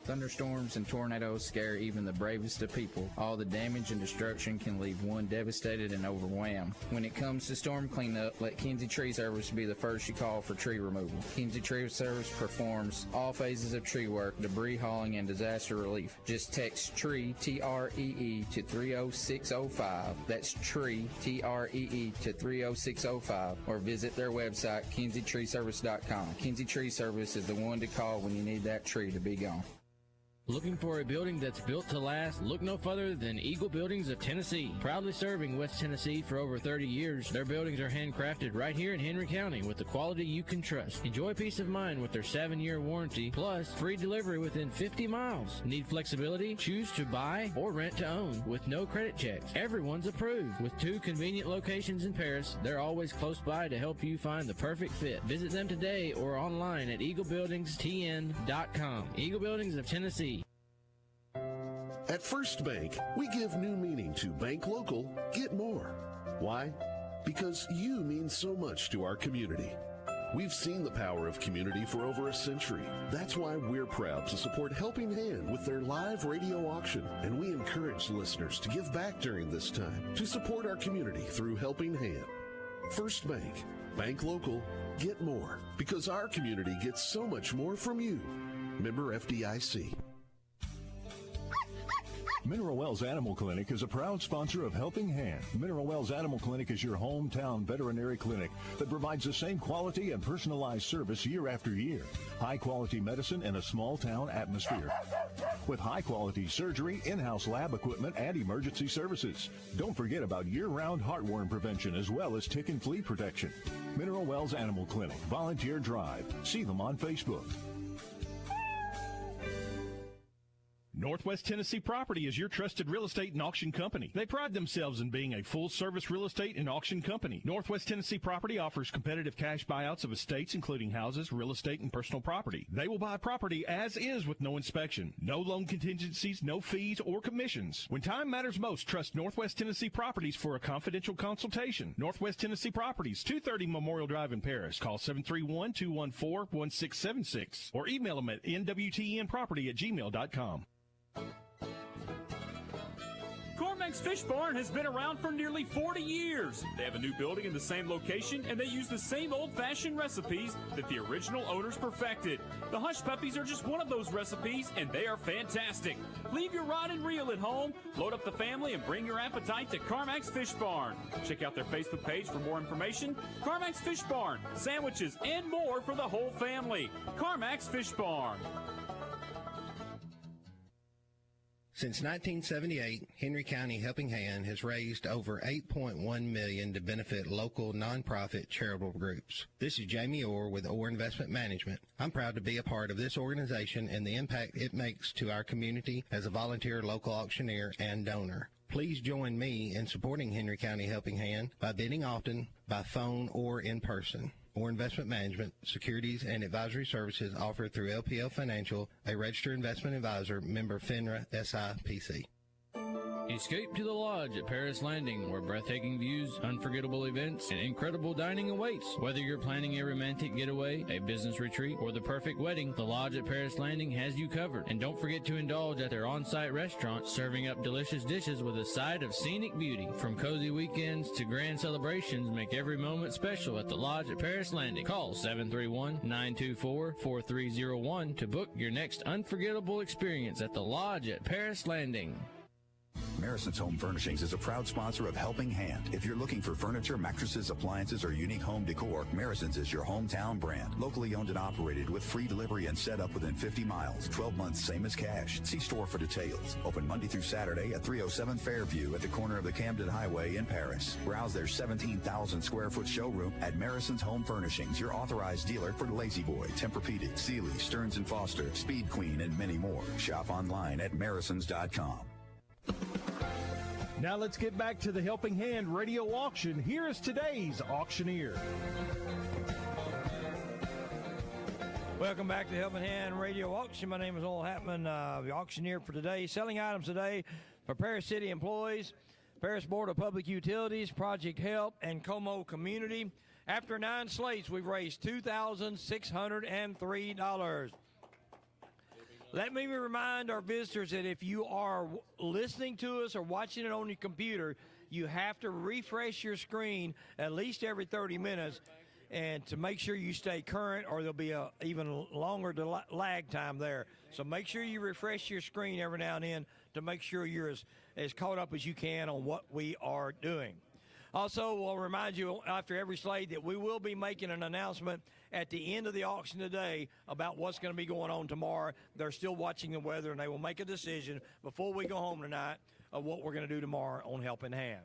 Thunderstorms and tornadoes scare even the bravest of people. All the damage and destruction can leave one devastated and overwhelmed. When it comes to storm cleanup, let Kinsey Tree Service be the first you call for tree removal. Kinsey Tree Service performs all phases of tree work, debris hauling, and disaster relief. Just text TREE, T-R-E-E, to 30605. That's TREE, T-R-E-E, to 30605. Or visit their website, KinseyTreeService.com. Kinsey Tree Service is the one to call when you need that tree to be gone. Looking for a building that's built to last? Look no further than Eagle Buildings of Tennessee. Proudly serving West Tennessee for over 30 years, their buildings are handcrafted right here in Henry County with the quality you can trust. Enjoy peace of mind with their 7-year warranty, plus free delivery within 50 miles. Need flexibility? Choose to buy or rent to own with no credit checks. Everyone's approved. With 2 convenient locations in Paris, they're always close by to help you find the perfect fit. Visit them today or online at eaglebuildingstn.com. Eagle Buildings of Tennessee. At First Bank, we give new meaning to bank local, get more. Why? Because you mean so much to our community. We've seen the power of community for over a century. That's why we're proud to support Helping Hand with their live radio auction, and we encourage listeners to give back during this time to support our community through Helping Hand. First Bank, bank local, get more, because our community gets so much more from you. Member FDIC. Mineral Wells Animal Clinic is a proud sponsor of Helping Hand. Mineral Wells Animal Clinic is your hometown veterinary clinic that provides the same quality and personalized service year after year. High-quality medicine in a small-town atmosphere. With high-quality surgery, in-house lab equipment, and emergency services. Don't forget about year-round heartworm prevention as well as tick and flea protection. Mineral Wells Animal Clinic, Volunteer Drive. See them on Facebook. Northwest Tennessee Property is your trusted real estate and auction company. They pride themselves in being a full-service real estate and auction company. Northwest Tennessee Property offers competitive cash buyouts of estates, including houses, real estate, and personal property. They will buy property as is with no inspection, no loan contingencies, no fees or commissions. When time matters most, trust Northwest Tennessee Properties for a confidential consultation. Northwest Tennessee Properties, 230 Memorial Drive in Paris. Call 731-214-1676 or email them at nwtenproperty@gmail.com. Cormack's Fish Barn has been around for nearly 40 years. They have a new building in the same location, and they use the same old-fashioned recipes that the original owners perfected. The Hush Puppies are just one of those recipes, and they are fantastic. Leave your rod and reel at home, load up the family, and bring your appetite to Cormack's Fish Barn. Check out their Facebook page for more information. Cormack's Fish Barn, sandwiches, and more for the whole family. Cormack's Fish Barn. Since 1978, Henry County Helping Hand has raised over $8.1 million to benefit local nonprofit charitable groups. This is Jamie Orr with Orr Investment Management. I'm proud to be a part of this organization and the impact it makes to our community as a volunteer local auctioneer and donor. Please join me in supporting Henry County Helping Hand by bidding often, by phone, or in person. Or Investment Management, securities and advisory services offered through LPL Financial, a registered investment advisor, member FINRA SIPC. Escape to the Lodge at Paris Landing, where breathtaking views, unforgettable events, and incredible dining awaits. Whether you're planning a romantic getaway, a business retreat, or the perfect wedding, the Lodge at Paris Landing has you covered. And don't forget to indulge at their on-site restaurant, serving up delicious dishes with a side of scenic beauty. From cozy weekends to grand celebrations, make every moment special at the Lodge at Paris Landing. Call 731-924-4301 to book your next unforgettable experience at the Lodge at Paris Landing. Marison's Home Furnishings is a proud sponsor of Helping Hand. If you're looking for furniture, mattresses, appliances, or unique home decor, Marison's is your hometown brand. Locally owned and operated with free delivery and set up within 50 miles. 12 months, same as cash. See store for details. Open Monday through Saturday at 307 Fairview at the corner of the Camden Highway in Paris. Browse their 17,000 square foot showroom at Marison's Home Furnishings, your authorized dealer for Lazy Boy, Tempur-Pedic, Sealy, Stearns & Foster, Speed Queen, and many more. Shop online at Marisons.com. Now let's get back to the Helping Hand radio auction. Here is today's auctioneer. Welcome back to Helping Hand Radio Auction. My name is Oral Hatman, the auctioneer for today. Selling items today for Paris City employees, Paris Board of Public Utilities, Project Help, and Como Community. After 9 slates, we've raised $2,603. Let me remind our visitors that if you are listening to us or watching it on your computer, you have to refresh your screen at least every 30 minutes and to make sure you stay current, or there'll be a even longer lag time there. So make sure you refresh your screen every now and then to make sure you're as caught up as you can on what we are doing. Also, we'll remind you after every slate that we will be making an announcement at the end of the auction today about what's going to be going on tomorrow. They're still watching the weather, and they will make a decision before we go home tonight of what we're going to do tomorrow on Helping Hand.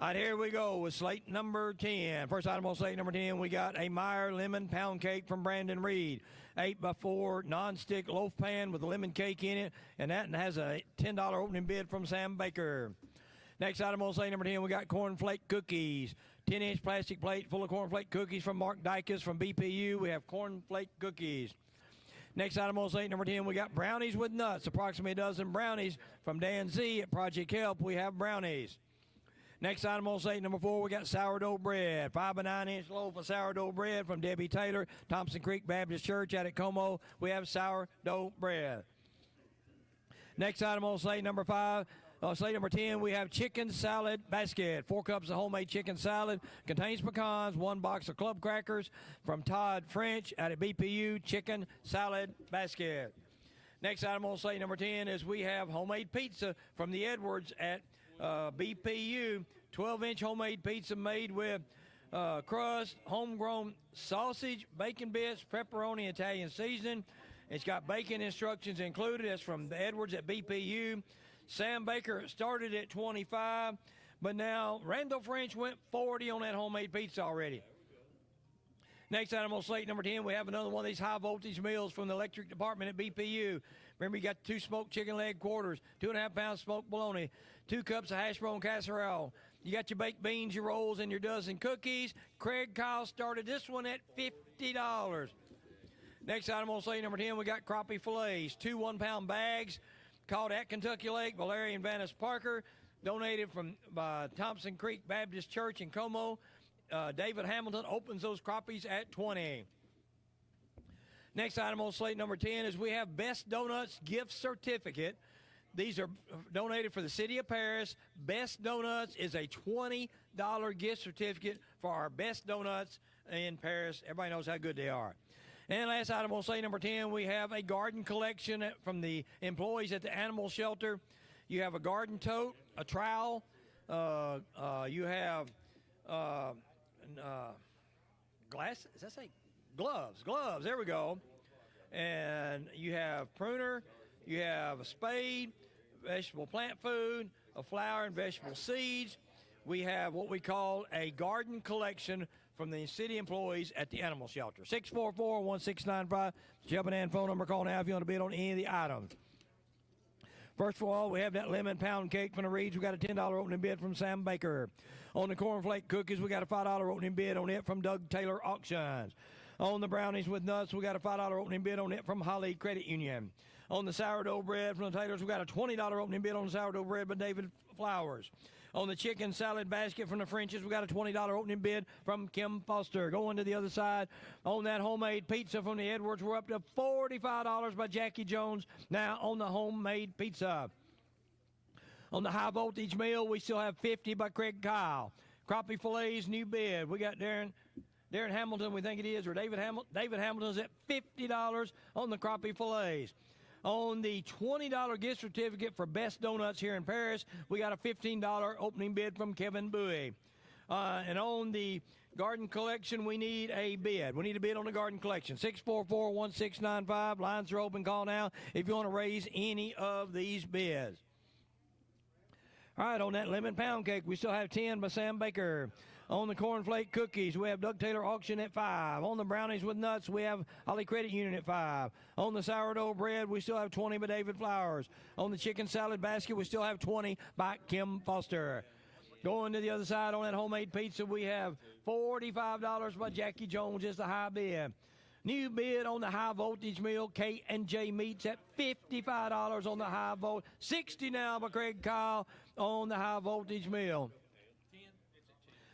All right, here we go with slate number 10. First item on slate number 10, we got a Meyer lemon pound cake from Brandon Reed. 8x4 non-stick loaf pan with a lemon cake in it, and that has a $10 opening bid from Sam Baker. Next item on slate number 10, we got cornflake cookies. 10-inch plastic plate full of cornflake cookies from Mark Dykus from BPU. We have cornflake cookies. Next item on slate number 10, we got brownies with nuts. Approximately a dozen brownies from Dan Z at Project Help. We have brownies. Next item on slate number 4, we got sourdough bread. 5 by 9-inch loaf of sourdough bread from Debbie Taylor, Thompson Creek Baptist Church out at Como. We have sourdough bread. Next item on slate number 5. Slate number 10, we have chicken salad basket. 4 cups of homemade chicken salad. Contains pecans. 1 box of club crackers from Todd French out at BPU. Chicken salad basket. Next item on slate number 10 is we have homemade pizza from the Edwards at BPU. 12-inch homemade pizza made with crust, homegrown sausage, bacon bits, pepperoni, Italian seasoning. It's got bacon instructions included. It's from the Edwards at BPU. Sam Baker started at 25, but now Randall French went 40 on that homemade pizza already. Next item on slate number 10, we have another one of these high-voltage meals from the electric department at BPU. Remember, you got 2 smoked chicken leg quarters, 2.5 pounds smoked bologna, 2 cups of hash brown casserole. You got your baked beans, your rolls, and your dozen cookies. Craig Kyle started this one at $50. Next item on slate number 10, we got crappie fillets, 2 1-pound bags, caught at Kentucky Lake, Valerie and Vanis Parker, donated by Thompson Creek Baptist Church in Como. David Hamilton opens those crappies at 20. Next item on slate number 10 is we have Best Donuts gift certificate. These are donated for the city of Paris. Best Donuts is a $20 gift certificate for our Best Donuts in Paris. Everybody knows how good they are. And last item on slate number 10, we have a garden collection from the employees at the animal shelter. You have a garden tote, a trowel. You have glasses. Does that say gloves? Gloves. There we go. And you have pruner. You have a spade, vegetable plant food, a flower and vegetable seeds. We have what we call a garden collection from the city employees at the animal shelter. 644-1695. Jumping in phone number. Call now if you want to bid on any of the items. First of all, we have that lemon pound cake from the Reeds. We got a $10 opening bid from Sam Baker. On the cornflake cookies, we got a $5 opening bid on it from Doug Taylor Auctions. On the brownies with nuts, we got a $5 opening bid on it from Holly Credit Union. On the sourdough bread from the Taylors, we got a $20 opening bid on the sourdough bread by David Flowers. On the chicken salad basket from the Frenches, we got a $20 opening bid from Kim Foster. Going to the other side, on that homemade pizza from the Edwards, we're up to $45 by Jackie Jones. Now on the homemade pizza. On the high voltage meal, we still have $50 by Craig Kyle. Crappie fillets, new bid. We got Darren Hamilton, we think it is, or David Hamilton's at $50 on the crappie fillets. On the $20 gift certificate for Best Donuts here in Paris, we got a $15 opening bid from Kevin Bowie. And on the garden collection, we need a bid. We need a bid on the garden collection. 644-1695. Lines are open. Call now if you want to raise any of these bids. All right, on that lemon pound cake, we still have 10 by Sam Baker. On the cornflake cookies, we have Doug Taylor Auction at 5. On the brownies with nuts, we have Holly Credit Union at 5. On the sourdough bread, we still have 20 by David Flowers. On the chicken salad basket, we still have 20 by Kim Foster. Going to the other side, on that homemade pizza, we have $45 by Jackie Jones is the high bid. New bid on the high voltage meal, K&J Meats at $55 on the high volt. $60 now by Craig Kyle on the high voltage meal.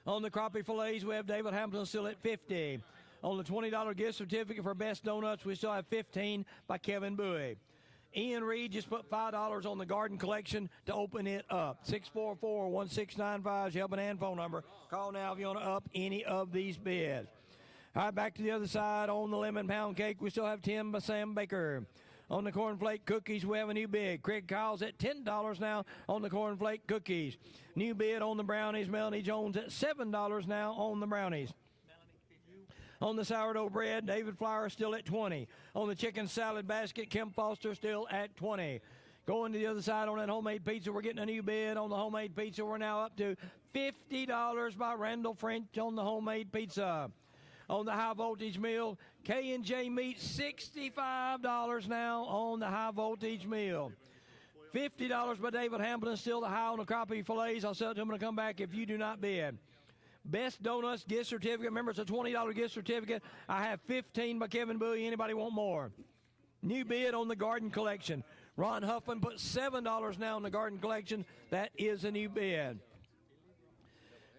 On the crappie fillets, we have David Hamilton still at $50. On the $20 gift certificate for Best Donuts, we still have $15 by Kevin Bowie. Ian Reed just put $5 on the garden collection to open it up. 644-1695 is Helping Hand phone number. Call now if you want to up any of these bids. All right, back to the other side. On the lemon pound cake, we still have 10 by Sam Baker. On the cornflake cookies, we have a new bid. Craig Kyle's at $10 now on the cornflake cookies. New bid on the brownies. Melanie Jones at $7 now on the brownies. On the sourdough bread, David Flower still at $20. On the chicken salad basket, Kim Foster still at $20. Going to the other side on that homemade pizza, we're getting a new bid on the homemade pizza. We're now up to $50 by Randall French on the homemade pizza. On the high voltage meal, K&J Meat, $65 now on the high voltage meal. $50 by David Hamilton, still the high on the crappie fillets. I'll sell it to him when I come back if you do not bid. Best Donuts gift certificate. Remember, it's a $20 gift certificate. I have 15 by Kevin Bowie. Anybody want more? New bid on the garden collection. Ron Huffman put $7 now on the garden collection. That is a new bid.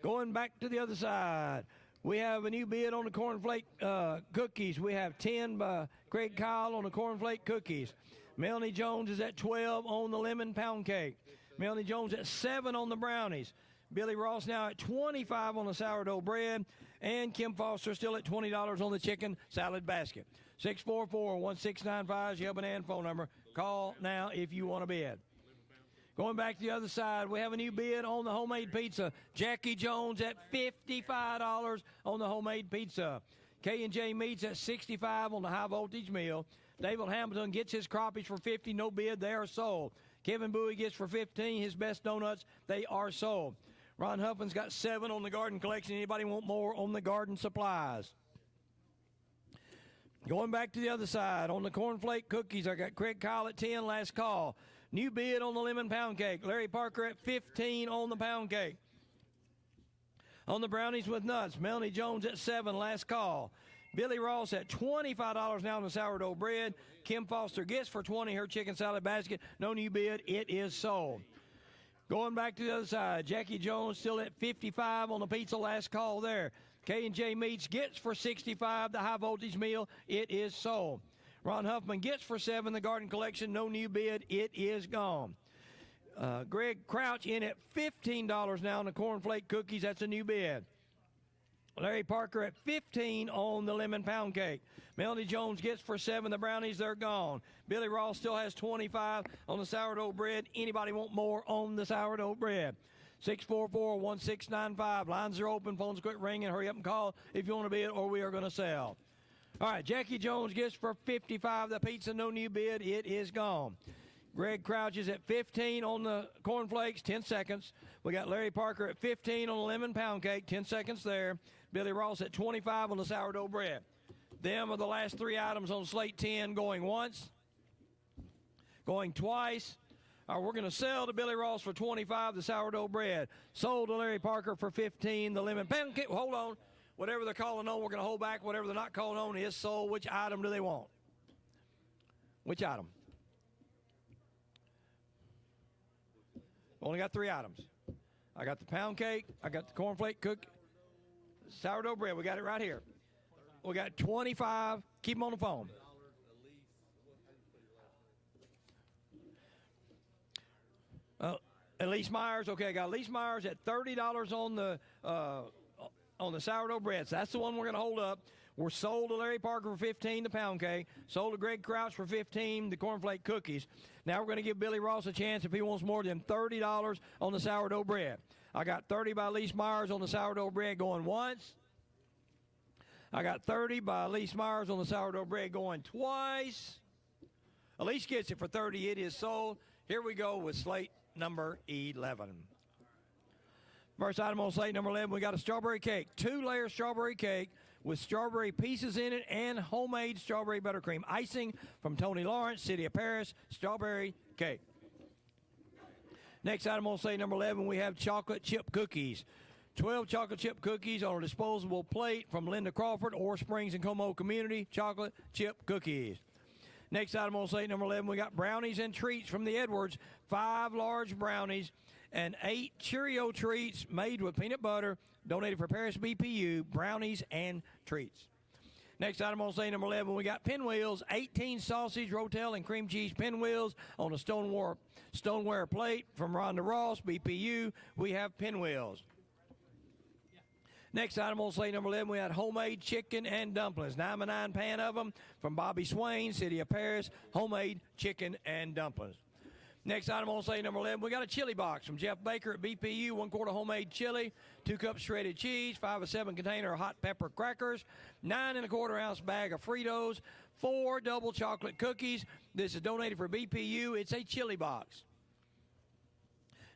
Going back to the other side, we have a new bid on the cornflake cookies. We have 10 by Craig Kyle on the cornflake cookies. Melanie Jones is at 12 on the lemon pound cake. Melanie Jones at 7 on the brownies. Billy Ross now at 25 on the sourdough bread. And Kim Foster still at $20 on the chicken salad basket. 644-1695 is your Helping Hand phone number. Call now if you want to bid. Going back to the other side, we have a new bid on the homemade pizza. Jackie Jones at $55 on the homemade pizza. K&J Meats at $65 on the high voltage meal. David Hamilton gets his crappies for $50, no bid, they are sold. Kevin Bowie gets for $15 his best donuts, they are sold. Ron Huffman's got 7 on the garden collection. Anybody want more on the garden supplies? Going back to the other side, on the cornflake cookies, I got Craig Kyle at 10, last call. New bid on the lemon pound cake. Larry Parker at 15 on the pound cake. On the brownies with nuts, Melanie Jones at 7, last call. Billy Ross at $25 now on the sourdough bread. Kim Foster gets for $20 her chicken salad basket. No new bid, it is sold. Going back to the other side, Jackie Jones still at 55 on the pizza, last call there. K&J Meats gets for $65 the high voltage meal, it is sold. Ron Huffman gets for $7 the garden collection, no new bid, it is gone. Greg Crouch in at $15 now on the cornflake cookies, that's a new bid. Larry Parker at 15 on the lemon pound cake. Melanie Jones gets for 7 the brownies, they're gone. Billy Ross still has 25 on the sourdough bread. Anybody want more on the sourdough bread? 644-1695. Lines are open, phones quit ringing. Hurry up and call if you want to bid or we are going to sell. All right, Jackie Jones gets for 55 the pizza, no new bid, it is gone. Greg Crouch is at 15 on the cornflakes, 10 seconds. We got Larry Parker at 15 on the lemon pound cake, 10 seconds there. Billy Ross at 25 on the sourdough bread. Them are the last 3 items on slate 10, going once, going twice. All right, we're going to sell to Billy Ross for 25 the sourdough bread. Sold to Larry Parker for 15 the lemon pound cake. Hold on. Whatever they're calling on, we're going to hold back. Whatever they're not calling on is sold. Which item do they want? Which item? Only got 3 items. I got the pound cake. I got the cornflake cook. Sourdough bread. We got it right here. We got 25. Keep them on the phone. Elise Myers. Okay, I got Elise Myers at $30 on the sourdough bread. So that's the one we're going to hold up. We're sold to Larry Parker for 15 the pound cake. Sold to Greg Crouch for 15 the cornflake cookies. Now we're going to give Billy Ross a chance if he wants more than $30 on the sourdough bread. I got 30 by Elise Myers on the sourdough bread going once. I got 30 by Elise Myers on the sourdough bread going twice. Elise gets it for 30. It is sold. Here we go with slate number 11. First item on slate number 11, we got a strawberry cake. 2-layer strawberry cake with strawberry pieces in it and homemade strawberry buttercream icing from Tony Lawrence, City of Paris, strawberry cake. Next item on slate number 11, we have chocolate chip cookies. 12 chocolate chip cookies on a disposable plate from Linda Crawford, Ore Springs and Como Community, chocolate chip cookies. Next item on slate number 11, we got brownies and treats from the Edwards. 5 large brownies and 8 Cheerio treats made with peanut butter, donated for Paris BPU, brownies and treats. Next item on slate number 11, we got pinwheels, 18 sausage, rotel, and cream cheese pinwheels on a stoneware plate from Rhonda Ross, BPU. We have pinwheels. Next item on slate number 11, we had homemade chicken and dumplings. 9x9 pan of them from Bobby Swain, City of Paris. Homemade chicken and dumplings. Next item on slate number 11, we got a chili box from Jeff Baker at BPU. 1 quart of homemade chili, 2 cups shredded cheese, 5 or 7 container of hot pepper crackers, 9 1/4 ounce bag of Fritos, 4 double chocolate cookies. This is donated for BPU. It's a chili box.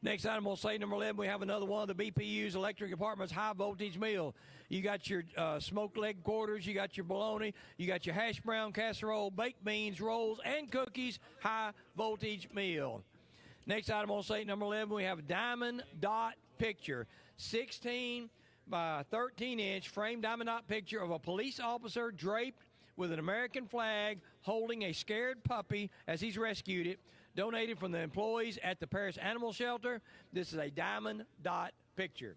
Next item on slate number 11, we have another one of the BPU's electric department's high voltage meal. You got your smoked leg quarters, you got your bologna, you got your hash brown casserole, baked beans, rolls, and cookies, high voltage meal. Next item on slate number 11, we have a diamond dot picture, 16 by 13 inch framed diamond dot picture of a police officer draped with an American flag holding a scared puppy as he's rescued it. Donated from the employees at the Paris Animal Shelter. This is a diamond dot picture.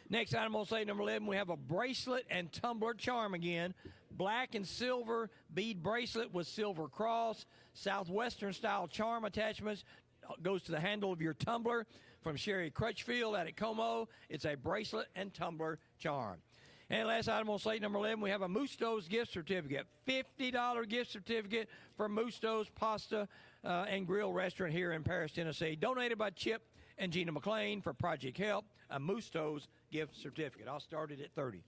Next item on slate number 11, we have a bracelet and tumbler charm again. Black and silver bead bracelet with silver cross. Southwestern style charm attachments. Goes to the handle of your tumbler from Sherry Crutchfield out at Como. It's a bracelet and tumbler charm. And last item on slate number 11, we have a Musto's gift certificate. $50 gift certificate for Musto's Pasta and Grill Restaurant here in Paris, Tennessee. Donated by Chip and Gina McLean for Project Help. A Musto's gift certificate. I'll start it at 30.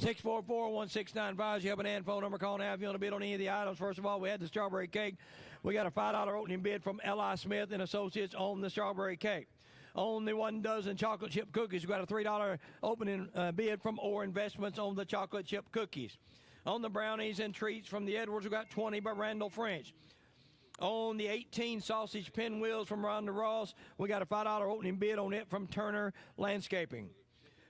644-1695. You have an and phone number. Call now if you want to bid on any of the items. First of all, we had the strawberry cake. We got a $5 opening bid from L.I. Smith and Associates on the strawberry cake. On the 1 dozen chocolate chip cookies, we got a $3 opening bid from Orr Investments on the chocolate chip cookies. On the brownies and treats from the Edwards, we got 20 by Randall French. On the 18 sausage pinwheels from Rhonda Ross, we got a $5 opening bid on it from Turner Landscaping.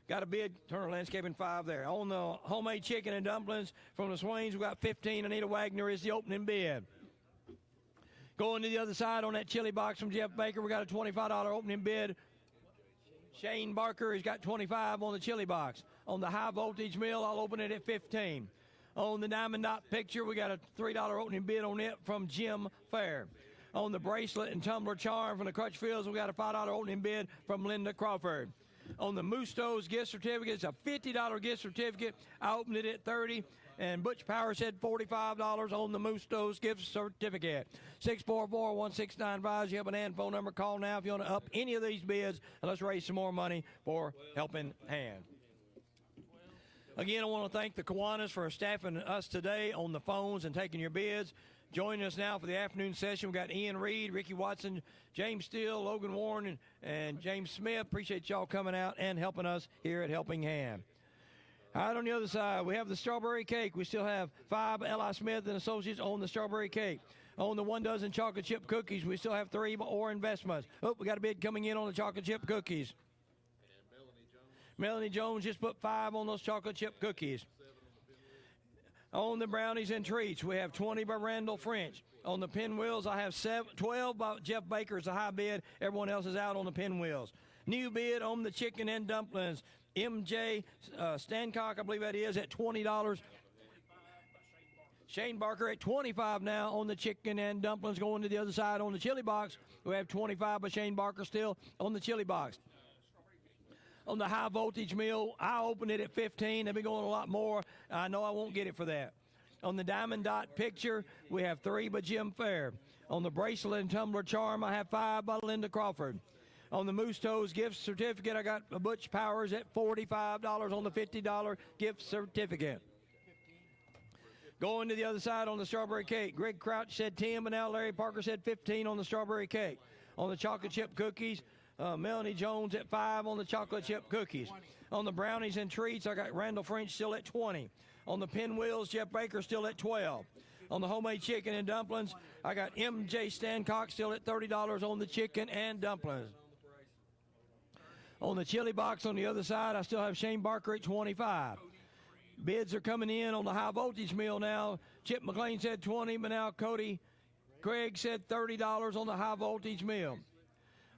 Got a bid, Turner Landscaping, 5 there. On the homemade chicken and dumplings from the Swains, we got 15. Anita Wagner is the opening bid. Going to the other side on that chili box from Jeff Baker, we got a $25 opening bid. Shane Barker has got 25 on the chili box. On the high voltage meal, I'll open it at 15. On the diamond dot picture, we got a $3 opening bid on it from Jim Fair. On the bracelet and tumbler charm from the Crutchfields, we got a $5 opening bid from Linda Crawford. On the Musto's gift certificate, it's a $50 gift certificate. I opened it at 30. And Butch Power said $45 on the Musto's gift certificate. 644-1695. You have an and phone number. Call now if you want to up any of these bids, and let's raise some more money for Helping Hand. Again, I want to thank the Kiwanis for staffing us today on the phones and taking your bids. Joining us now for the afternoon session, we've got Ian Reed, Ricky Watson, James Steele, Logan Warren, and James Smith. Appreciate y'all coming out and helping us here at Helping Hand. All right, on the other side, we have the strawberry cake. We still have 5 L.I. Smith and Associates on the strawberry cake. On the 1 dozen chocolate chip cookies, we still have 3 Orr Investments. Oh, we got a bid coming in on the chocolate chip cookies. Melanie Jones just put 5 on those chocolate chip cookies. On the brownies and treats, we have 20 by Randall French. On the pinwheels, I have 12 by Jeff Baker is a high bid. Everyone else is out on the pinwheels. New bid on the chicken and dumplings. M.J. Stancock, I believe that is, at $20. Shane Barker at $25 now on the chicken and dumplings. Going to the other side on the chili box. We have $25 by Shane Barker still on the chili box. On the high voltage meal, I opened it at $15. They'll be going a lot more. I know I won't get it for that. On the diamond dot picture, we have 3 by Jim Fair. On the bracelet and tumbler charm, I have 5 by Linda Crawford. On the Musto's gift certificate, I got Butch Powers at $45 on the $50 gift certificate. Going to the other side on the strawberry cake, Greg Crouch said 10, but now Larry Parker said 15 on the strawberry cake. On the chocolate chip cookies, Melanie Jones at 5 on the chocolate chip cookies. On the brownies and treats, I got Randall French still at 20. On the pinwheels, Jeff Baker still at 12. On the homemade chicken and dumplings, I got M.J. Stancock still at $30 on the chicken and dumplings. On the chili box on the other side, I still have Shane Barker at 25. Bids are coming in on the high voltage meal now. Chip McLean said 20, but now Cody Craig said $30 on the high voltage meal.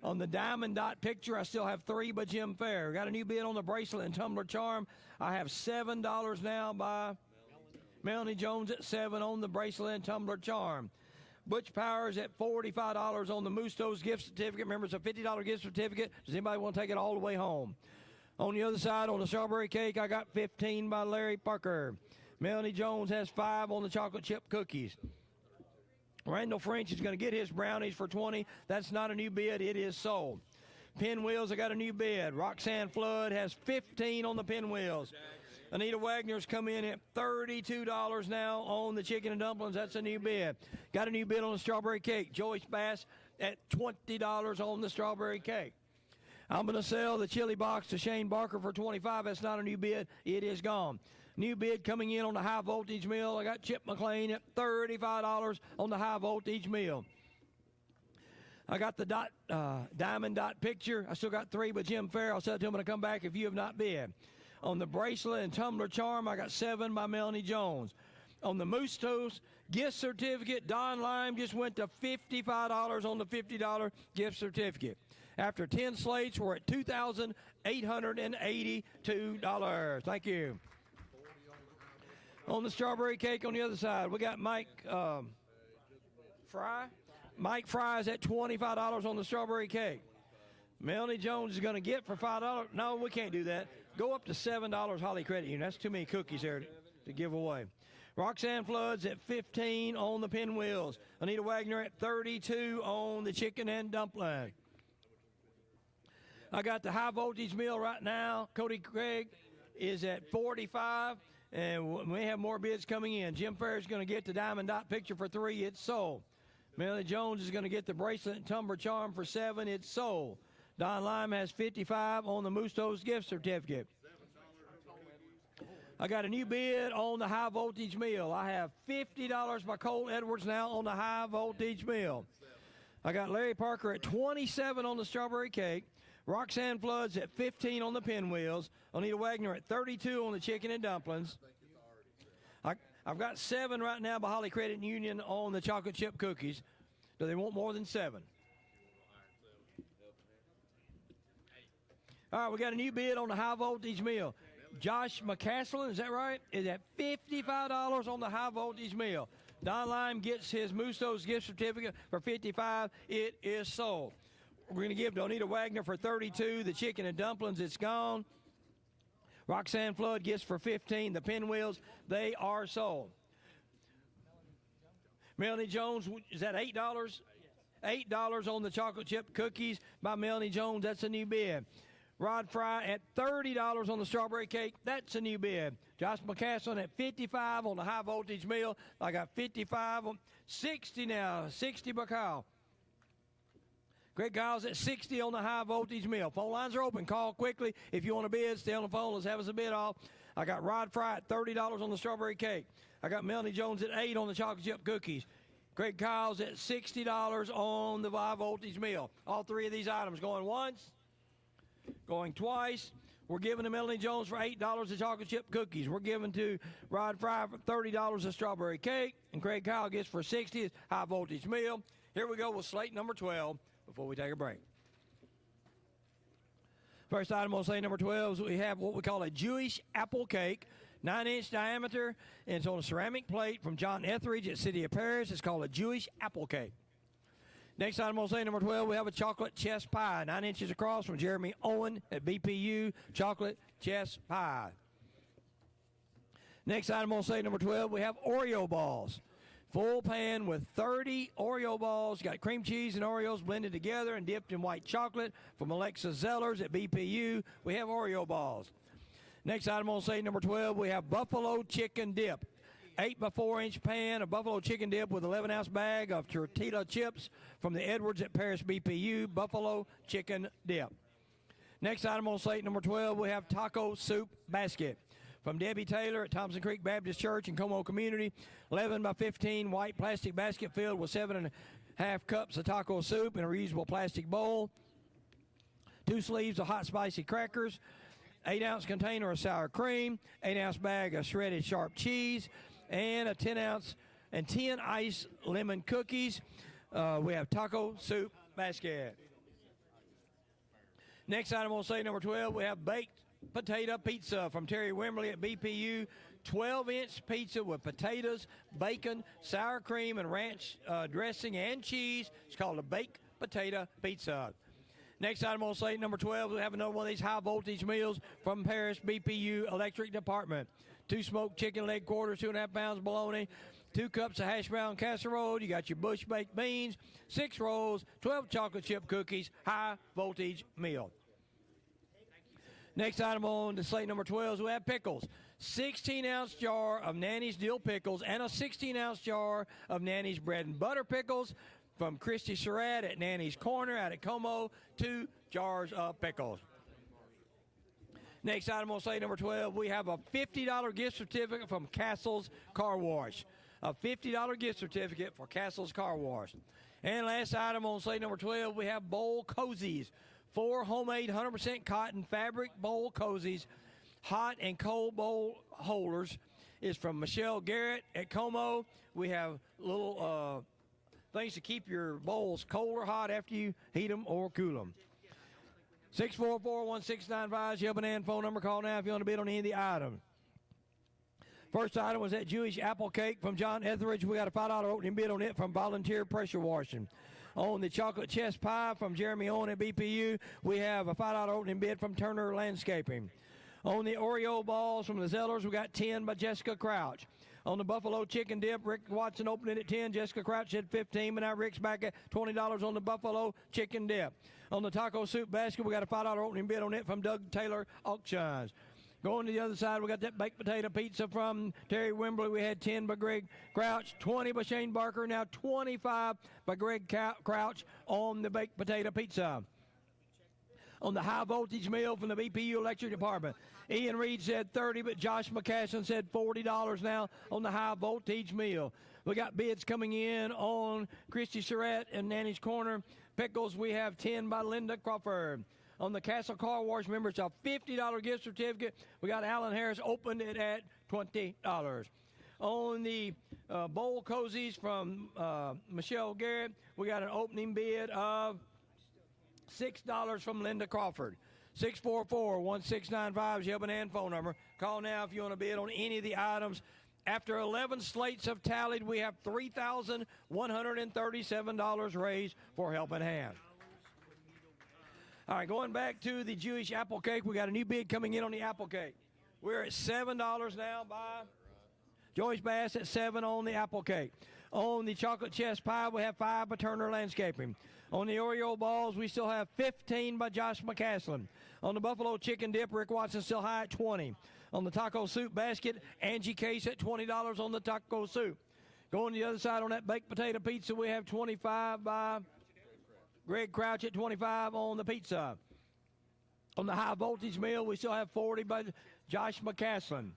On the diamond dot picture, I still have 3 by Jim Fair. Got a new bid on the bracelet and tumbler charm. I have $7 now by Melanie Jones at 7 on the bracelet and tumbler charm. Butch Powers at $45 on the Musto's gift certificate. Remember, it's a $50 gift certificate. Does anybody want to take it all the way home? On the other side, on the strawberry cake, I got 15 by Larry Parker. Melanie Jones has 5 on the chocolate chip cookies. Randall French is going to get his brownies for 20. That's not a new bid. It is sold. Pinwheels, I got a new bid. Roxanne Flood has 15 on the pinwheels. Anita Wagner's come in at $32 now on the chicken and dumplings. That's a new bid. Got a new bid on the strawberry cake. Joyce Bass at $20 on the strawberry cake. I'm going to sell the chili box to Shane Barker for $25. That's not a new bid. It is gone. New bid coming in on the high voltage meal. I got Chip McLean at $35 on the high voltage meal. I got the diamond dot picture. I still got 3, but Jim Fair, I'll sell it to him when I come back if you have not bid. On the bracelet and tumbler charm, I got 7 by Melanie Jones. On the Moose Toast gift certificate, Don Lime just went to $55 on the $50 gift certificate. After 10 slates, we're at $2,882. Thank you. On the strawberry cake on the other side, we got Mike Fry. Mike Fry is at $25 on the strawberry cake. Melanie Jones is going to get for $5. No, we can't do that. Go up to $7, Holly Credit Union. That's too many cookies there to give away. Roxanne Flood's at 15 on the pinwheels. Anita Wagner at 32 on the chicken and dumpling. I got the high voltage meal right now. Cody Craig is at 45, and we have more bids coming in. Jim Fair is going to get the diamond dot picture for 3. It's sold. Melanie Jones is going to get the bracelet and tumbler charm for 7. It's sold. Don Lime has 55 on the Moose Toast gift certificate. I got a new bid on the high voltage meal. I have $50 by Cole Edwards now on the high voltage meal. I got Larry Parker at 27 on the strawberry cake. Roxanne Flood's at 15 on the pinwheels. Anita Wagner at 32 on the chicken and dumplings. I've got 7 right now by Holly Credit Union on the chocolate chip cookies. Do they want more than 7? All right, we got a new bid on the high voltage meal. Josh McCaslin, is that right? Is at $55 on the high voltage meal. Don Lime gets his Moose Toast gift certificate for $55. It is sold. We're going to give to Anita Wagner for $32. The chicken and dumplings, it's gone. Roxanne Flood gets for $15. The pinwheels, they are sold. Melanie Jones is at $8. $8 on the chocolate chip cookies by Melanie Jones. That's a new bid. Rod Fry at $30 on the strawberry cake. That's a new bid. Josh McCaslin at $55 on the high voltage meal. I got 55 on 60 now. 60 by Kyle. Greg Giles at 60 on the high voltage meal. Phone lines are open. Call quickly if you want to bid. Stay on the phone. Let's have us a bid off. I got Rod Fry at $30 on the strawberry cake. I got Melanie Jones at $8 on the chocolate chip cookies. Greg Giles at $60 on the high voltage meal. All 3 of these items going once, going twice. We're giving to Melanie Jones for $8 the chocolate chip cookies. We're giving to Rod Fry for $30 the strawberry cake. And Craig Kyle gets for $60 high voltage meal. Here we go with slate number 12 before we take a break. First item on slate number 12 is we have what we call a Jewish apple cake. 9-inch diameter, and it's on a ceramic plate from John Etheridge at City of Paris. It's called a Jewish apple cake. Next item on slate number 12, we have a chocolate chess pie, 9 inches across from Jeremy Owen at BPU, chocolate chess pie. Next item on slate number 12, we have Oreo balls. Full pan with 30 Oreo balls. Got cream cheese and Oreos blended together and dipped in white chocolate from Alexa Zellers at BPU. We have Oreo balls. Next item on slate number 12, we have buffalo chicken dip. 8 by 4-inch pan of buffalo chicken dip with 11-ounce bag of tortilla chips from the Edwards at Paris BPU, buffalo chicken dip. Next item on slate number 12, we have taco soup basket. From Debbie Taylor at Thompson Creek Baptist Church in Como Community, 11 by 15 white plastic basket filled with 7.5 cups of taco soup in a reusable plastic bowl. 2 sleeves of hot spicy crackers. 8-ounce container of sour cream, 8-ounce bag of shredded sharp cheese, and a 10-ounce and 10 ice lemon cookies. We have taco soup basket. Next item on slate number 12, we have baked potato pizza from Terry Wimberly at BPU. 12-inch pizza with potatoes, bacon, sour cream, and ranch dressing and cheese. It's called a baked potato pizza. Next item on slate number 12, we have another one of these high-voltage meals from Paris BPU Electric Department. 2 smoked chicken leg quarters, 2.5 pounds bologna, 2 cups of hash brown casserole. You got your bush baked beans, 6 rolls, 12 chocolate chip cookies, high-voltage meal. Next item on the slate number 12 is we have pickles. 16-ounce jar of Nanny's dill pickles and a 16-ounce jar of Nanny's bread and butter pickles from Christy Surratt at Nanny's Corner out at Como. 2 jars of pickles. Next item on slate number 12, we have a $50 gift certificate from Castle's Car Wash. A $50 gift certificate for Castle's Car Wash. And last item on slate number 12, we have bowl cozies. 4 homemade 100% cotton fabric bowl cozies, hot and cold bowl holders, is from Michelle Garrett at Como. We have little things to keep your bowls cold or hot after you heat them or cool them. 644-1695 is your banana phone number. Call now if you want to bid on any of the items. First item was that Jewish apple cake from John Etheridge. We got a $5 opening bid on it from Volunteer Pressure Washing. On the chocolate chess pie from Jeremy Owen at BPU, we have a $5 opening bid from Turner Landscaping. On the Oreo balls from the Zellers, we got 10 by Jessica Crouch. On the Buffalo chicken dip, Rick Watson opened it at 10. Jessica Crouch said 15, but now Rick's back at $20 on the Buffalo chicken dip. On the taco soup basket, we got a $5 opening bid on it from Doug Taylor Auctions. Going to the other side, we got that baked potato pizza from Terry Wembley. We had 10 by Greg Crouch, 20 by Shane Barker, now 25 by Greg Crouch on the baked potato pizza. On the high voltage meal from the BPU Electric Department, Ian Reed said 30, but Josh McCashin said $40 now on the high voltage meal. We got bids coming in on Christy Surratt and Nanny's Corner. Pickles, we have 10 by Linda Crawford. On the Castle Car Wash, remember, it's a $50 gift certificate. We got Alan Harris opened it at $20. On the bowl cozies from Michelle Garrett, we got an opening bid of $6 from Linda Crawford. 644-1695 is your banana phone number. Call now if you want to bid on any of the items. After 11 slates have tallied, we have $3,137 raised for Helping Hand. All right, going back to the Jewish apple cake, we got a new bid coming in on the apple cake. We're at $7 now by Joyce Bass at 7 on the apple cake. On the chocolate chess pie, we have 5 by Turner Landscaping. On the Oreo balls, we still have 15 by Josh McCaslin. On the buffalo chicken dip, Rick Watson still high at 20. On the taco soup basket, Angie Case at $20 on the taco soup. Going to the other side on that baked potato pizza, we have 25 by Greg Crouch at 25 on the pizza. On the high voltage meal, we still have 40 by Josh McCaslin.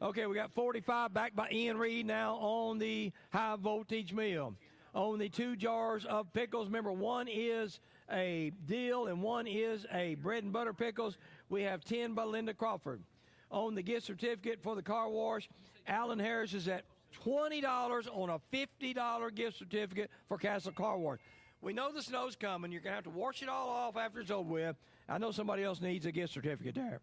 Okay, we got 45 back by Ian Reed now on the high voltage meal. On the 2 jars of pickles, remember, one is a dill and one is a bread and butter pickles. We have 10 by Linda Crawford. On the gift certificate for the car wash, Alan Harris is at $20 on a $50 gift certificate for Castle Car Wash. We know the snow's coming. You're going to have to wash it all off after it's over with. I know somebody else needs a gift certificate there.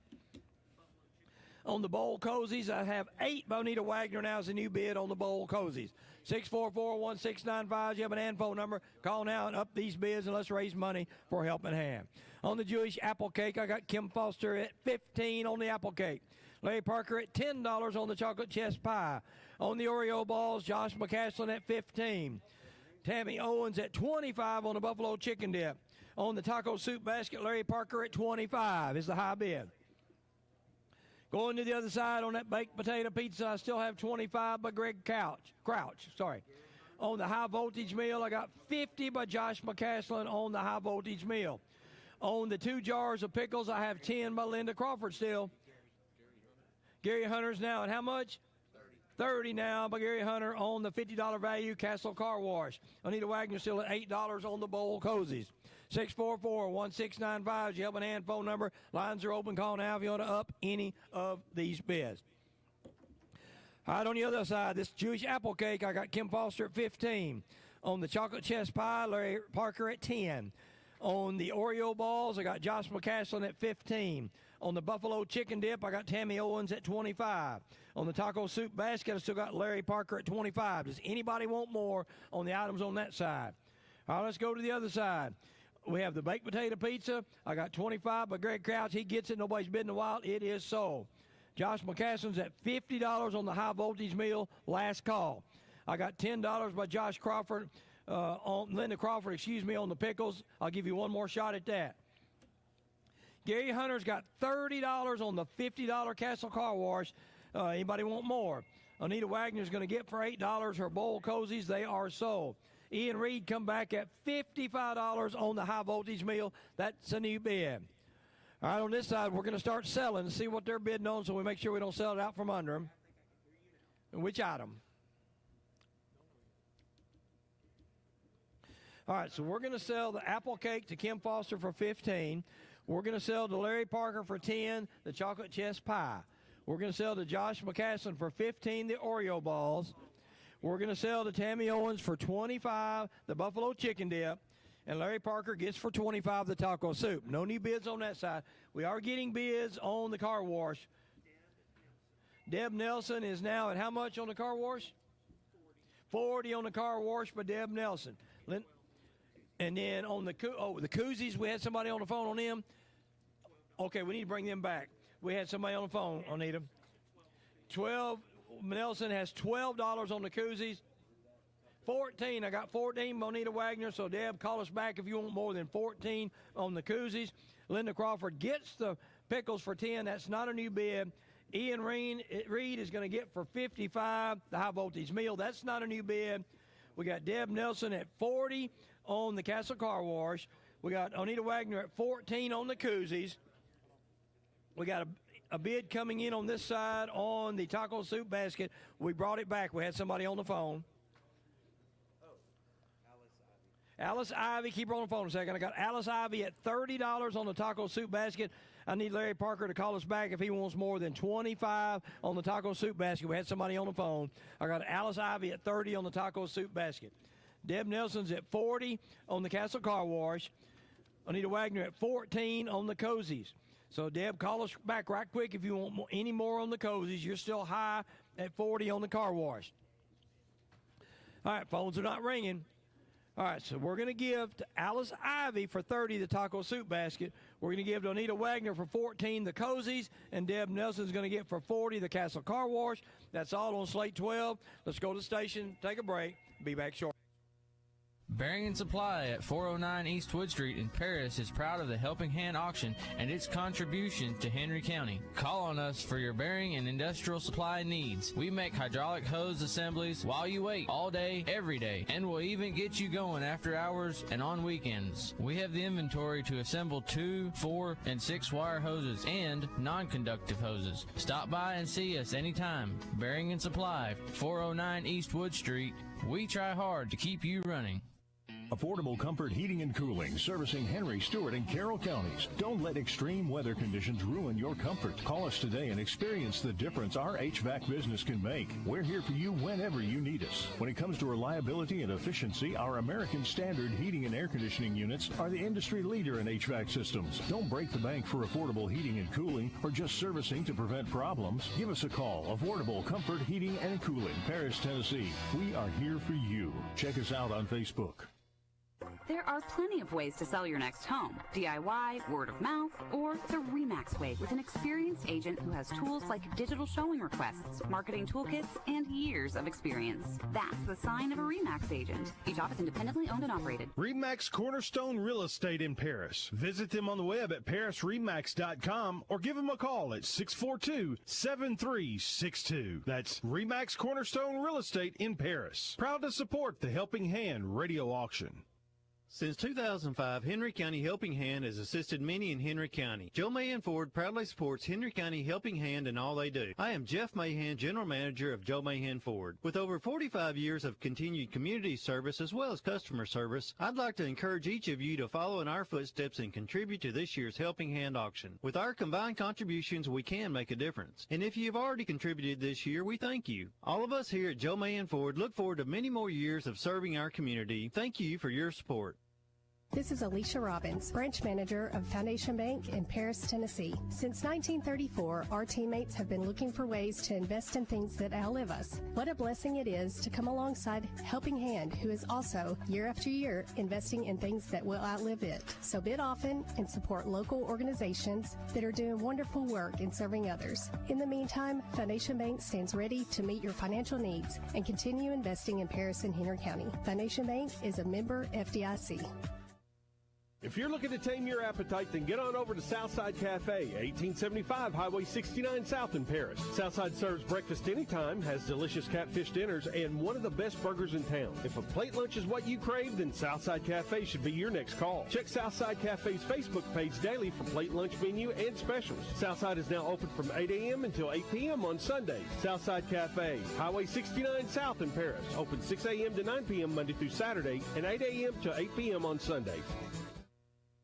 On the bowl cozies, I have 8 by Bonita Wagner now as a new bid on the bowl cozies. 644-1695, you have an hand phone number. Call now and up these bids and let's raise money for Helping Hand. On the Jewish apple cake, I got Kim Foster at 15 on the apple cake. Larry Parker at $10 on the chocolate chess pie. On the Oreo balls, Josh McCaslin at 15. Tammy Owens at 25 on the buffalo chicken dip. On the taco soup basket, Larry Parker at 25 is the high bid. Going to the other side on that baked potato pizza, I still have 25 by Greg Crouch. On the high voltage meal, I got 50 by Josh McCaslin on the high voltage meal. On the 2 jars of pickles, I have 10 by Linda Crawford still. Gary Hunter's now at how much? 30 now by Gary Hunter on the $50 value Castle Car Wash. Anita Wagner still at $8 on the bowl cozies. 644-1695 is your Helping Hand phone number. Lines are open. Call now if you want to up any of these bids. All right, on the other side, this Jewish apple cake, I got Kim Foster at 15. On the chocolate chess pie, Larry Parker at 10. On the Oreo balls, I got Josh McCaslin at 15. On the buffalo chicken dip, I got Tammy Owens at 25. On the taco soup basket, I still got Larry Parker at 25. Does anybody want more on the items on that side? All right, let's go to the other side. We have the baked potato pizza. I got 25 by Greg Crouch. He gets it. Nobody's bid in a while. It is sold. Josh McCaslin's at $50 on the high voltage meal. Last call. I got $10 by Josh Crawford, Linda Crawford, on the pickles. I'll give you one more shot at that. Gary Hunter's got $30 on the $50 Castle Car Wash. Anybody want more? Anita Wagner's going to get for $8 her bowl cozies. They are sold. Ian Reed come back at $55 on the high voltage meal. That's a new bid. All right, on this side, we're going to start selling and see what they're bidding on so we make sure we don't sell it out from under them. Which item? All right, so we're going to sell the apple cake to Kim Foster for $15. We're going to sell to Larry Parker for $10 the chocolate chess pie. We're going to sell to Josh McCaslin for $15 the Oreo balls. We're going to sell to Tammy Owens for $25 the buffalo chicken dip. And Larry Parker gets for $25 the taco soup. No new bids on that side. We are getting bids on the car wash. Deb Nelson is now at how much on the car wash? 40 on the car wash by Deb Nelson. And then on the koozies, we had somebody on the phone on them. Okay, we need to bring them back. We had somebody on the phone, Anita. 12, Nelson has $12 on the koozies. 14, I got 14, Bonita Wagner. So, Deb, call us back if you want more than 14 on the koozies. Linda Crawford gets the pickles for 10. That's not a new bid. Ian Reed is going to get for $55 the high voltage meal. That's not a new bid. We got Deb Nelson at 40 on the Castle Car Wash. We got Anita Wagner at 14 on the koozies. We got a bid coming in on this side on the taco soup basket. We brought it back. We had somebody on the phone. Alice Ivy, keep her on the phone a second. I got Alice Ivy at $30 on the taco soup basket. I need Larry Parker to call us back if he wants more than 25 on the taco soup basket. We had somebody on the phone. I got Alice Ivy at 30 on the taco soup basket. Deb Nelson's at 40 on the Castle Car Wash. Anita Wagner at 14 on the cozies. So, Deb, call us back right quick if you want any more on the cozies. You're still high at 40 on the car wash. All right, phones are not ringing. All right, so we're going to give to Alice Ivy for 30 the taco soup basket. We're going to give to Anita Wagner for 14 the cozies, and Deb Nelson's going to get for 40 the Castle Car Wash. That's all on Slate 12. Let's go to the station, take a break, be back shortly. Bearing & Supply at 409 East Wood Street in Paris is proud of the Helping Hand auction and its contribution to Henry County. Call on us for your bearing and industrial supply needs. We make hydraulic hose assemblies while you wait, all day, every day, and we'll even get you going after hours and on weekends. We have the inventory to assemble 2, 4, and 6 wire hoses and non-conductive hoses. Stop by and see us anytime. Bearing & Supply, 409 East Wood Street. We try hard to keep you running. Affordable Comfort Heating and Cooling, servicing Henry, Stewart, and Carroll counties. Don't let extreme weather conditions ruin your comfort. Call us today and experience the difference our HVAC business can make. We're here for you whenever you need us. When it comes to reliability and efficiency, our American Standard heating and air conditioning units are the industry leader in HVAC systems. Don't break the bank for affordable heating and cooling or just servicing to prevent problems. Give us a call. Affordable Comfort Heating and Cooling, Paris, Tennessee. We are here for you. Check us out on Facebook. There are plenty of ways to sell your next home. DIY, word of mouth, or the RE/MAX way with an experienced agent who has tools like digital showing requests, marketing toolkits, and years of experience. That's the sign of a RE/MAX agent. Each office independently owned and operated. RE/MAX Cornerstone Real Estate in Paris. Visit them on the web at parisremax.com or give them a call at 642-7362. That's RE/MAX Cornerstone Real Estate in Paris. Proud to support the Helping Hand radio auction. Since 2005, Henry County Helping Hand has assisted many in Henry County. Joe Mahan Ford proudly supports Henry County Helping Hand in all they do. I am Jeff Mahan, General Manager of Joe Mahan Ford. With over 45 years of continued community service as well as customer service, I'd like to encourage each of you to follow in our footsteps and contribute to this year's Helping Hand auction. With our combined contributions, we can make a difference. And if you've already contributed this year, we thank you. All of us here at Joe Mahan Ford look forward to many more years of serving our community. Thank you for your support. This is Alicia Robbins, branch manager of Foundation Bank in Paris, Tennessee. Since 1934, our teammates have been looking for ways to invest in things that outlive us. What a blessing it is to come alongside Helping Hand, who is also, year after year, investing in things that will outlive it. So bid often and support local organizations that are doing wonderful work in serving others. In the meantime, Foundation Bank stands ready to meet your financial needs and continue investing in Paris and Henry County. Foundation Bank is a member FDIC. If you're looking to tame your appetite, then get on over to Southside Cafe, 1875 Highway 69 South in Paris. Southside serves breakfast anytime, has delicious catfish dinners, and one of the best burgers in town. If a plate lunch is what you crave, then Southside Cafe should be your next call. Check Southside Cafe's Facebook page daily for plate lunch menu and specials. Southside is now open from 8 a.m. until 8 p.m. on Sundays. Southside Cafe, Highway 69 South in Paris. Open 6 a.m. to 9 p.m. Monday through Saturday, and 8 a.m. to 8 p.m. on Sundays.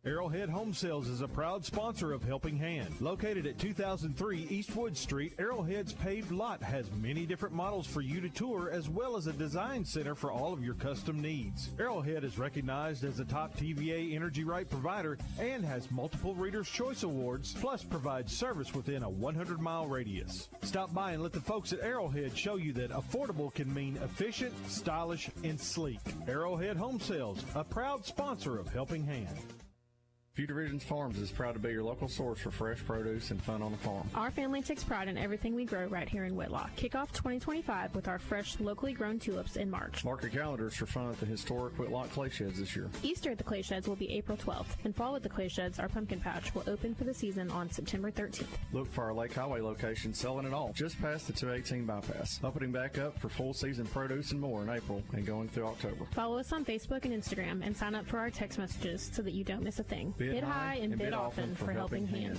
Arrowhead Home Sales is a proud sponsor of Helping Hand. Located at 2003 Eastwood Street, Arrowhead's paved lot has many different models for you to tour, as well as a design center for all of your custom needs. Arrowhead is recognized as a top TVA Energy Right provider and has multiple Reader's Choice Awards, plus provides service within a 100-mile radius. Stop by and let the folks at Arrowhead show you that affordable can mean efficient, stylish, and sleek. Arrowhead Home Sales, a proud sponsor of Helping Hand. Few Divisions Farms is proud to be your local source for fresh produce and fun on the farm. Our family takes pride in everything we grow right here in Whitlock. Kick off 2025 with our fresh, locally grown tulips in March. Mark your calendars for fun at the historic Whitlock Clay Sheds this year. Easter at the Clay Sheds will be April 12th, and Fall at the Clay Sheds, our pumpkin patch, will open for the season on September 13th. Look for our Lake Highway location selling it all, just past the 218 bypass. Opening back up for full season produce and more in April and going through October. Follow us on Facebook and Instagram and sign up for our text messages so that you don't miss a thing. Bid high and bid often for Helping Hand.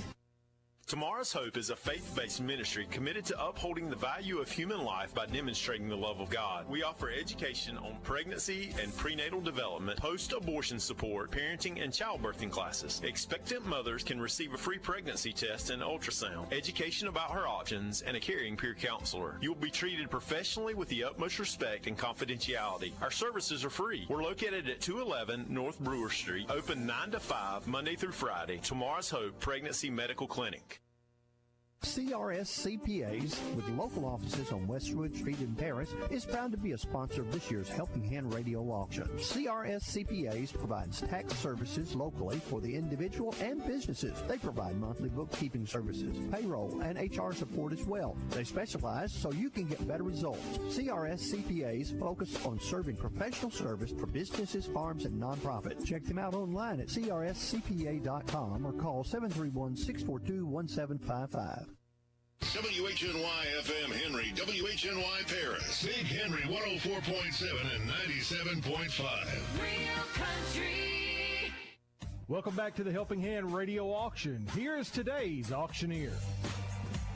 Tomorrow's Hope is a faith-based ministry committed to upholding the value of human life by demonstrating the love of God. We offer education on pregnancy and prenatal development, post-abortion support, parenting, and childbirthing classes. Expectant mothers can receive a free pregnancy test and ultrasound, education about her options, and a caring peer counselor. You will be treated professionally with the utmost respect and confidentiality. Our services are free. We're located at 211 North Brewer Street, open 9 to 5, Monday through Friday. Tomorrow's Hope Pregnancy Medical Clinic. CRS CPAs, with local offices on Westwood Street in Paris, is proud to be a sponsor of this year's Helping Hand Radio Auction. CRS CPAs provides tax services locally for the individual and businesses. They provide monthly bookkeeping services, payroll, and HR support as well. They specialize so you can get better results. CRS CPAs focus on serving professional service for businesses, farms, and nonprofits. Check them out online at crscpa.com or call 731-642-1755. WHNY FM Henry, WHNY Paris, Big Henry 104.7 and 97.5. Real country. Welcome back to the Helping Hand Radio Auction. Here is today's auctioneer.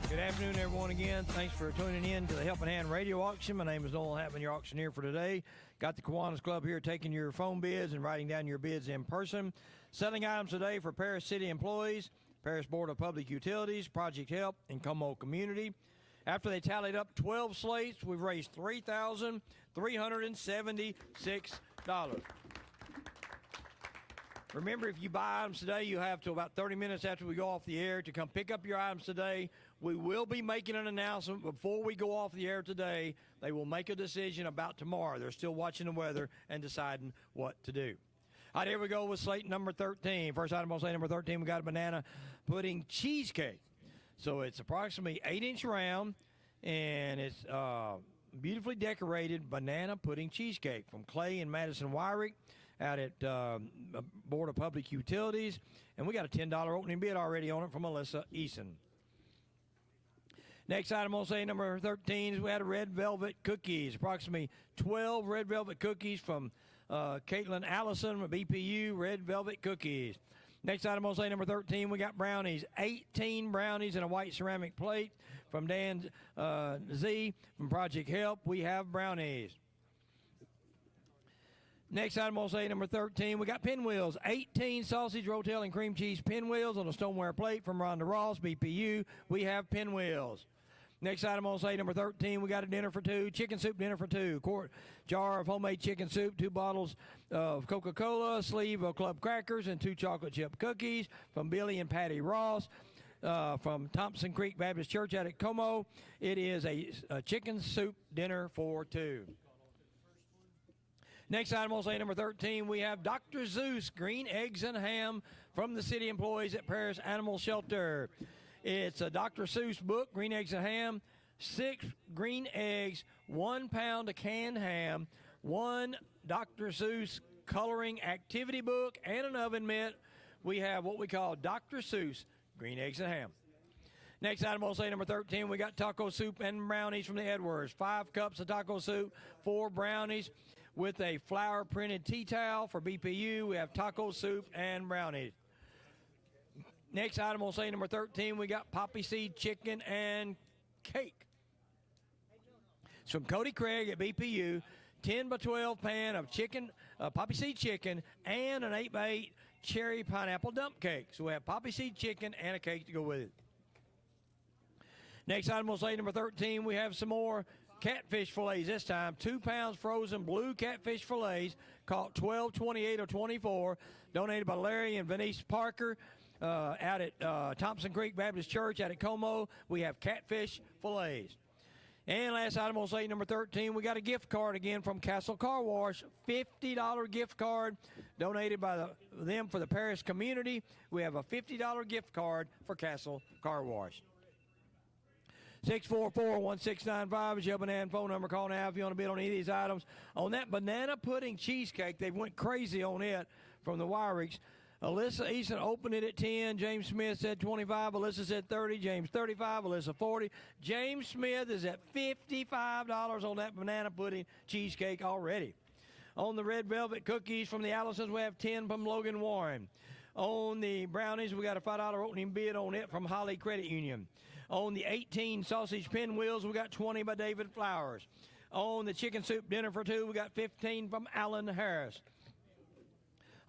Good afternoon, everyone, again. Thanks for tuning in to the Helping Hand Radio Auction. My name is Nolan Hatman, your auctioneer for today. Got the Kiwanis Club here taking your phone bids and writing down your bids in person. Selling items today for Paris City employees, Paris Board of Public Utilities, Project Help, and Como Community. After they tallied up 12 slates, we've raised $3,376. Remember, if you buy items today, you have till about 30 minutes after we go off the air to come pick up your items today. We will be making an announcement before we go off the air today. They will make a decision about tomorrow. They're still watching the weather and deciding what to do. All right, here we go with slate number 13. First item on slate number 13, we got a banana pudding cheesecake. So it's approximately 8-inch round, and it's beautifully decorated banana pudding cheesecake from Clay and Madison Wyrick out at Board of Public Utilities. And we got a $10 opening bid already on it from Melissa Eason. Next item on slate number 13 is we had a red velvet cookies, approximately 12 red velvet cookies from Caitlin Allison with BPU, red velvet cookies. Next item on slate number 13, we got brownies. 18 brownies in a white ceramic plate from Dan Z from Project Help. We have brownies. Next item on slate number 13, we got pinwheels. 18 sausage, rotel, and cream cheese pinwheels on a stoneware plate from Rhonda Ross, BPU. We have pinwheels. Next item on sale, number 13, we got a dinner for two, chicken soup dinner for two. Quart jar of homemade chicken soup, 2 bottles of Coca-Cola, sleeve of club crackers, and 2 chocolate chip cookies from Billy and Patty Ross. From Thompson Creek Baptist Church out at Como. It is a chicken soup dinner for two. Next item on sale, number 13, we have Dr. Zeus green eggs and ham from the city employees at Paris Animal Shelter. It's a Dr. Seuss book, green eggs and ham, 6 green eggs, 1 pound of canned ham, 1 Dr. Seuss coloring activity book, and an oven mitt. We have what we call Dr. Seuss green eggs and ham. Next item on sale, number 13, we got taco soup and brownies from the Edwards. 5 cups of taco soup, 4 brownies with a flower printed tea towel for BPU. We have taco soup and brownies. Next item on sale, number 13, we got poppy seed chicken and cake. It's from Cody Craig at BPU. 10 by 12 pan of chicken, poppy seed chicken, and an 8 by 8 cherry pineapple dump cake. So we have poppy seed chicken and a cake to go with it. Next item on sale, number 13, we have some more catfish fillets this time. 2 pounds frozen blue catfish fillets, caught 12.28 or 24, donated by Larry and Venice Parker out at Thompson Creek Baptist Church out at Como. We have catfish fillets. And last item on sale, number 13, we got a gift card again from Castle Car Wash, $50 gift card donated by them for the Paris community. We have a $50 gift card for Castle Car Wash. 644-1695 is your banana phone number. Call now if you want to bid on any of these items. On that banana pudding cheesecake, they went crazy on it from the Wyrichs. Alyssa Easton opened it at 10. James Smith said 25. Alyssa said 30. James 35. Alyssa 40. James Smith is at $55 on that banana pudding cheesecake already. On the red velvet cookies from the Allisons, we have 10 from Logan Warren. On the brownies, we got a $5 opening bid on it from Holly Credit Union. On the 18 sausage pinwheels, we got 20 by David Flowers. On the chicken soup dinner for two, we got 15 from Alan Harris.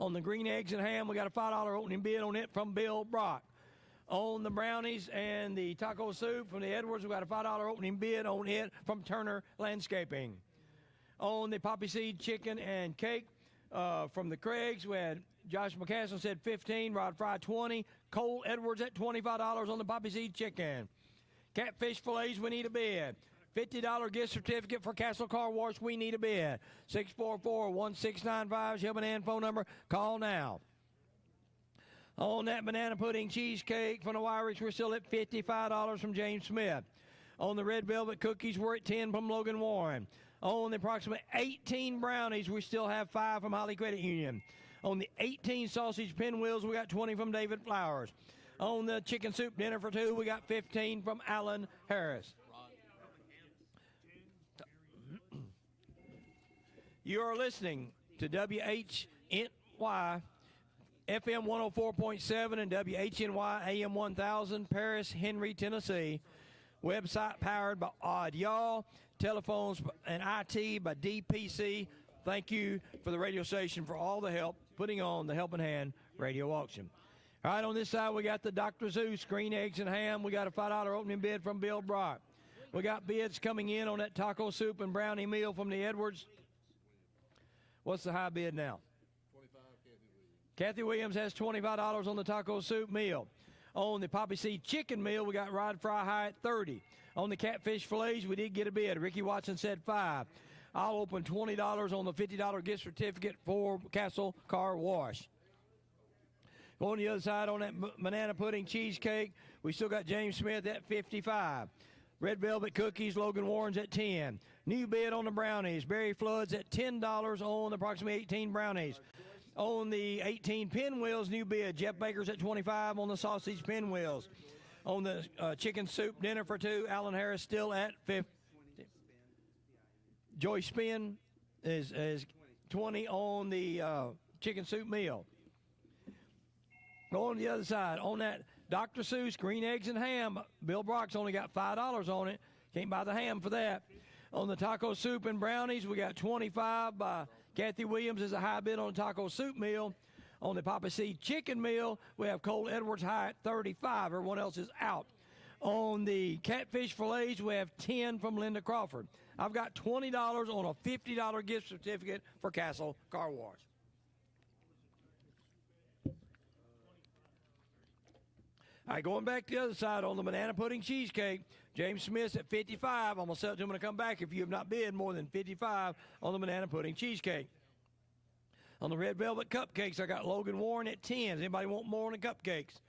On the green eggs and ham, we got a $5 opening bid on it from Bill Brock. On the brownies and the taco soup from the Edwards, we got a $5 opening bid on it from Turner Landscaping. On the poppy seed chicken and cake from the Craigs, we had Josh McCaslin said 15, Rod Fry 20, Cole Edwards at $25 on the poppy seed chicken. Catfish fillets, we need a bid. $50 gift certificate for Castle Car Wash, we need a bid. 644-1695 is your banana phone number. Call now. On that banana pudding cheesecake from the Wyrichs, we're still at $55 from James Smith. On the red velvet cookies, we're at 10 from Logan Warren. On the approximate 18 brownies, we still have 5 from Holly Credit Union. On the 18 sausage pinwheels, we got 20 from David Flowers. On the chicken soup dinner for two, we got 15 from Alan Harris. You are listening to WHNY FM 104.7 and WHNY AM 1000, Paris, Henry, Tennessee. Website powered by Odd Y'all. Telephones and IT by DPC. Thank you for the radio station for all the help putting on the Helping Hand radio auction. All right, on this side, we got the Dr. Zeus green eggs and ham. We got a $5 opening bid from Bill Brock. We got bids coming in on that taco soup and brownie meal from the Edwards. What's the high bid now? 25, Kathy Williams has $25 on the taco soup meal. On the poppy seed chicken meal, we got Rod Fry high at 30. On the catfish fillets, we did get a bid. Ricky Watson said 5. I'll open $20 on the $50 gift certificate for Castle Car Wash. On the other side, on that banana pudding cheesecake, we still got James Smith at 55. Red velvet cookies, Logan Warren's at 10. New bid on the brownies. Barry Flood's at $10 on the approximately 18 brownies. On the 18 pinwheels, new bid. Jeff Baker's at 25 on the sausage pinwheels. On the chicken soup dinner for two, Alan Harris still at 50. Joy Spin is 20 on the chicken soup meal. Go on the other side. On that Dr. Seuss green eggs and ham, Bill Brock's only got $5 on it. Can't buy the ham for that. On the taco soup and brownies, we got 25 by Kathy Williams is a high bid on the taco soup meal. On the Papa Seed chicken meal, we have Cole Edwards high at 35. Everyone else is out. On the catfish fillets, we have 10 from Linda Crawford. I've got $20 on a $50 gift certificate for Castle Car Wash. All right, going back to the other side on the banana pudding cheesecake, James Smith's at 55. I'm going to sell it to him when I come back if you have not bid more than 55 on the banana pudding cheesecake. On the red velvet cupcakes, I got Logan Warren at 10. Does anybody want more on the cupcakes?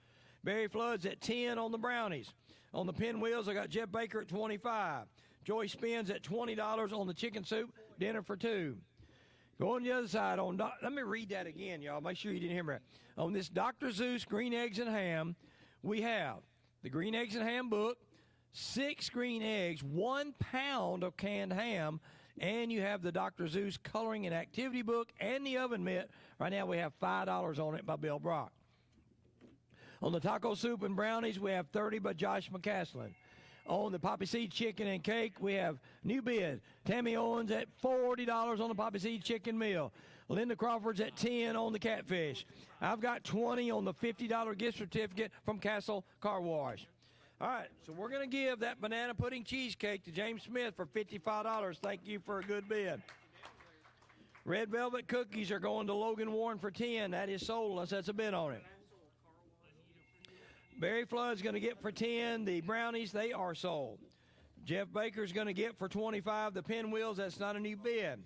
Barry Flood's at 10 on the brownies. On the pinwheels, I got Jeff Baker at 25. Joy Spins at $20 on the chicken soup, dinner for two. Going to the other side on, let me read that again, y'all. Make sure you didn't hear me right. On this Dr. Zeus green eggs and ham, we have the green eggs and ham book, 6 green eggs, 1 pound of canned ham, and you have the Dr. Zeus coloring and activity book and the oven mitt. Right now we have $5 on it by Bill Brock. On the taco soup and brownies, we have 30 by Josh McCaslin. On the poppy seed chicken and cake, we have new bid. Tammy Owens at $40 on the poppy seed chicken meal. Linda Crawford's at 10 on the catfish. I've got 20 on the $50 gift certificate from Castle Car Wash. All right, so we're going to give that banana pudding cheesecake to James Smith for $55. Thank you for a good bid. Red velvet cookies are going to Logan Warren for 10. That is sold unless that's a bid on it. Barry Flood's going to get for 10. The brownies, they are sold. Jeff Baker's going to get for 25. The pinwheels, that's not a new bid.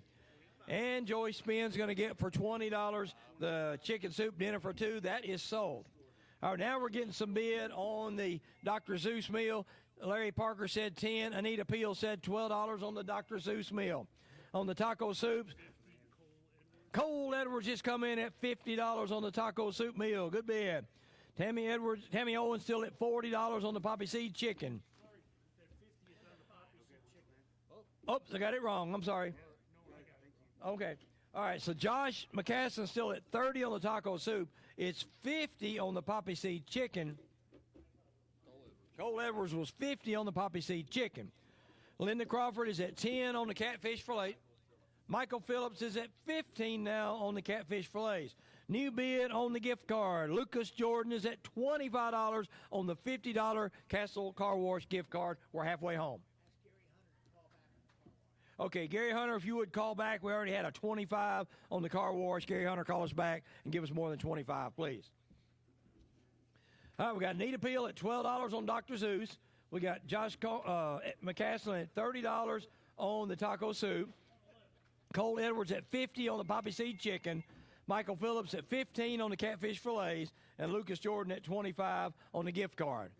And Joy Spin's going to get for $20 the chicken soup dinner for two. That is sold. All right, now we're getting some bid on the Dr. Zeus meal. Larry Parker said 10. Anita Peel said $12 on the Dr. Zeus meal. On the taco soups, Cole Edwards just come in at $50 on the taco soup meal. Good bid. Tammy Owens still at $40 on the poppy seed chicken. Oops, I got it wrong. I'm sorry. Okay. All right, so Josh McCaslin still at 30 on the taco soup. It's 50 on the poppy seed chicken. Cole Edwards was 50 on the poppy seed chicken. Linda Crawford is at 10 on the catfish fillet. Michael Phillips is at 15 now on the catfish fillets. New bid on the gift card. Lucas Jordan is at $25 on the $50 Castle Car Wash gift card. We're halfway home. Okay, Gary Hunter, if you would call back. We already had a 25 on the car wash. Gary Hunter, call us back and give us more than 25, please. All right, we got Anita Peel at $12 on Dr. Zeus. We got Josh McCaslin at $30 on the taco soup. Cole Edwards at $50 on the poppy seed chicken. Michael Phillips at $15 on the catfish fillets. And Lucas Jordan at $25 on the gift card.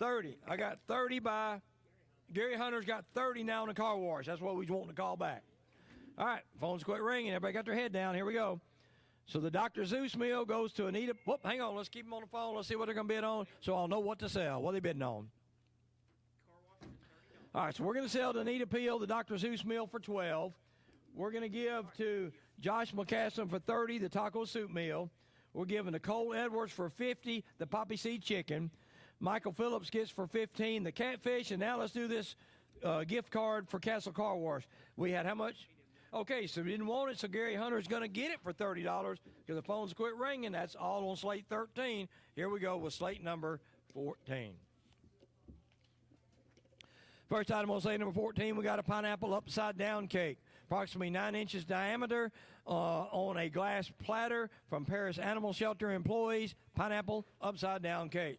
30. I got 30 by... Gary Hunter's got 30 now in the car wash. That's what we want to call back. All right, phones quit ringing. Everybody got their head down. Here we go. So the Dr. Zeus meal goes to Anita. Whoop, hang on. Let's keep them on the phone. Let's see what they're going to bid on so I'll know what to sell. What are they bidding on? All right, so we're going to sell to Anita Peel the Dr. Zeus meal for 12. We're going to give to Josh McCaslin for 30 the taco soup meal. We're giving to Cole Edwards for 50 the poppy seed chicken. Michael Phillips gets for 15 the catfish. And now let's do this gift card for Castle Car Wash. We had how much? Okay, so we didn't want it, so Gary Hunter's going to get it for $30 because the phones quit ringing. That's all on slate 13. Here we go with slate number 14. First item on slate number 14, we got a pineapple upside-down cake. Approximately 9 inches diameter on a glass platter from Paris Animal Shelter employees. Pineapple upside-down cake.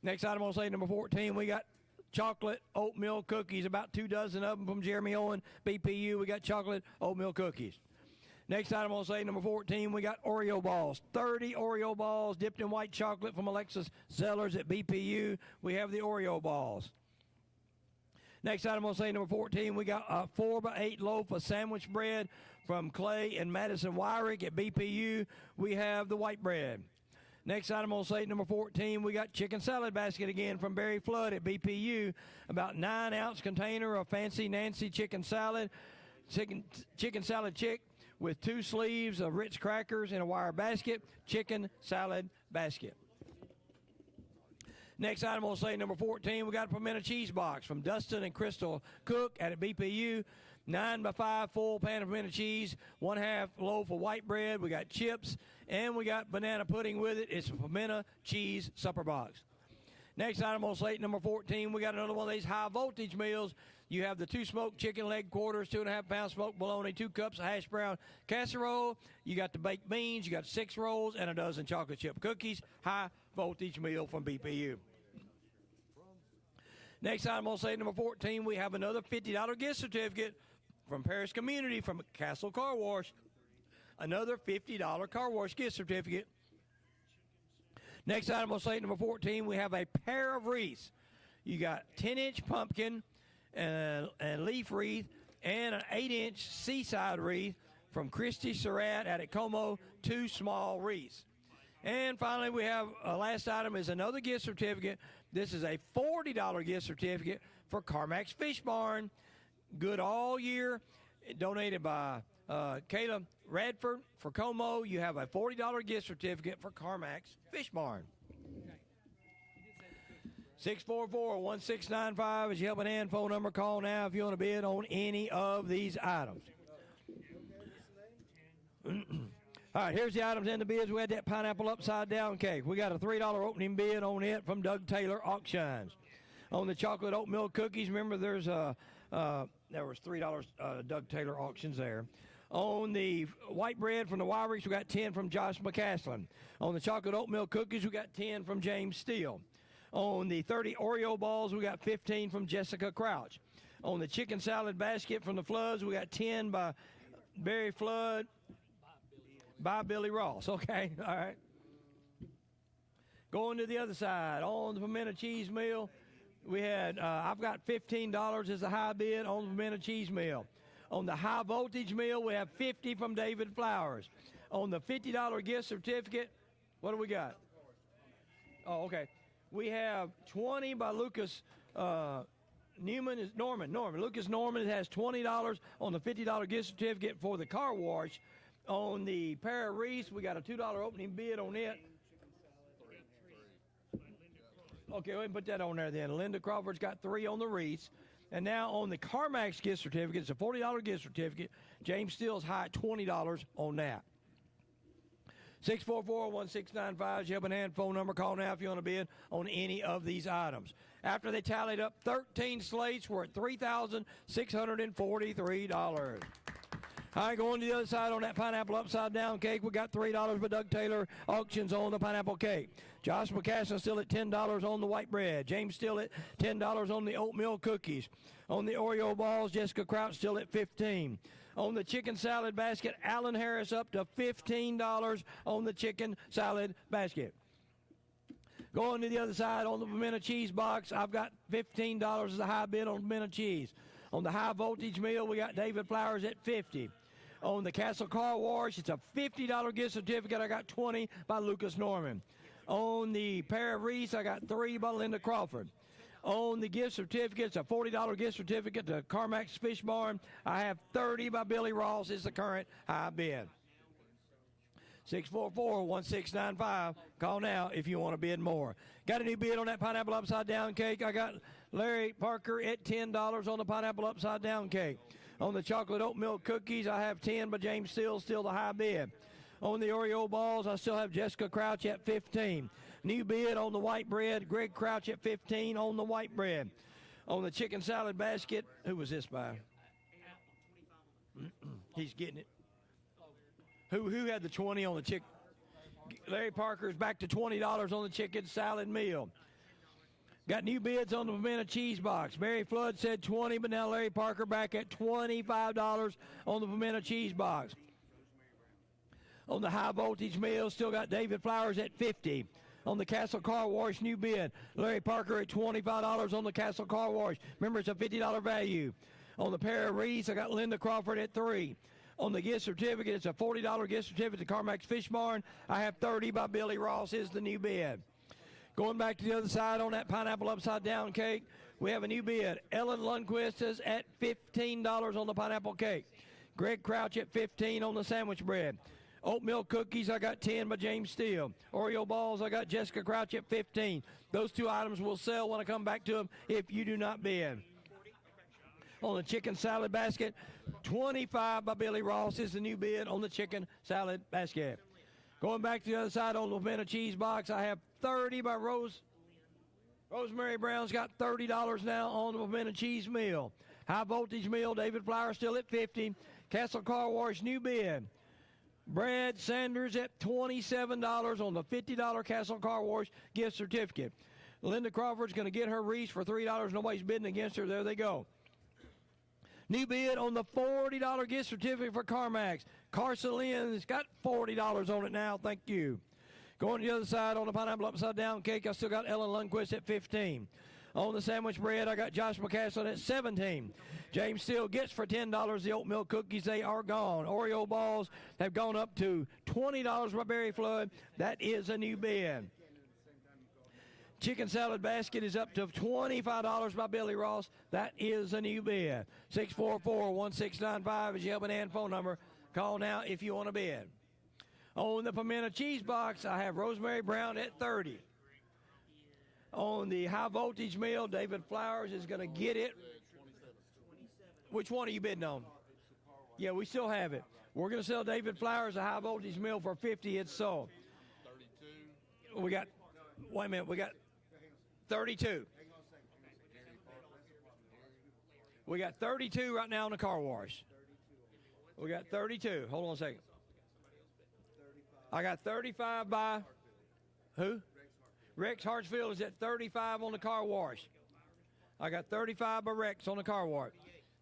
Next item on slate number 14, we got chocolate oatmeal cookies, about 2 dozen of them from Jeremy Owen, BPU. We got chocolate oatmeal cookies. Next item on slate number 14, we got Oreo balls, 30 Oreo balls dipped in white chocolate from Alexis Zellers at BPU. We have the Oreo balls. Next item on slate number 14, we got a 4x8 loaf of sandwich bread from Clay and Madison Wyrick at BPU. We have the white bread. Next item on slate number 14, we got chicken salad basket again from Barry Flood at BPU. About 9-ounce container of Fancy Nancy chicken salad, chicken salad chick with 2 sleeves of Ritz crackers in a wire basket, chicken salad basket. Next item on slate number 14, we got a pimento cheese box from Dustin and Crystal Cook at BPU. 9x5 full pan of pimento cheese, 1/2 loaf of white bread. We got chips, and we got banana pudding with it. It's a pimento cheese supper box. Next item on slate number 14, we got another one of these high voltage meals. You have the 2 smoked chicken leg quarters, 2.5 pound smoked bologna, 2 cups of hash brown casserole. You got the baked beans, you got 6 rolls, and a dozen chocolate chip cookies. High voltage meal from BPU. Next item on slate number 14, we have another $50 gift certificate from Paris Community from Castle Car Wash. Another $50 car wash gift certificate. Next item on slate number 14, we have a pair of wreaths. You got 10-inch pumpkin and leaf wreath and an 8-inch seaside wreath from Christy Surratt at Como, 2 small wreaths. And finally, we have last item is another gift certificate. This is a $40 gift certificate for Carmack's Fish Barn. Good all year. Donated by Kayla Radford for Como. You have a $40 gift certificate for Carmack's Fish Barn. 644-1695 is your helping hand phone number. Call now if you want to bid on any of these items. All right, here's the items in the bids. We had that pineapple upside down cake. We got a $3 opening bid on it from Doug Taylor Auctions. On the chocolate oatmeal cookies, remember there was $3 Doug Taylor Auctions there. On the white bread from the Wyrics, we got 10 from Josh McCaslin. On the chocolate oatmeal cookies, we got 10 from James Steele. On the 30 Oreo balls, we got 15 from Jessica Crouch. On the chicken salad basket from the Floods, we got 10 by Barry Flood, by Billy Ross. Okay, all right. Going to the other side, on the pimento cheese meal, we had, I've got $15 as a high bid on the pimento cheese meal. On the high voltage meal, we have 50 from David Flowers. On the $50 gift certificate, what do we got? Oh, okay. We have 20 by Lucas Norman. Lucas Norman has $20 on the $50 gift certificate for the car wash. On the pair of wreaths, we got a $2 opening bid on it. Okay, we can put that on there then. Linda Crawford's got 3 on the wreaths. And now on the CarMax gift certificate, it's a $40 gift certificate. James Steele's high at $20 on that. 644-1695 is your helping hand phone number. Call now if you want to bid on any of these items. After they tallied up 13 slates, we're at $3,643. All right, going to the other side on that pineapple upside down cake, we got $3 by Doug Taylor Auctions on the pineapple cake. Josh McCaslin still at $10 on the white bread. James still at $10 on the oatmeal cookies. On the Oreo balls, Jessica Crouch still at $15. On the chicken salad basket, Alan Harris up to $15 on the chicken salad basket. Going to the other side on the pimento cheese box, I've got $15 as a high bid on pimento cheese. On the high voltage meal, we got David Flowers at $50. On the Castle Car Wash, it's a $50 gift certificate. I got 20 by Lucas Norman. On the pair of wreaths, I got 3 by Linda Crawford. On the gift certificates, a $40 gift certificate to Carmack's Fish Barn. I have 30 by Billy Ross is the current high bid. 644-1695. Call now if you want to bid more. Got a new bid on that pineapple upside down cake. I got Larry Parker at $10 on the pineapple upside down cake. On the chocolate oatmeal cookies, I have 10 by James Steele, still the high bid. On the Oreo balls, I still have Jessica Crouch at 15. New bid on the white bread, Greg Crouch at 15 on the white bread. On the chicken salad basket, who was this by? He's getting it. Who had the 20 on the chicken? Larry Parker's back to $20 on the chicken salad meal. Got new bids on the pimento cheese box. Barry Flood said 20, but now Larry Parker back at $25 on the pimento cheese box. On the high voltage meal, still got David Flowers at 50. On the Castle Car Wash, new bid. Larry Parker at $25 on the Castle Car Wash. Remember, it's a $50 value. On the pair of wreaths, I got Linda Crawford at 3. On the gift certificate, it's a $40 gift certificate to Carmack's Fish Barn. I have 30 by Billy Ross is the new bid. Going back to the other side on that pineapple upside down cake, we have a new bid. Ellen Lundquist is at $15 on the pineapple cake. Greg Crouch at 15 on the sandwich bread. Oatmeal cookies, I got 10 by James Steele. Oreo balls, I got Jessica Crouch at 15. Those 2 items will sell when I come back to them if you do not bid. On the chicken salad basket, 25 by Billy Ross is the new bid on the chicken salad basket. Going back to the other side on the pimento cheese box, I have 30 by Rosemary Brown's got $30 now on the pimento cheese meal. High voltage meal, David Flower still at $50. Castle Car Wash new bid. Brad Sanders at $27 on the $50 Castle Car Wash gift certificate. Linda Crawford's going to get her reach for $3. Nobody's bidding against her. There they go. New bid on the $40 gift certificate for CarMax. Carson Lynn's got $40 on it now. Thank you. Going to the other side on the pineapple upside down cake, I still got Ellen Lundquist at $15. On the sandwich bread, I got Josh McCaslin at $17. James Steele gets for $10 the oatmeal cookies. They are gone. Oreo balls have gone up to $20 by Barry Flood. That is a new bid. Chicken salad basket is up to $25 by Billy Ross. That is a new bid. 644-1695 is your helping hand phone number. Call now if you want to bid. On the pimento cheese box, I have Rosemary Brown at $30. On the high voltage meal, David Flowers is going to get it. Which one are you bidding on? Yeah, we still have it. We're going to sell David Flowers a high voltage meal for $50. It's sold. 32. We got 32. We got 32 right now in the car wash. We got 32. Hold on a second. I got 35 by who? Rex Hartsfield is at 35 on the car wash. I got 35 by Rex on the car wash.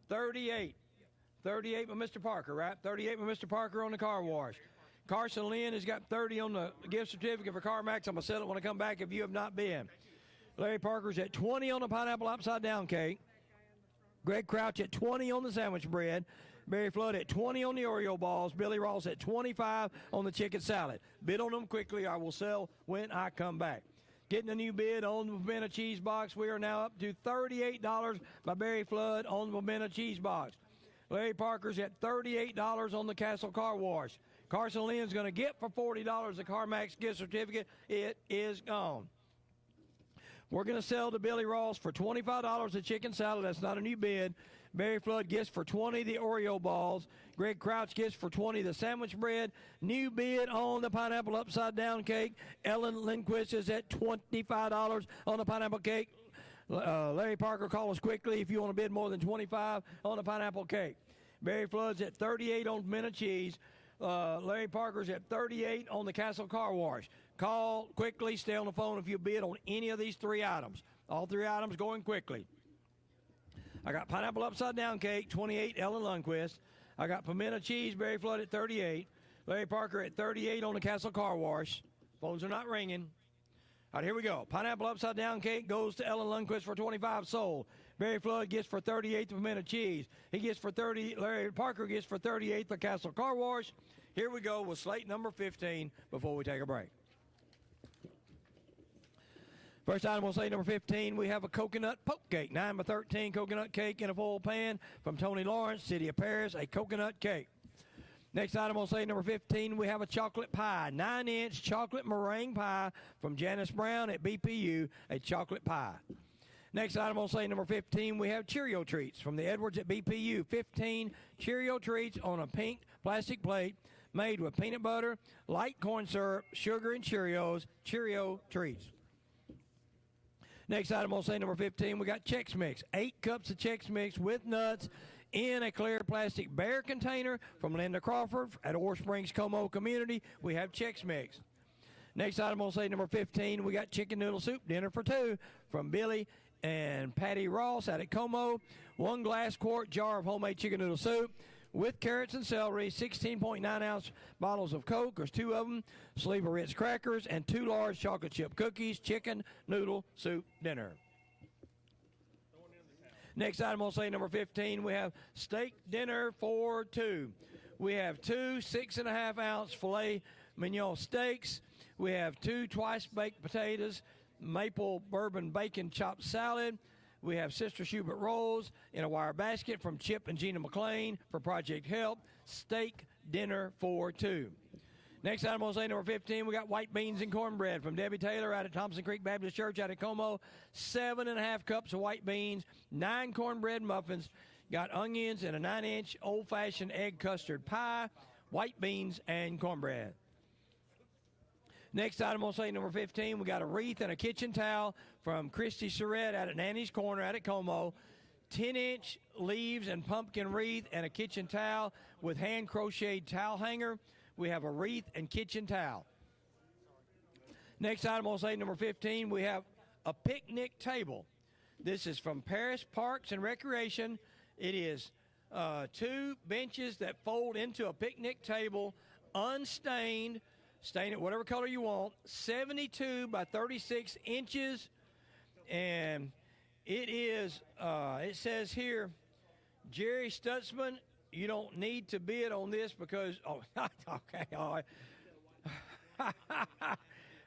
38. 38 by Mr. Parker, right? 38 by Mr. Parker on the car wash. Carson Lynn has got 30 on the gift certificate for CarMax. I'm going to sell it when I come back if you have not been. Larry Parker's at 20 on the pineapple upside down cake. Greg Crouch at 20 on the sandwich bread. Barry Flood at 20 on the Oreo balls. Billy Ross at 25 on the chicken salad. Bid on them quickly. I will sell when I come back. Getting a new bid on the pimento cheese box. We are now up to $38 by Barry Flood on the pimento cheese box. Larry Parker's at $38 on the Castle Car Wash. Carson Lynn's going to get for $40 the CarMax gift certificate. It is gone. We're going to sell to Billy Ross for $25 the chicken salad. That's not a new bid. Barry Flood gets for $20 the Oreo balls. Greg Crouch gets for $20 the sandwich bread. New bid on the pineapple upside down cake. Ellen Lindquist is at $25 on the pineapple cake. Larry Parker, call us quickly if you want to bid more than $25 on the pineapple cake. Barry Flood's at $38 on pimento cheese. Larry Parker's at $38 on the Castle Car Wash. Call quickly. Stay on the phone if you bid on any of these three items. All three items going quickly. I got pineapple upside down cake, 28, Ellen Lundquist. I got pimento cheese, Barry Flood at 38. Larry Parker at 38 on the Castle Car Wash. Phones are not ringing. All right, here we go. Pineapple upside down cake goes to Ellen Lundquist for 25 sold. Barry Flood gets for 38 the pimento cheese. He gets for 30. Larry Parker gets for 38 the Castle Car Wash. Here we go with slate number 15 before we take a break. First item on slate number 15, we have a coconut poke cake. 9 by 13 coconut cake in a foil pan from Tony Lawrence, City of Paris, a coconut cake. Next item on slate number 15, we have a chocolate pie. 9-inch chocolate meringue pie from Janice Brown at BPU, a chocolate pie. Next item on slate number 15, we have Cheerio treats from the Edwards at BPU. 15 Cheerio treats on a pink plastic plate made with peanut butter, light corn syrup, sugar, and Cheerios. Cheerio treats. Next item on slate number 15, we got Chex Mix. 8 cups of Chex Mix with nuts in a clear plastic bear container from Linda Crawford at Ore Springs Como Community. We have Chex Mix. Next item on slate number 15, we got chicken noodle soup dinner for 2 from Billy and Patty Ross out at Como. 1 glass quart jar of homemade chicken noodle soup with carrots and celery, 16.9-ounce bottles of Coke. There's 2 of them, sleeve of Ritz crackers, and 2 large chocolate chip cookies, chicken noodle soup dinner. Next item on slate number 15, we have steak dinner for 2. We have 2 6.5-ounce filet mignon steaks. We have 2 twice-baked potatoes, maple bourbon bacon chopped salad. We have Sister Schubert rolls in a wire basket from Chip and Gina McLean for Project Help. Steak dinner for 2. Next item on slate number 15, we got white beans and cornbread from Debbie Taylor out at Thompson Creek Baptist Church out at Como. 7.5 cups of white beans, 9 cornbread muffins, got onions and a 9-inch old-fashioned egg custard pie, white beans and cornbread. Next item on slate number 15, we got a wreath and a kitchen towel from Christy Surrett out at Nanny's Corner out at Como. 10-inch leaves and pumpkin wreath and a kitchen towel with hand-crocheted towel hanger. We have a wreath and kitchen towel. Next item on slate number 15, we have a picnic table. This is from Paris Parks and Recreation. It is 2 benches that fold into a picnic table, unstained. Stain it whatever color you want, 72 by 36 inches, and it is, it says here, Jerry Stutzman, you don't need to bid on this because, okay, all right.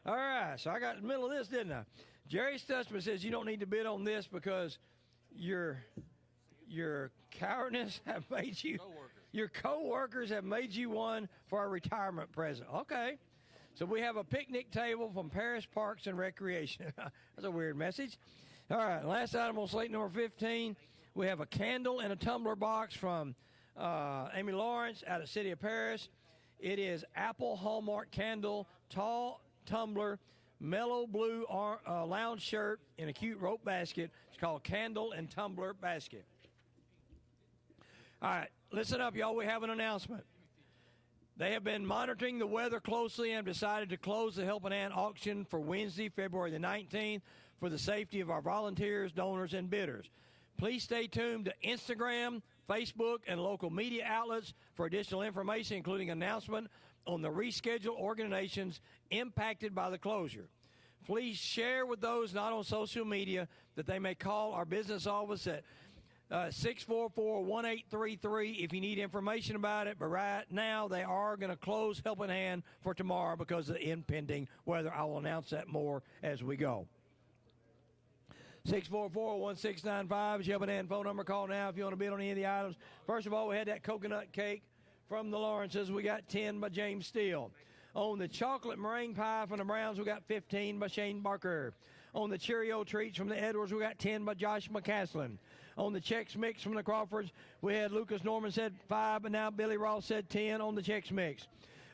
All right, so I got in the middle of this, didn't I? Jerry Stutzman says you don't need to bid on this because your cowardice have made you, your co-workers have made you one for a retirement present. Okay. So we have a picnic table from Paris Parks and Recreation. That's a weird message. All right, last item on slate number 15, we have a candle and a tumbler box from Amy Lawrence out of City of Paris. It is apple Hallmark candle, tall tumbler, mellow blue lounge shirt in a cute rope basket. It's called Candle and Tumbler Basket. All right, listen up, y'all. We have an announcement. They have been monitoring the weather closely and have decided to close the Helping Hand auction for Wednesday, February the 19th, for the safety of our volunteers, donors, and bidders. Please stay tuned to Instagram, Facebook, and local media outlets for additional information, including announcement on the rescheduled organizations impacted by the closure. Please share with those not on social media that they may call our business office at 644-1833 if you need information about it. But right now, they are going to close Helping Hand for tomorrow because of the impending weather. I will announce that more as we go. 644-1695 is Helping Hand phone number. Call now if you want to bid on any of the items. First of all, we had that coconut cake from the Lawrences. We got 10 by James Steele. On the chocolate meringue pie from the Browns, we got 15 by Shane Barker. On the Cheerio treats from the Edwards, we got 10 by Josh McCaslin. On the Chex Mix from the Crawfords, we had Lucas Norman said 5, but now Billy Ross said 10 on the Chex Mix.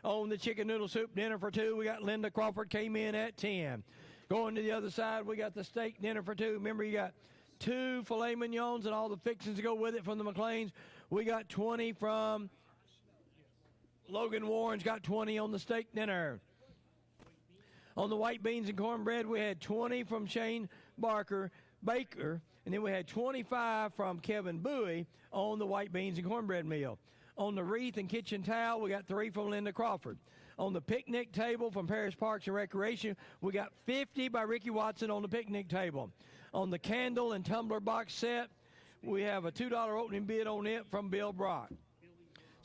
On the chicken noodle soup dinner for 2, we got Linda Crawford came in at 10. Going to the other side, we got the steak dinner for 2. Remember, you got 2 filet mignons and all the fixings to go with it from the McLeans. We got 20 from Logan Warren's got 20 on the steak dinner. On the white beans and cornbread, we had 20 from Shane Baker, and then we had 25 from Kevin Bowie on the white beans and cornbread meal. On the wreath and kitchen towel, we got 3 from Linda Crawford. On the picnic table from Paris Parks and Recreation, we got 50 by Ricky Watson on the picnic table. On the candle and tumbler box set, we have a $2 opening bid on it from Bill Brock.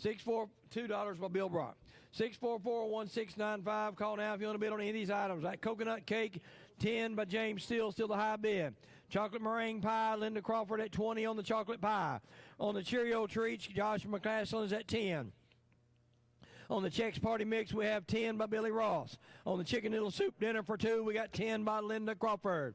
$2 by Bill Brock. 644-1695. Call now if you want to bid on any of these items. That coconut cake, 10 by James Steele, still the high bid. Chocolate meringue pie, Linda Crawford at 20 on the chocolate pie. On the Cheerio treats, Josh McCaslin is at 10. On the Chex Party Mix, we have 10 by Billy Ross. On the chicken noodle soup dinner for 2, we got 10 by Linda Crawford.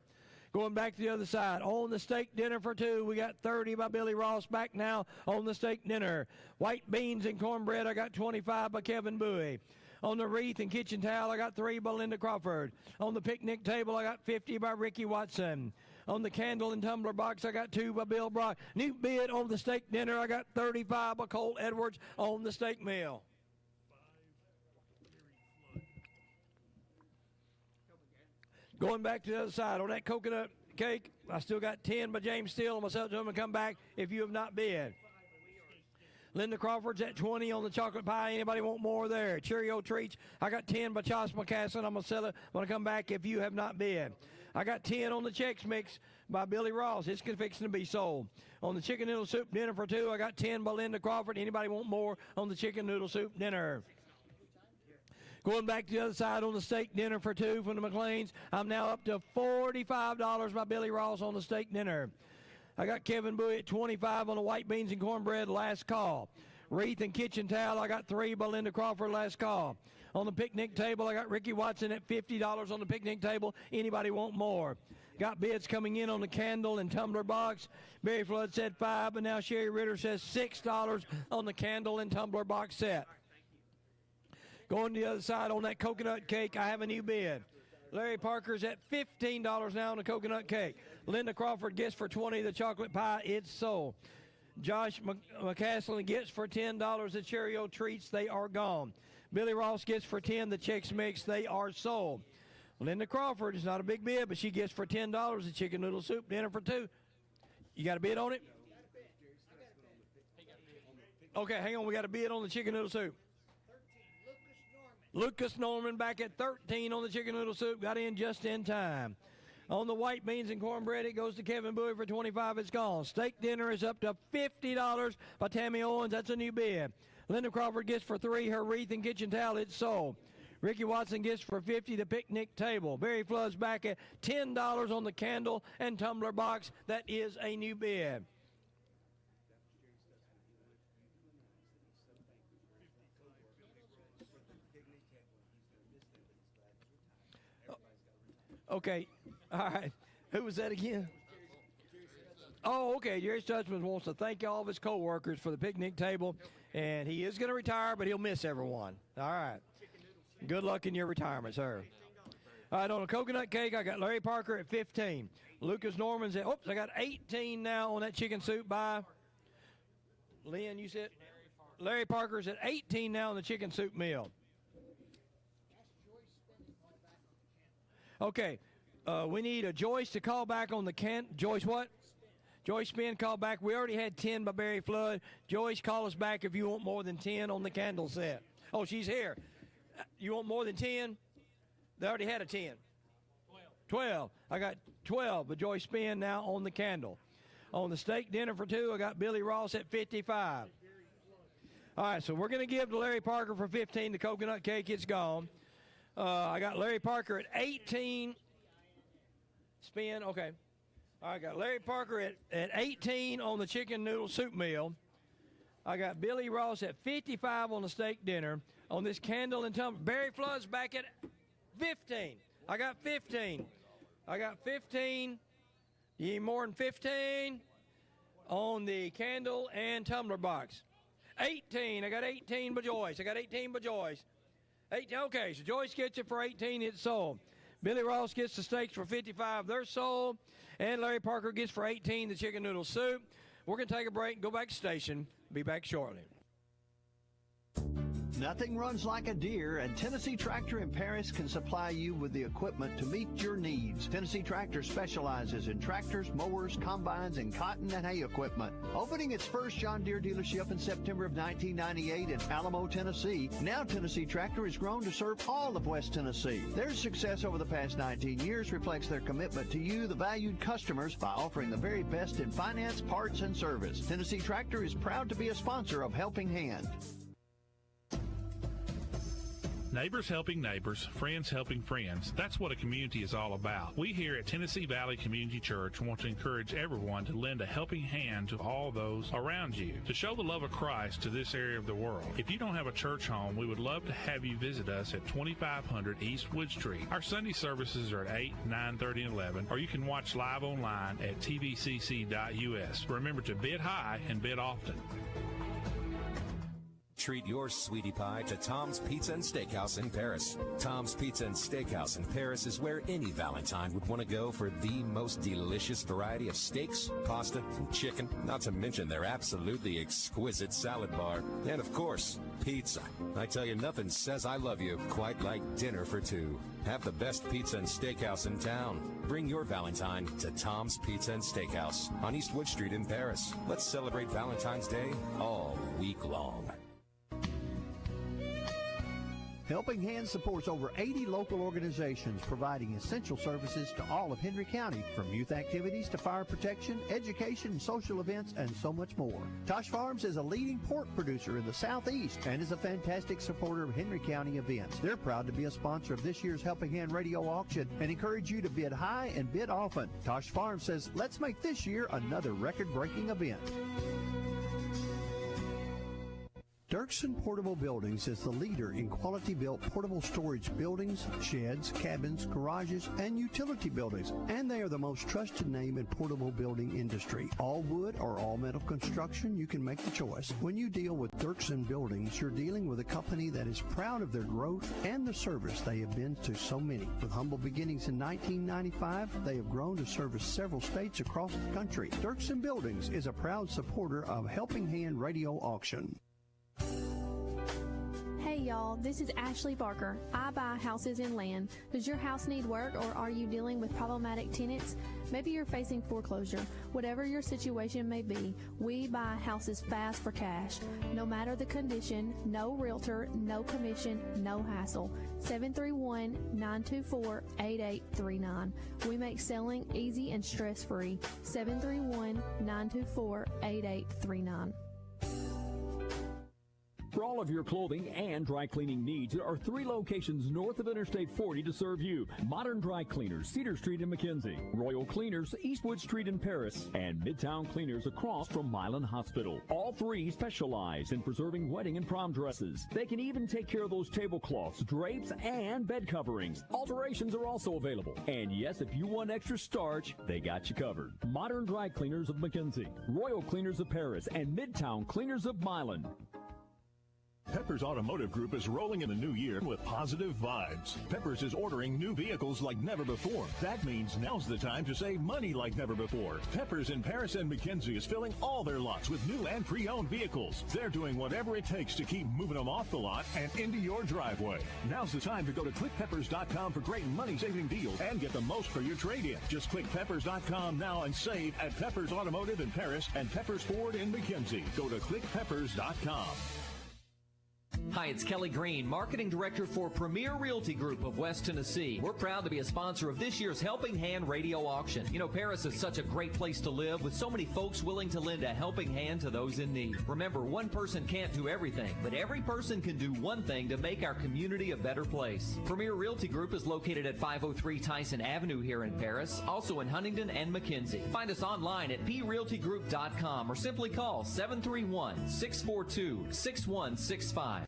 Going back to the other side, on the steak dinner for 2, we got 30 by Billy Ross. Back now on the steak dinner. White beans and cornbread, I got 25 by Kevin Bowie. On the wreath and kitchen towel, I got 3 by Linda Crawford. On the picnic table, I got 50 by Ricky Watson. On the candle and tumbler box, I got 2 by Bill Brock. New bid on the steak dinner, I got 35 by Colt Edwards on the steak meal. Going back to the other side, on that coconut cake, I still got 10 by James Steele. I'm going to sell it to him and come back if you have not bid. Linda Crawford's at 20 on the chocolate pie. Anybody want more there? Cheerio treats, I got 10 by Josh McCaslin. I'm going to sell it. I'm going to come back if you have not bid. I got 10 on the Chex Mix by Billy Ross. It's fixing to be sold. On the chicken noodle soup dinner for 2, I got 10 by Linda Crawford. Anybody want more on the chicken noodle soup dinner? Going back to the other side on the steak dinner for 2 from the McLeans, I'm now up to $45 by Billy Ross on the steak dinner. I got Kevin Bowie at 25 on the white beans and cornbread, last call. Wreath and kitchen towel, I got 3 by Linda Crawford, last call. On the picnic table, I got Ricky Watson at $50 on the picnic table. Anybody want more? Got bids coming in on the candle and tumbler box. Barry Flood said 5, but now Sherry Ritter says $6 on the candle and tumbler box set. Going to the other side on that coconut cake, I have a new bid. Larry Parker's at $15 now on the coconut cake. Linda Crawford gets for $20 the chocolate pie. It's sold. Josh McCaslin gets for $10 the Cheerio treats. They are gone. Billy Ross gets for $10 the Chex Mix. They are sold. Linda Crawford is not a big bid, but she gets for $10 the chicken noodle soup dinner for $2. You got a bid on it? Okay, hang on. We got a bid on the chicken noodle soup. Lucas Norman back at 13 on the chicken noodle soup. Got in just in time. On the white beans and cornbread, it goes to Kevin Bowie for $25. It's gone. Steak dinner is up to $50 by Tammy Owens. That's a new bid. Linda Crawford gets for $3 her wreath and kitchen towel. It's sold. Ricky Watson gets for $50 the picnic table. Barry Flood's back at $10 on the candle and tumbler box. That is a new bid. Okay, all right. Who was that again? Oh, okay. Jerry Stutzman wants to thank all of his co-workers for the picnic table, and he is going to retire, but he'll miss everyone. All right. Good luck in your retirement, sir. All right, on the coconut cake, I got Larry Parker at 15. Lucas Norman's at, I got 18 now on that chicken soup by Lynn, you said? Larry Parker's at 18 now on the chicken soup meal. Okay, we need a Joyce to call back on the Joyce what? Joyce Spin, call back. We already had 10 by Barry Flood. Joyce, call us back if you want more than 10 on the candle set. Oh, she's here. You want more than 10? They already had a 10. 12. I got 12, but Joyce Spin now on the candle. On the steak dinner for $2, I got Billy Ross at 55. All right, so we're going to give to Larry Parker for 15 the coconut cake. It's gone. I got Larry Parker at 18. Spin, okay. I got Larry Parker at 18 on the chicken noodle soup meal. I got Billy Ross at 55 on the steak dinner. On this candle and tumbler, Barry Flood's back at 15. I got 15. I got 15. You need more than 15 on the candle and tumbler box. 18. I got 18 by Joyce. 18, okay, so Joyce gets it for 18. It's sold. Billy Ross gets the steaks for 55. They're sold. And Larry Parker gets for 18 the chicken noodle soup. We're going to take a break and go back to station. Be back shortly. Nothing runs like a deer, and Tennessee Tractor in Paris can supply you with the equipment to meet your needs. Tennessee Tractor specializes in tractors, mowers, combines, and cotton and hay equipment. Opening its first John Deere dealership in September of 1998 in Alamo, Tennessee, now Tennessee Tractor has grown to serve all of West Tennessee. Their success over the past 19 years reflects their commitment to you, the valued customers, by offering the very best in finance, parts, and service. Tennessee Tractor is proud to be a sponsor of Helping Hand. Neighbors helping neighbors, friends helping friends. That's what a community is all about. We here at Tennessee Valley Community Church want to encourage everyone to lend a helping hand to all those around you, to show the love of Christ to this area of the world. If you don't have a church home, we would love to have you visit us at 2500 East Wood Street. Our Sunday services are at 8, 9:30, and 11, or you can watch live online at tvcc.us. Remember to bid high and bid often. Treat your sweetie pie to Tom's Pizza and Steakhouse in Paris. Tom's Pizza and Steakhouse in Paris is where any Valentine would want to go for the most delicious variety of steaks, pasta, and chicken, not to mention their absolutely exquisite salad bar. And of course, pizza. I tell you, nothing says I love you quite like dinner for two. Have the best pizza and steakhouse in town. Bring your Valentine to Tom's Pizza and Steakhouse on East Wood Street in Paris. Let's celebrate Valentine's Day all week long. Helping Hand supports over 80 local organizations providing essential services to all of Henry County, from youth activities to fire protection, education, social events, and so much more. Tosh Farms is a leading pork producer in the Southeast and is a fantastic supporter of Henry County events. They're proud to be a sponsor of this year's Helping Hand Radio Auction and encourage you to bid high and bid often. Tosh Farms says, let's make this year another record-breaking event. Dirksen Portable Buildings is the leader in quality-built portable storage buildings, sheds, cabins, garages, and utility buildings, and they are the most trusted name in portable building industry. All wood or all metal construction, you can make the choice. When you deal with Dirksen Buildings, you're dealing with a company that is proud of their growth and the service they have been to so many. With humble beginnings in 1995, they have grown to service several states across the country. Dirksen Buildings is a proud supporter of Helping Hand Radio Auction. Hey y'all, this is Ashley Barker. I buy houses and land. Does your house need work, or are you dealing with problematic tenants? Maybe you're facing foreclosure. Whatever your situation may be, we buy houses fast for cash. No matter the condition, no realtor, no commission, no hassle. 731-924-8839. We make selling easy and stress-free. 731-924-8839. For all of your clothing and dry cleaning needs, there are 3 locations north of Interstate 40 to serve you. Modern Dry Cleaners, Cedar Street in McKenzie. Royal Cleaners, Eastwood Street in Paris. And Midtown Cleaners across from Milan Hospital. All 3 specialize in preserving wedding and prom dresses. They can even take care of those tablecloths, drapes, and bed coverings. Alterations are also available. And yes, if you want extra starch, they got you covered. Modern Dry Cleaners of McKenzie, Royal Cleaners of Paris, and Midtown Cleaners of Milan. Peppers Automotive Group is rolling in the new year with positive vibes. Peppers is ordering new vehicles like never before. That means now's the time to save money like never before. Peppers in Paris and McKenzie is filling all their lots with new and pre-owned vehicles. They're doing whatever it takes to keep moving them off the lot and into your driveway. Now's the time to go to clickpeppers.com for great money-saving deals and get the most for your trade-in. Just click peppers.com now and save at Peppers Automotive in Paris and Peppers Ford in McKenzie. Go to clickpeppers.com. Hi, it's Kelly Green, Marketing Director for Premier Realty Group of West Tennessee. We're proud to be a sponsor of this year's Helping Hand Radio Auction. You know, Paris is such a great place to live with so many folks willing to lend a helping hand to those in need. Remember, one person can't do everything, but every person can do one thing to make our community a better place. Premier Realty Group is located at 503 Tyson Avenue here in Paris, also in Huntington and McKenzie. Find us online at prealtygroup.com or simply call 731-642-6165.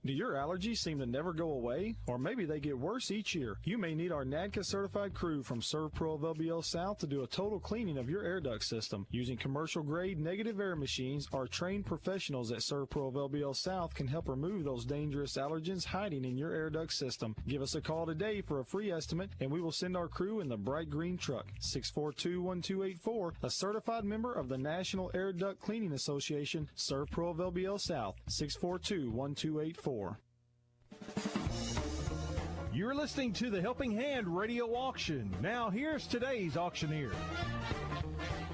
Do your allergies seem to never go away? Or maybe they get worse each year? You may need our NADCA certified crew from ServPro of LBL South to do a total cleaning of your air duct system. Using commercial grade negative air machines, our trained professionals at ServPro of LBL South can help remove those dangerous allergens hiding in your air duct system. Give us a call today for a free estimate and we will send our crew in the bright green truck. 642-1284, a certified member of the National Air Duct Cleaning Association, ServPro of LBL South. 642-1284. You're listening to the Helping Hand Radio Auction. Now, here's today's auctioneer.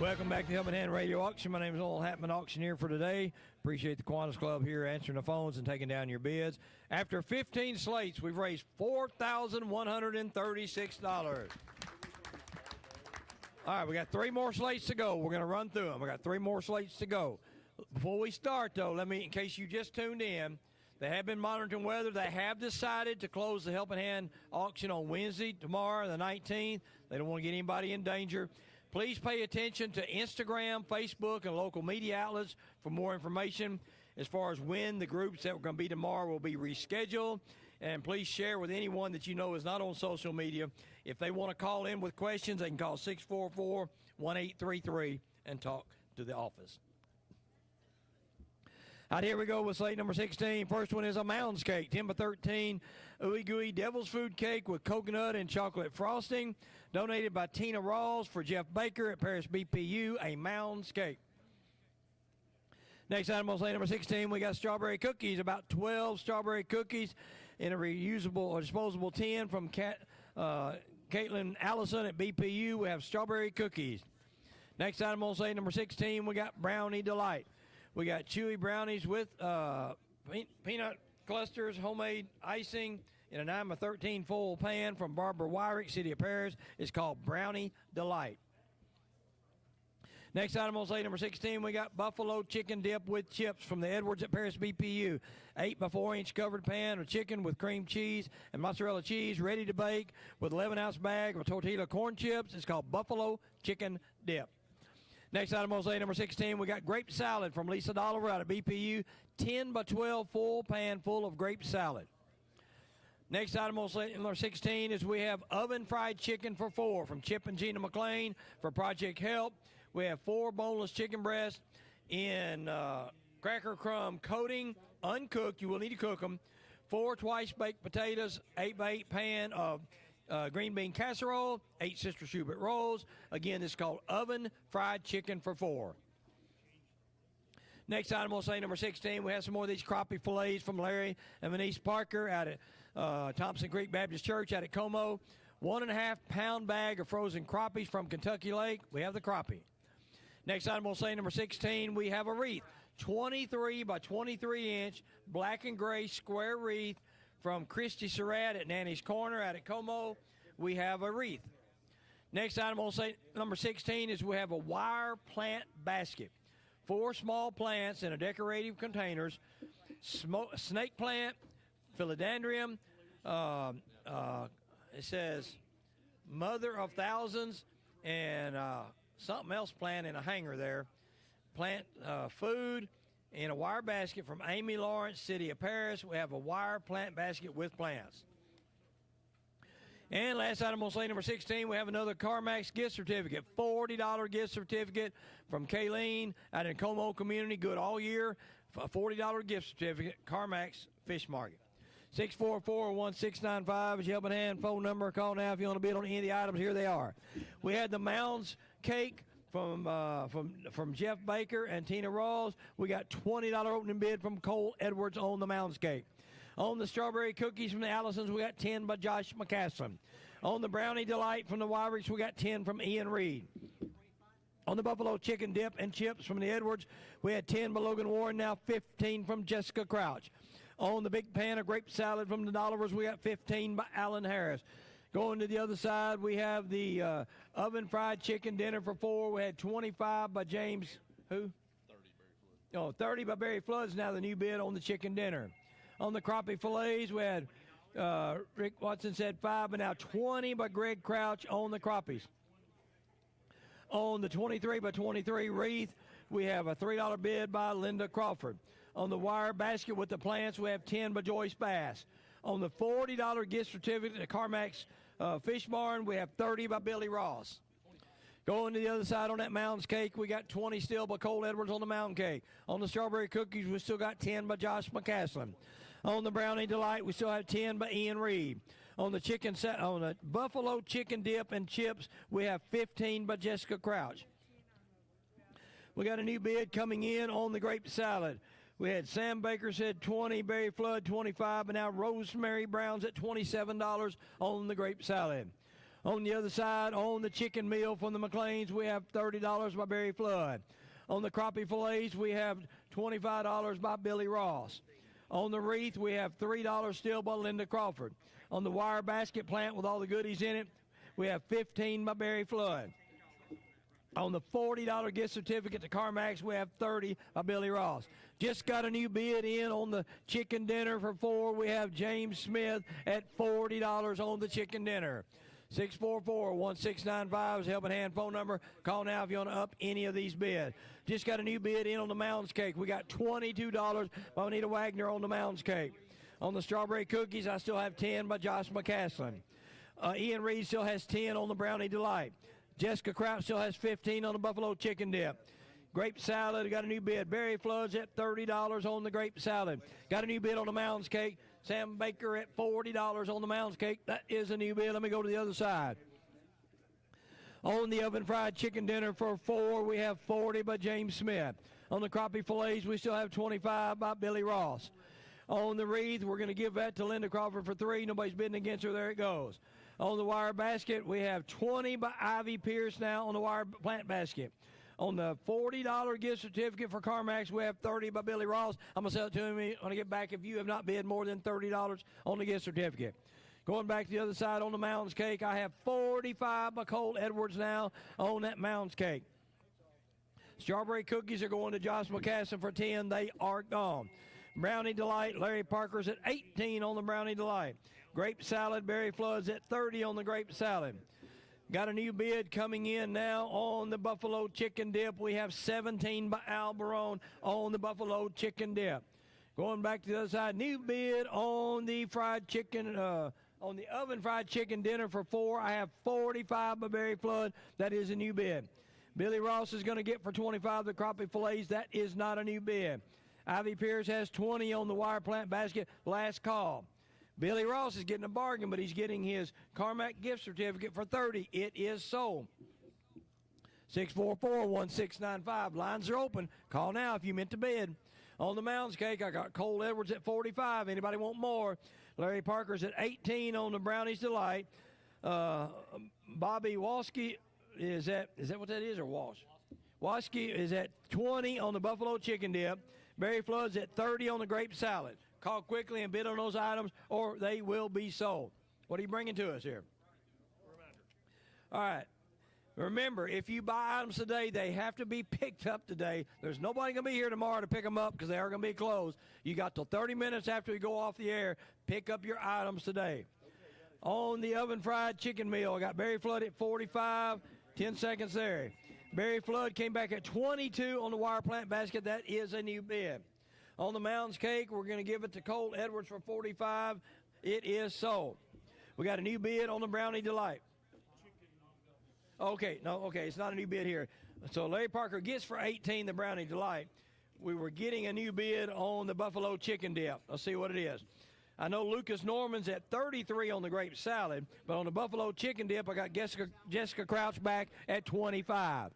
Welcome back to Helping Hand Radio Auction. My name is Oral Hatman, auctioneer for today. Appreciate the Kiwanis Club here answering the phones and taking down your bids. After 15 slates, we've raised $4,136. All right, we got 3 more slates to go. We're going to run through them. We got 3 more slates to go. Before we start, though, let me, in case you just tuned in, they have been monitoring weather. They have decided to close the Helping Hand auction on Wednesday, tomorrow, the 19th. They don't want to get anybody in danger. Please pay attention to Instagram, Facebook, and local media outlets for more information as far as when the groups that are going to be tomorrow will be rescheduled. And please share with anyone that you know is not on social media. If they want to call in with questions, they can call 644-1833 and talk to the office. All right, here we go with slate number 16. First one is a Mounds cake, 10x13 Ooey Gooey Devil's Food Cake with coconut and chocolate frosting, donated by Tina Rawls for Jeff Baker at Paris BPU, a Mounds cake. Next item on slate number 16, we got strawberry cookies, about 12 strawberry cookies in a reusable or disposable tin from Caitlin Allison at BPU. We have strawberry cookies. Next item on slate number 16, we got Brownie Delight. We got chewy brownies with peanut clusters, homemade icing in a 9x13 full pan from Barbara Wyrick, City of Paris. It's called Brownie Delight. Next item on slate number 16, we got buffalo chicken dip with chips from the Edwards at Paris BPU. 8x4-inch covered pan of chicken with cream cheese and mozzarella cheese, ready to bake with 11-ounce bag of tortilla corn chips. It's called buffalo chicken dip. Next item on sale, number 16, we got grape salad from Lisa Dolliver out of BPU. 10 by 12 full pan full of grape salad. Next item on sale, number 16, is we have oven fried chicken for 4 from Chip and Gina McLean for Project Help. We have 4 boneless chicken breasts in cracker crumb coating, uncooked. You will need to cook them. 4 twice baked potatoes, 8 by 8 pan of green bean casserole, 8 Sister Schubert rolls. Again, this is called oven fried chicken for 4. Next item on sale, number 16, we have some more of these crappie fillets from Larry and Venice Parker out at Thompson Creek Baptist Church out at Como. 1.5 pound bag of frozen crappies from Kentucky Lake. We have the crappie. Next item on sale, number 16, we have a wreath. 23 by 23 inch black and gray square wreath from Christy Surratt at Nanny's Corner out at Como. We have a wreath. Next item on sale, number 16, is we have a wire plant basket. 4 small plants in a decorative containers. Snake plant, philodendron, it says mother of thousands, and something else plant in a hanger there. Plant food in a wire basket from Amy Lawrence, City of Paris. We have a wire plant basket with plants. And last item on sale, number 16, we have another CarMax gift certificate, $40 gift certificate from Kayleen out in Como Community, good all year, a $40 gift certificate, CarMax Fish Market. 644-1695 is your helping hand phone number. Call now if you want to bid on any of the items. Here they are. We had the Mounds cake from Jeff Baker and Tina Rawls. We got $20 opening bid from Cole Edwards on the Mounds cake. On the strawberry cookies from the Allisons, we got 10 by Josh McCaslin. On the brownie delight from the Wyrick's, we got 10 from Ian Reed. On the buffalo chicken dip and chips from the Edwards, we had 10 by Logan Warren, now 15 from Jessica Crouch. On the big pan of grape salad from the Dollivers, we got 15 by Alan Harris. Going to the other side, we have the oven fried chicken dinner for 4. We had 25 by James, who? 30 by Barry Floods, now the new bid on the chicken dinner. On the crappie fillets, we had Rick Watson said 5, but now 20 by Greg Crouch on the crappies. On the 23 by 23 wreath, we have a $3 bid by Linda Crawford. On the wire basket with the plants, we have 10 by Joyce Bass. On the $40 gift certificate at CarMax Fish Barn, we have 30 by Billy Ross. Going to the other side on that Mounds cake, we got 20 still by Cole Edwards on the Mountain cake. On the strawberry cookies, we still got 10 by Josh McCaslin. On the brownie delight, we still have 10 by Ian Reed. On the buffalo chicken dip and chips, we have 15 by Jessica Crouch. We got a new bid coming in on the grape salad. We had Sam Baker said 20, Barry Flood 25, and now Rosemary Brown's at $27 on the grape salad. On the other side, on the chicken meal from the McLeans, we have $30 by Barry Flood. On the crappie fillets, we have $25 by Billy Ross. On the wreath, we have $3 still by Linda Crawford. On the wire basket plant with all the goodies in it, we have 15 by Barry Flood. On the $40 gift certificate to CarMax, we have 30 by Billy Ross. Just got a new bid in on the chicken dinner for 4. We have James Smith at $40 on the chicken dinner. 644-1695 is the helping hand phone number. Call now if you want to up any of these bids. Just got a new bid in on the Mounds cake. We got $22 by Anita Wagner on the Mounds cake. On the strawberry cookies, I still have 10 by Josh McCaslin. Ian Reed still has 10 on the brownie delight. Jessica Crouch still has 15 on the buffalo chicken dip. Grape salad, got a new bid. Barry Floods at $30 on the grape salad. Got a new bid on the Mounds cake. Sam Baker at $40 on the Mounds cake. That is a new bid. Let me go to the other side. On the oven fried chicken dinner for 4, we have 40 by James Smith. On the crappie fillets, we still have 25 by Billy Ross. On the wreath, we're going to give that to Linda Crawford for 3. Nobody's bidding against her. There it goes. On the wire basket, we have 20 by Ivy Pierce now on the wire plant basket. On the $40 gift certificate for CarMax, we have 30 by Billy Ross. I'm going to sell it to him when I get back if you have not bid more than $30 on the gift certificate. Going back to the other side on the Mounds cake, I have 45 by Cole Edwards now on that Mounds cake. Strawberry cookies are going to Josh McCaslin for 10. They are gone. Brownie Delight, Larry Parker's at 18 on the Brownie Delight. Grape salad, Barry Flood's at 30 on the grape salad. Got a new bid coming in now on the buffalo chicken dip. We have 17 by Al Barone on the buffalo chicken dip. Going back to the other side, new bid on the fried chicken, on the oven fried chicken dinner for 4. I have 45 by Barry Flood. That is a new bid. Billy Ross is going to get for 25 the crappie fillets. That is not a new bid. Ivy Pierce has 20 on the wire plant basket. Last call. Billy Ross is getting a bargain, but he's getting his Carmack gift certificate for 30. It is sold. 644-1695. Lines are open. Call now if you meant to bid. On the Mounds Cake, I got Cole Edwards at 45. Anybody want more? Larry Parker's at 18 on the Brownie's Delight. Bobby Walski is that what that is, or Walsh? Walski is at 20 on the Buffalo Chicken Dip. Barry Flood's at 30 on the grape salad. Call quickly and bid on those items, or they will be sold. What are you bringing to us here? All right. Remember, if you buy items today, they have to be picked up today. There's nobody going to be here tomorrow to pick them up because they are going to be closed. You got till 30 minutes after we go off the air. Pick up your items today. On the oven fried chicken meal, I got Barry Flood at 45. 10 seconds there. Barry Flood came back at 22 on the wire plant basket. That is a new bid. On the Mounds Cake, we're going to give it to Colt Edwards for 45. It is sold. We got a new bid on the Brownie Delight. Okay, it's not a new bid here. So Larry Parker gets for 18 the Brownie Delight. We were getting a new bid on the Buffalo Chicken Dip. Let's see what it is. I know Lucas Norman's at 33 on the grape salad, but on the Buffalo Chicken Dip, I got Jessica Crouch back at 25.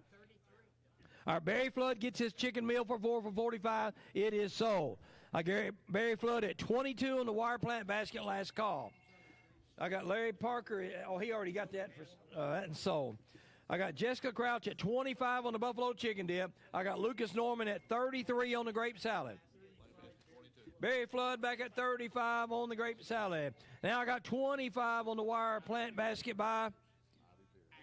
All right, Barry Flood gets his chicken meal for 4 for 45. It is sold. I got Barry Flood at 22 on the wire plant basket. Last call. I got Larry Parker. Oh, he already got that for that sold. I got Jessica Crouch at 25 on the Buffalo Chicken Dip. I got Lucas Norman at 33 on the grape salad. Barry Flood back at 35 on the grape salad. Now I got 25 on the wire plant basket by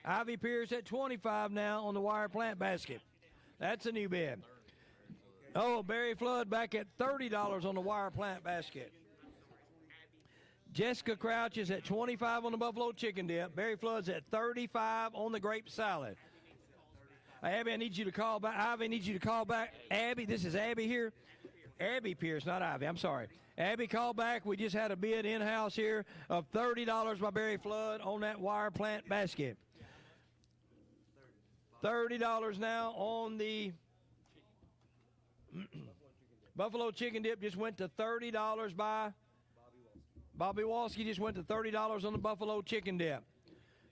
Ivy Pierce at 25 now on the wire plant basket. That's a new bid. Oh, Barry Flood back at $30 on the wire plant basket. Jessica Crouch is at 25 on the Buffalo Chicken Dip. Barry Flood's at 35 on the grape salad. Abby, I need you to call back. Ivy, I need you to call back. Abby, this is Abby here. Abby Pierce, not Ivy. I'm sorry. Abby, call back. We just had a bid in-house here of $30 by Barry Flood on that wire plant basket. $30 now on the Buffalo Chicken Dip. Just went to $30 by Bobby Walski. Just went to $30 on the Buffalo Chicken Dip.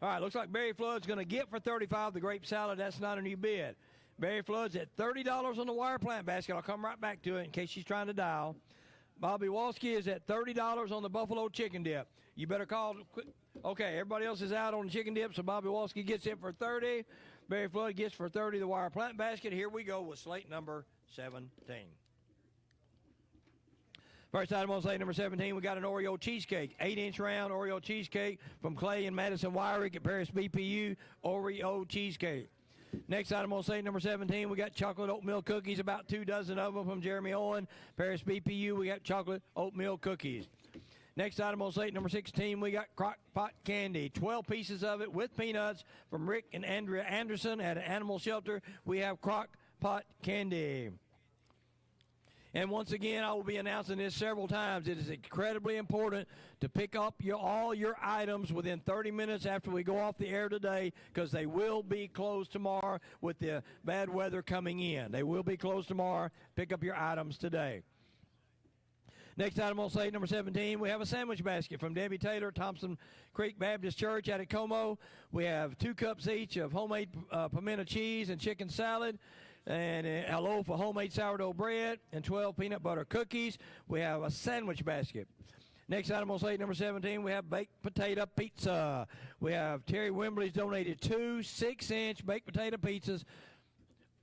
All right, looks like Barry Flood's going to get for $35 the grape salad. That's not a new bid. Barry Flood's at $30 on the wire plant basket. I'll come right back to it in case she's trying to dial. Bobby Walski is at $30 on the Buffalo Chicken Dip. You better call quick. Okay, everybody else is out on the chicken dip, so Bobby Walski gets it for $30. Barry Flood gets for $30 the wire plant basket. Here we go with slate number 17. First item on slate number 17, we got an Oreo cheesecake, 8-inch round Oreo cheesecake from Clay and Madison Wyrick at Paris BPU, Oreo cheesecake. Next item on slate number 17, we got chocolate oatmeal cookies, about 2 dozen of them from Jeremy Owen. Paris BPU, we got chocolate oatmeal cookies. Next item on slate number 16, we got crock pot candy, 12 pieces of it with peanuts from Rick and Andrea Anderson at an animal shelter. We have crock pot candy. And once again, I will be announcing this several times. It is incredibly important to pick up all your items within 30 minutes after we go off the air today, because they will be closed tomorrow with the bad weather coming in. They will be closed tomorrow. Pick up your items today. Next item on slate number 17, we have a sandwich basket from Debbie Taylor, Thompson Creek Baptist Church out at Como. We have 2 cups each of homemade pimento cheese and chicken salad, and a loaf of homemade sourdough bread, and 12 peanut butter cookies. We have a sandwich basket. Next item on slate number 17, we have baked potato pizza. We have Terry Wembley's donated 2 6-inch baked potato pizzas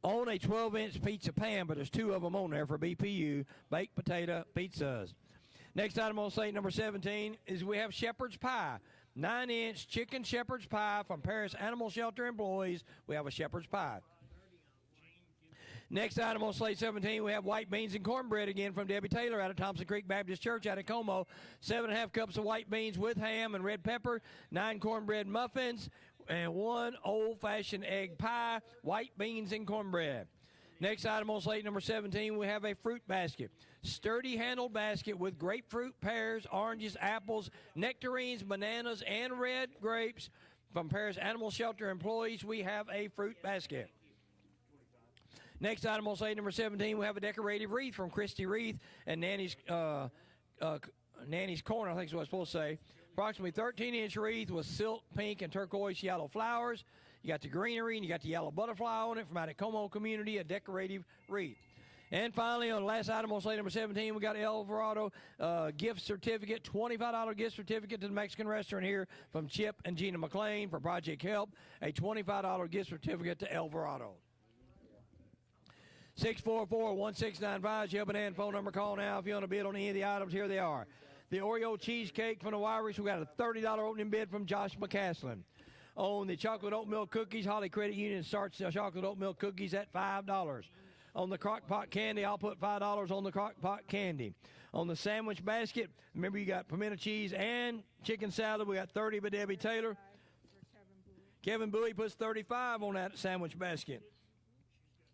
on a 12-inch pizza pan, but there's 2 of them on there for BPU, baked potato pizzas. Next item on slate number 17 is we have shepherd's pie, 9-inch chicken shepherd's pie from Paris Animal Shelter employees. We have a shepherd's pie. Next item on slate 17, we have white beans and cornbread again from Debbie Taylor out of Thompson Creek Baptist Church out of Como. 7.5 cups of white beans with ham and red pepper, 9 cornbread muffins, and 1 old-fashioned egg pie, white beans, and cornbread. Next item on slate number 17, we have a fruit basket. Sturdy handled basket with grapefruit, pears, oranges, apples, nectarines, bananas, and red grapes. From Paris Animal Shelter employees, we have a fruit basket. Next item on slate number 17, we have a decorative wreath from Christy Wreath and Nanny's Corner, I think is what I was supposed to say. Approximately 13-inch wreath with silk, pink, and turquoise yellow flowers. You got the greenery and you got the yellow butterfly on it from out at Como Community, a decorative wreath. And finally, on the last item on slate number 17, we got Alvarado gift certificate, $25 gift certificate to the Mexican restaurant here from Chip and Gina McLean for Project Help, a $25 gift certificate to Alvarado. 644-1695 is your banana phone number. Call now if you want to bid on any of the items. Here they are. The Oreo cheesecake from the Irish, we got a $30 opening bid from Josh McCaslin. On the chocolate oat milk cookies, Holly Credit Union starts the chocolate oat milk cookies at $5. On the crock pot candy, I'll put $5 on the crock pot candy. On the sandwich basket, remember you got pimento cheese and chicken salad. We got 30 by Debbie Taylor. Kevin Bowie puts 35 on that sandwich basket.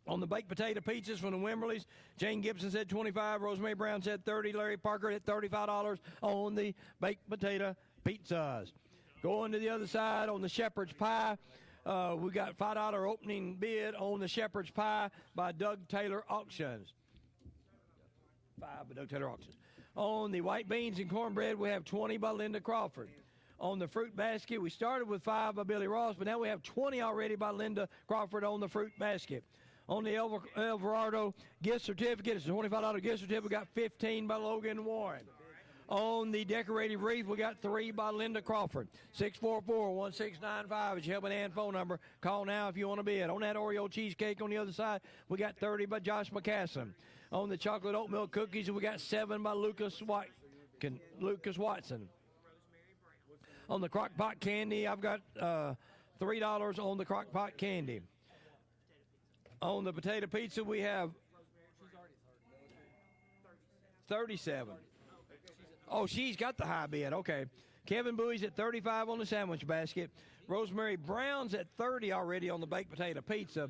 On the baked potato pizzas from the Wimberleys, Jane Gibson said 25, Rosemary Brown said 30, Larry Parker at $35 on the baked potato pizzas. Going to the other side on the shepherd's pie, we got $5 opening bid on the shepherd's pie by Doug Taylor Auctions. 5 by Doug Taylor Auctions. On the white beans and cornbread, we have 20 by Linda Crawford. On the fruit basket, we started with 5 by Billy Ross, but now we have 20 already by Linda Crawford on the fruit basket. On the Alvarado gift certificate, it's a $25 gift certificate. We got 15 by Logan Warren. On the decorative wreath, we got 3 by Linda Crawford. 644-1695 is your helping hand phone number. Call now if you want to bid. On that Oreo cheesecake on the other side, we got 30 by Josh McCassin. On the chocolate oat milk cookies, we got 7 by Lucas Watson. On the crock pot candy, I've got $3 on the crock pot candy. On the potato pizza, we have 37. Oh, she's got the high bid. Okay. Kevin Bowie's at 35 on the sandwich basket. Rosemary Brown's at 30 already on the baked potato pizza.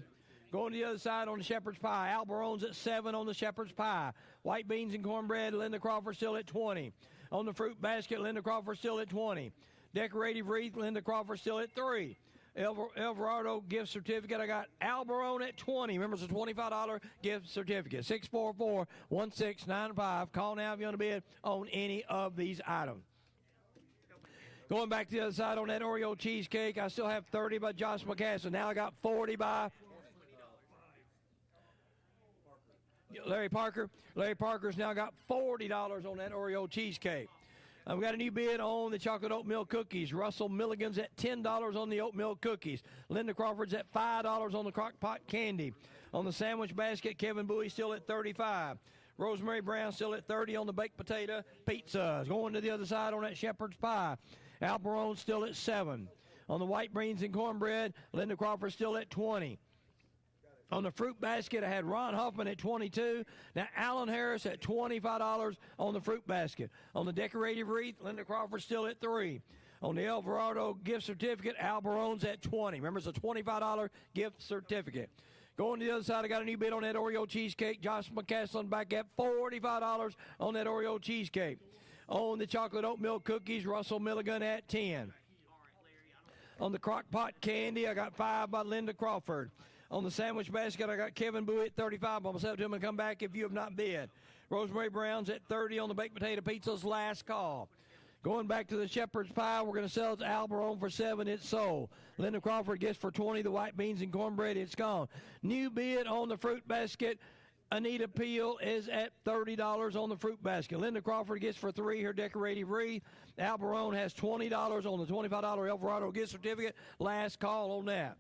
Going to the other side on the shepherd's pie. Al Barone's at 7 on the shepherd's pie. White beans and cornbread, Linda Crawford still at 20. On the fruit basket, Linda Crawford still at 20. Decorative wreath, Linda Crawford still at 3. Alvarado gift certificate, I got Al Barone at 20. Remember, it's a $25 gift certificate. 644-1695. Call now if you want to bid on any of these items. Going back to the other side on that Oreo cheesecake, I still have 30 by Josh McCassin. Now I got 40 by Larry Parker. Larry Parker's now got $40 on that Oreo cheesecake. We got a new bid on the chocolate oat milk cookies. Russell Milligan's at $10 on the oat milk cookies. Linda Crawford's at $5 on the crock pot candy. On the sandwich basket, Kevin Bowie still at 35. Rosemary Brown still at 30 on the baked potato pizzas. Going to the other side on that shepherd's pie. Al Barone still at 7. On the white beans and cornbread, Linda Crawford still at 20. On the fruit basket, I had Ron Huffman at 22. Now, Alan Harris at $25 on the fruit basket. On the decorative wreath, Linda Crawford still at 3. On the Alvarado gift certificate, Al Barone's at 20. Remember, it's a $25 gift certificate. Going to the other side, I got a new bid on that Oreo cheesecake. Josh McCaslin back at $45 on that Oreo cheesecake. On the chocolate oat milk cookies, Russell Milligan at 10. On the crock pot candy, I got 5 by Linda Crawford. On the sandwich basket, I got Kevin Bowie at 35. I'm going to say to him and come back if you have not bid. Rosemary Brown's at 30 on the baked potato pizza's last call. Going back to the shepherd's pie, we're going to sell it to Al Barone for 7. It's sold. Linda Crawford gets for 20 the white beans and cornbread. It's gone. New bid on the fruit basket. Anita Peel is at $30 on the fruit basket. Linda Crawford gets for 3 her decorative wreath. Al Barone has $20 on the $25 Alvarado gift certificate. Last call on that.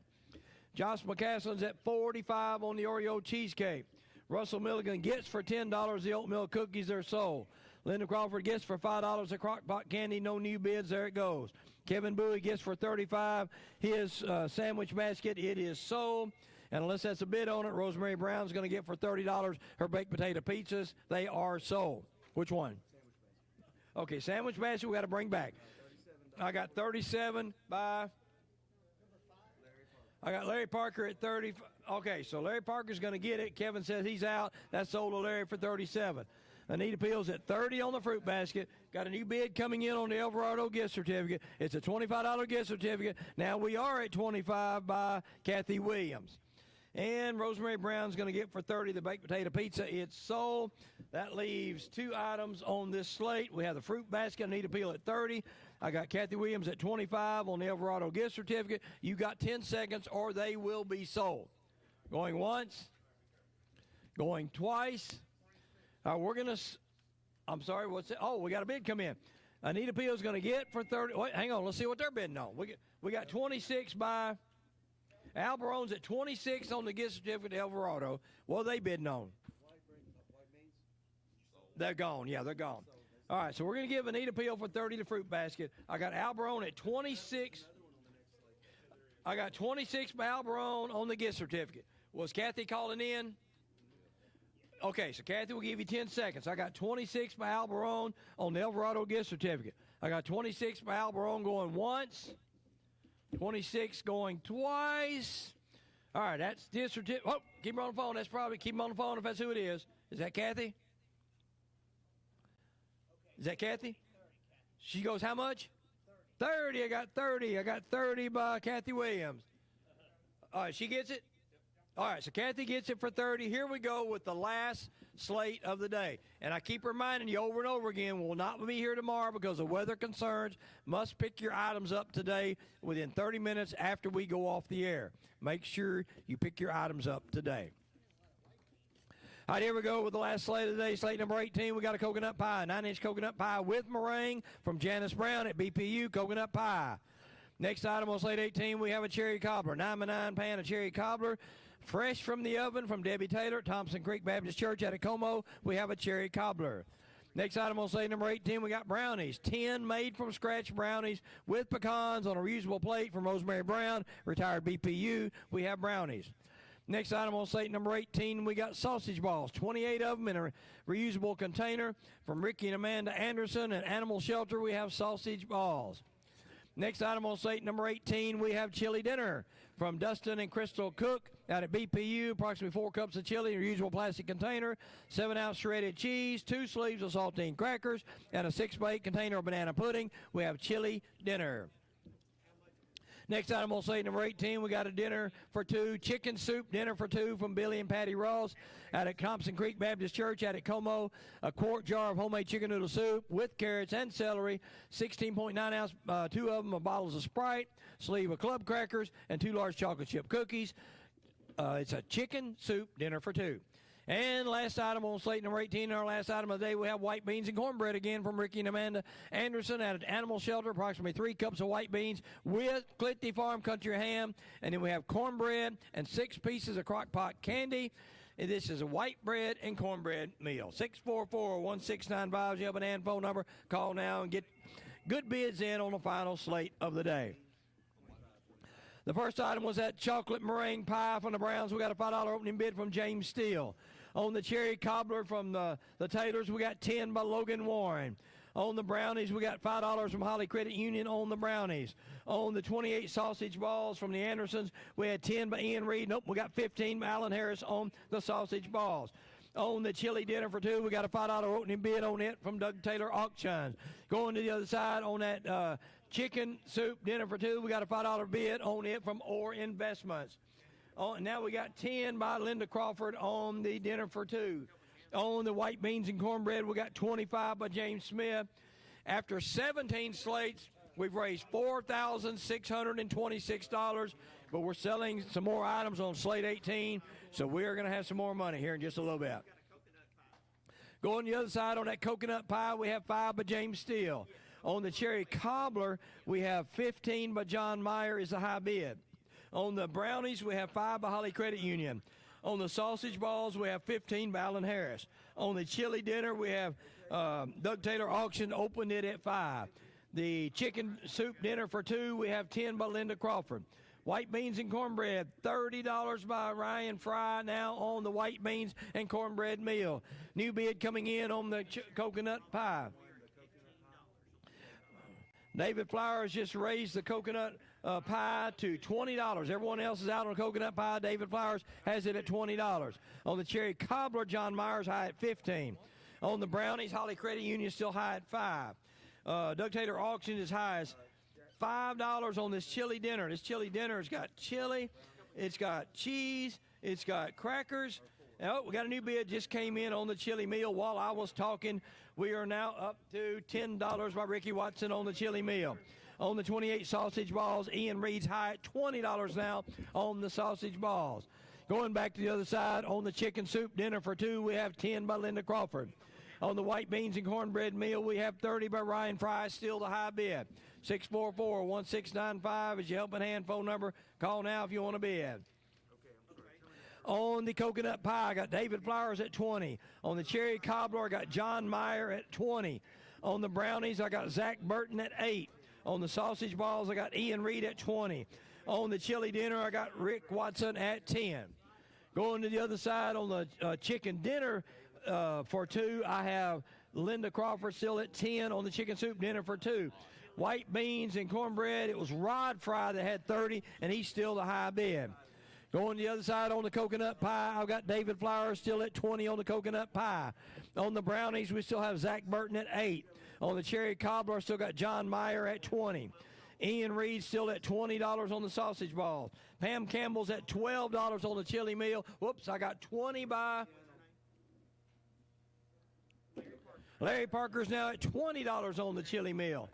Josh McCaslin's at 45 on the Oreo cheesecake. Russell Milligan gets for $10 the oat milk cookies. They're sold. Linda Crawford gets for $5 the crock pot candy. No new bids. There it goes. Kevin Bowie gets for $35 his sandwich basket. It is sold. And unless that's a bid on it, Rosemary Brown's going to get for $30 her baked potato pizzas. They are sold. Which one? Okay, sandwich basket we got to bring back. I got 37 by I got Larry Parker at 30. Okay, so Larry Parker's going to get it. Kevin says he's out. That's sold to Larry for 37. Anita Peel's at 30 on the fruit basket. Got a new bid coming in on the Alvarado gift certificate. It's a $25 gift certificate. Now we are at 25 by Kathy Williams. And Rosemary Brown's going to get for 30 the baked potato pizza. It's sold. That leaves 2 items on this slate. We have the fruit basket, Anita Peel at 30. I got Kathy Williams at 25 on the Alvarado gift certificate. You got 10 seconds or they will be sold. Going once. Going twice. We're going to, I'm sorry, what's it? Oh, we got a bid come in. Anita Peel's going to get for 30. Wait, hang on, let's see what they're bidding on. We got 26 by, Al Barone's at 26 on the gift certificate to Alvarado. What are they bidding on? They're gone. Yeah, they're gone. All right, so we're going to give Anita Peel for 30 the fruit basket. I got Al Barone at 26. I got 26 by Al Barone on the gift certificate. Was Kathy calling in? Okay, so Kathy will give you 10 seconds. I got 26 by Al Barone on the Alvarado gift certificate. I got 26 by Al Barone going once. 26 going twice. All right, that's gift certificate. Oh, keep her on the phone. That's probably, keep him on the phone if that's who it is. Is that Kathy? Is that Kathy? She goes, how much? 30. I got 30. I got 30 by Kathy Williams. All right, she gets it? All right, so Kathy gets it for 30. Here we go with the last slate of the day. And I keep reminding you over and over again, we'll not be here tomorrow because of weather concerns. Must pick your items up today within 30 minutes after we go off the air. Make sure you pick your items up today. All right, here we go with the last slate of the day. Slate number 18, we got a coconut pie, 9-inch coconut pie with meringue from Janice Brown at BPU Coconut Pie. Next item on slate 18, we have a cherry cobbler, 9x9 pan of cherry cobbler. Fresh from the oven from Debbie Taylor, Thompson Creek Baptist Church out of Como, we have a cherry cobbler. Next item on slate number 18, we got brownies, 10 made-from-scratch brownies with pecans on a reusable plate from Rosemary Brown, retired BPU. We have brownies. Next item on slate number 18, we got sausage balls, 28 of them in a reusable container from Ricky and Amanda Anderson at Animal Shelter. We have sausage balls. Next item on slate number 18, we have chili dinner from Dustin and Crystal Cook out at BPU, approximately 4 cups of chili in a reusable plastic container, 7-ounce shredded cheese, 2 sleeves of saltine crackers, and a 6-plate container of banana pudding. We have chili dinner. Next item on slate number 18, we got a dinner for 2, chicken soup dinner for 2 from Billy and Patty Ross out at Thompson Creek Baptist Church out at Como, a quart jar of homemade chicken noodle soup with carrots and celery, 16.9 ounce, 2 of them are bottles of Sprite, sleeve of club crackers, and 2 large chocolate chip cookies. It's a chicken soup dinner for 2. And last item on slate number 18, our last item of the day, we have white beans and cornbread again from Ricky and Amanda Anderson at an Animal Shelter, approximately 3 cups of white beans with Clitty Farm Country Ham. And then we have cornbread and 6 pieces of crock pot candy. And this is a white bread and cornbread meal. 644-1695 is the Banana phone number. Call now and get good bids in on the final slate of the day. The first item was that chocolate meringue pie from the Browns. We got a $5 opening bid from James Steele. On the cherry cobbler from the Taylors, we got 10 by Logan Warren. On the brownies, we got $5 from Holly Credit Union on the brownies. On the 28 sausage balls from the Andersons, we had 10 by Ian Reed. Nope, we got 15 by Alan Harris on the sausage balls. On the chili dinner for 2, we got a $5 opening bid on it from Doug Taylor Auctions. Going to the other side on that chicken soup dinner for 2, we got a $5 bid on it from Orr Investments. Now we got 10 by Linda Crawford on the dinner for 2. On the white beans and cornbread, we got 25 by James Smith. After 17 slates, we've raised $4,626, but we're selling some more items on slate 18, so we're going to have some more money here in just a little bit. Going to the other side on that coconut pie, we have 5 by James Steele. On the cherry cobbler, we have 15 by John Meyer is the high bid. On the brownies, we have 5 by Holly Credit Union. On the sausage balls, we have 15 by Alan Harris. On the chili dinner, we have Doug Taylor Auction opened it at 5. The chicken soup dinner for 2, we have 10 by Linda Crawford. White beans and cornbread, $30 by Ryan Fry now on the white beans and cornbread meal. New bid coming in on the coconut pie. David Flowers just raised the coconut pie to $20. Everyone else is out on coconut pie. David Flowers has it at $20. On the cherry cobbler, John Myers high at $15. On the brownies, Holly Credit Union still high at $5. Doug Taylor Auction is high as $5 on this chili dinner. This chili dinner has got chili, it's got cheese, it's got crackers. Oh, we got a new bid just came in on the chili meal while I was talking. We are now up to $10 by Ricky Watson on the chili meal. On the 28 sausage balls, Ian Reed's high at $20 now on the sausage balls. Going back to the other side, on the chicken soup dinner for two, we have 10 by Linda Crawford. On the white beans and cornbread meal, we have 30 by Ryan Fry, still the high bid. 644-1695 is your helping hand phone number. Call now if you want to bid. On the coconut pie, I got David Flowers at 20. On the cherry cobbler, I got John Meyer at 20. On the brownies, I got Zach Burton at 8. On the sausage balls, I got Ian Reed at 20. On the chili dinner, I got Rick Watson at 10. Going to the other side, on the chicken dinner for two, I have Linda Crawford still at 10 on the chicken soup dinner for two. White beans and cornbread, it was Rod Fry that had 30, and he's still the high bid. Going to the other side on the coconut pie, I've got David Flowers still at 20 on the coconut pie. On the brownies, we still have Zach Burton at 8. On the cherry cobbler, I still got John Meyer at 20. Ian Reed still at $20 on the sausage balls. Pam Campbell's at $12 on the chili meal. Whoops, I got 20 by... Larry Parker's now at $20 on the chili meal.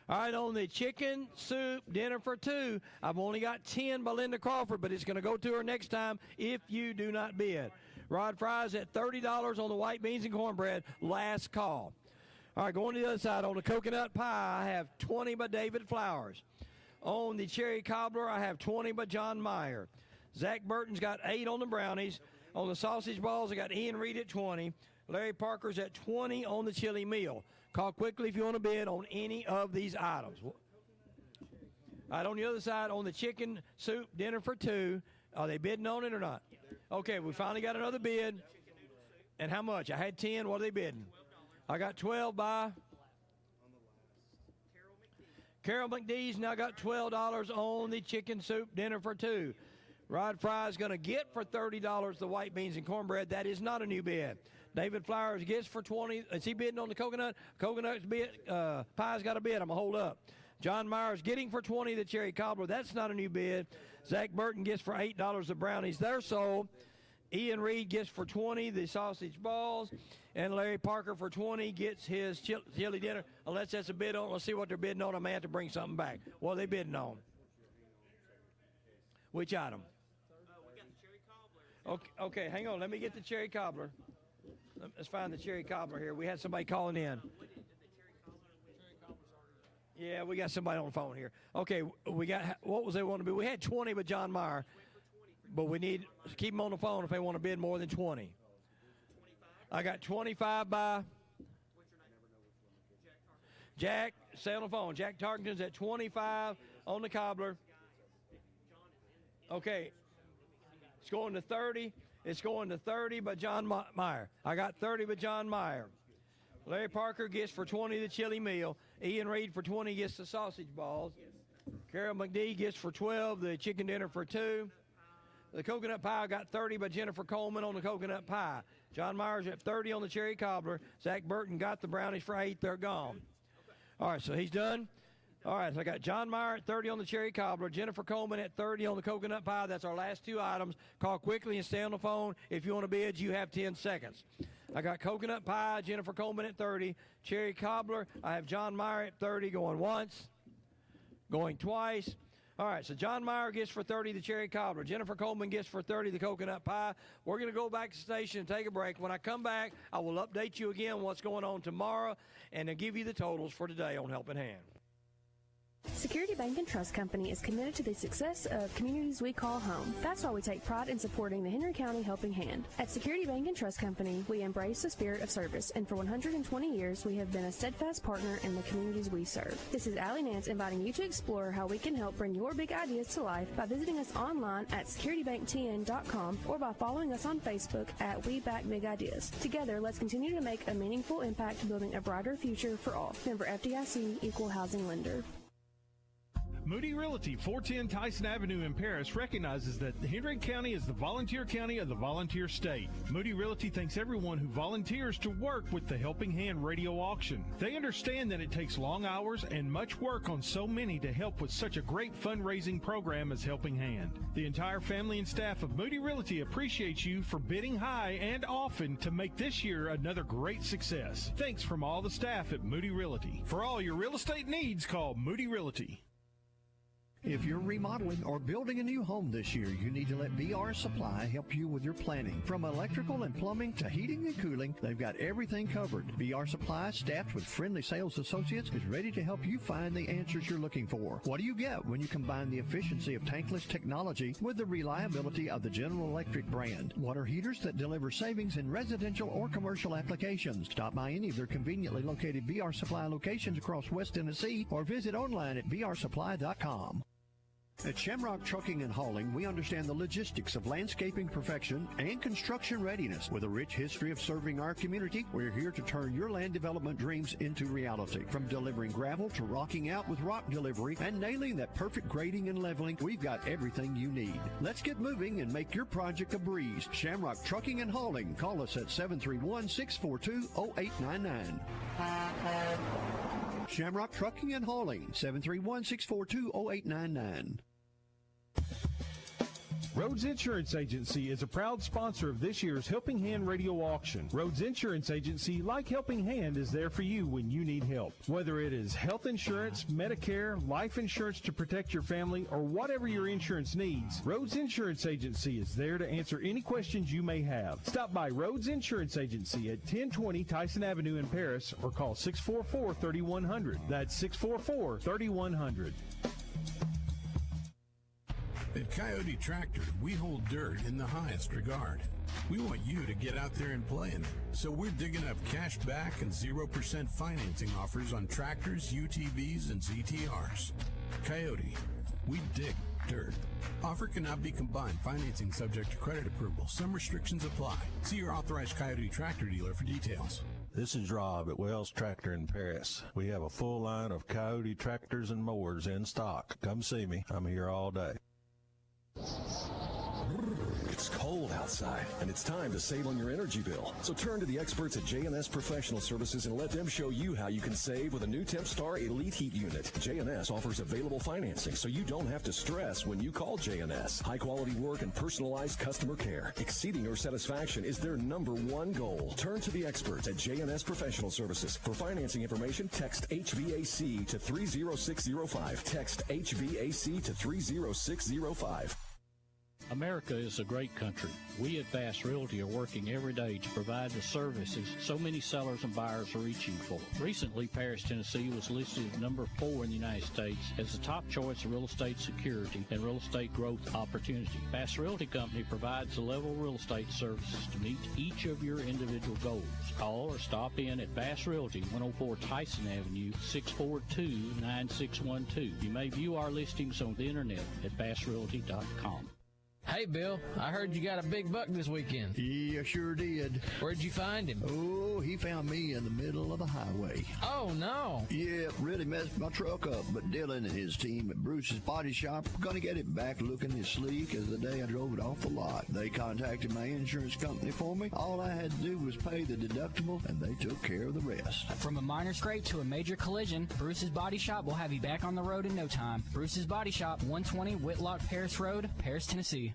All right, on the chicken soup dinner for two, I've only got 10 by Linda Crawford, but it's going to go to her next time if you do not bid. Rod Fry's at $30 on the white beans and cornbread. Last call. All right, going to the other side, on the coconut pie, I have 20 by David Flowers. On the cherry cobbler, I have 20 by John Meyer. Zach Burton's got 8 on the brownies. On the sausage balls, I got Ian Reed at 20. Larry Parker's at 20 on the chili meal. Call quickly if you want to bid on any of these items. All right, on the other side, on the chicken soup dinner for two, are they bidding on it or not? Okay, we finally got another bid. And how much? I had 10. What are they bidding? I got 12 by Carol McDee's. Now got $12 on the chicken soup dinner for two. Rod Fry's going to get for $30 the white beans and cornbread. That is not a new bid. David Flowers gets for 20. Is he bidding on the coconut? Coconut's bid. Pie's got a bid. I'm going to hold up. John Myers getting for 20 the cherry cobbler. That's not a new bid. Zach Burton gets for $8 the brownies. They're sold. Ian Reed gets for 20 the sausage balls. And Larry Parker for 20 gets his chili dinner. Unless that's a bid on. Let's see what they're bidding on. I may have to bring something back. What are they bidding on? Which item? Okay, hang on. Let me get the cherry cobbler. Let's find the cherry cobbler here. We had somebody calling in. Yeah, we got somebody on the phone here. Okay, we got, what was they want to be? We had 20 with John Meyer, but we need to keep them on the phone if they want to bid more than 20. I got 25 by Jack. Stay on the phone. Jack Tarkington's at 25 on the cobbler. Okay, it's going to 30. It's going to 30 by John Meyer. I got 30 by John Meyer. Larry Parker gets for 20 the chili meal. Ian Reed for 20 gets the sausage balls. Carol McDee gets for 12 the chicken dinner for two. The coconut pie got 30 by Jennifer Coleman on the coconut pie. John Myers at 30 on the cherry cobbler. Zach Burton got the brownies for 8. They're gone. All right, so he's done. All right, so I got John Meyer at 30 on the cherry cobbler, Jennifer Coleman at 30 on the coconut pie. That's our last two items. Call quickly and stay on the phone. If you want to bid, you have 10 seconds. I got coconut pie, Jennifer Coleman at 30. Cherry cobbler, I have John Meyer at 30 going once, going twice. All right, so John Meyer gets for 30 the cherry cobbler. Jennifer Coleman gets for 30 the coconut pie. We're going to go back to the station and take a break. When I come back, I will update you again what's going on tomorrow and then give you the totals for today on Helping Hand. Security Bank and Trust Company is committed to the success of communities we call home. That's why we take pride in supporting the Henry County Helping Hand. At Security Bank and Trust Company, we embrace the spirit of service, and for 120 years, we have been a steadfast partner in the communities we serve. This is Allie Nance inviting you to explore how we can help bring your big ideas to life by visiting us online at securitybanktn.com or by following us on Facebook at We Back Big Ideas. Together, let's continue to make a meaningful impact building a brighter future for all. Member FDIC, Equal Housing Lender. Moody Realty, 410 Tyson Avenue in Paris, recognizes that Hendrick County is the volunteer county of the volunteer state. Moody Realty thanks everyone who volunteers to work with the Helping Hand radio auction. They understand that it takes long hours and much work on so many to help with such a great fundraising program as Helping Hand. The entire family and staff of Moody Realty appreciates you for bidding high and often to make this year another great success. Thanks from all the staff at Moody Realty. For all your real estate needs, call Moody Realty. If you're remodeling or building a new home this year, you need to let BR Supply help you with your planning. From electrical and plumbing to heating and cooling, they've got everything covered. BR Supply, staffed with friendly sales associates, is ready to help you find the answers you're looking for. What do you get when you combine the efficiency of tankless technology with the reliability of the General Electric brand? Water heaters that deliver savings in residential or commercial applications. Stop by any of their conveniently located BR Supply locations across West Tennessee or visit online at brsupply.com. At Shamrock Trucking and Hauling, we understand the logistics of landscaping perfection and construction readiness. With a rich history of serving our community, we're here to turn your land development dreams into reality. From delivering gravel to rocking out with rock delivery and nailing that perfect grading and leveling, we've got everything you need. Let's get moving and make your project a breeze. Shamrock Trucking and Hauling. Call us at 731-642-0899. Shamrock Trucking and Hauling, 731-642-0899. Rhodes Insurance Agency is a proud sponsor of this year's Helping Hand radio auction. Rhodes Insurance Agency, like Helping Hand, is there for you when you need help. Whether it is health insurance, Medicare, life insurance to protect your family, or whatever your insurance needs, Rhodes Insurance Agency is there to answer any questions you may have. Stop by Rhodes Insurance Agency at 1020 Tyson Avenue in Paris or call 644-3100. That's 644-3100. At Coyote Tractor, we hold dirt in the highest regard. We want you to get out there and play in it. So we're digging up cash back and 0% financing offers on tractors, UTVs, and ZTRs. Coyote, we dig dirt. Offer cannot be combined. Financing subject to credit approval. Some restrictions apply. See your authorized Coyote Tractor dealer for details. This is Rob at Wells Tractor in Paris. We have a full line of Coyote tractors and mowers in stock. Come see me. I'm here all day. It's cold outside, and it's time to save on your energy bill. So turn to the experts at J&S Professional Services and let them show you how you can save with a new Tempstar Elite Heat Unit. J&S offers available financing, so you don't have to stress when you call J&S. High-quality work and personalized customer care. Exceeding your satisfaction is their #1 goal. Turn to the experts at J&S Professional Services. For financing information, text HVAC to 30605. Text HVAC to 30605. America is a great country. We at Bass Realty are working every day to provide the services so many sellers and buyers are reaching for. Recently, Paris, Tennessee was listed at number 4 in the United States as the top choice of real estate security and real estate growth opportunity. Bass Realty Company provides the level of real estate services to meet each of your individual goals. Call or stop in at Bass Realty, 104 Tyson Avenue, 642-9612. You may view our listings on the internet at bassrealty.com. Hey, Bill, I heard you got a big buck this weekend. Yeah, sure did. Where'd you find him? Oh, he found me in the middle of the highway. Oh, no. Yeah, really messed my truck up, but Dylan and his team at Bruce's Body Shop are going to get it back looking as sleek as the day I drove it off the lot. They contacted my insurance company for me. All I had to do was pay the deductible, and they took care of the rest. From a minor scrape to a major collision, Bruce's Body Shop will have you back on the road in no time. Bruce's Body Shop, 120 Whitlock Paris Road, Paris, Tennessee.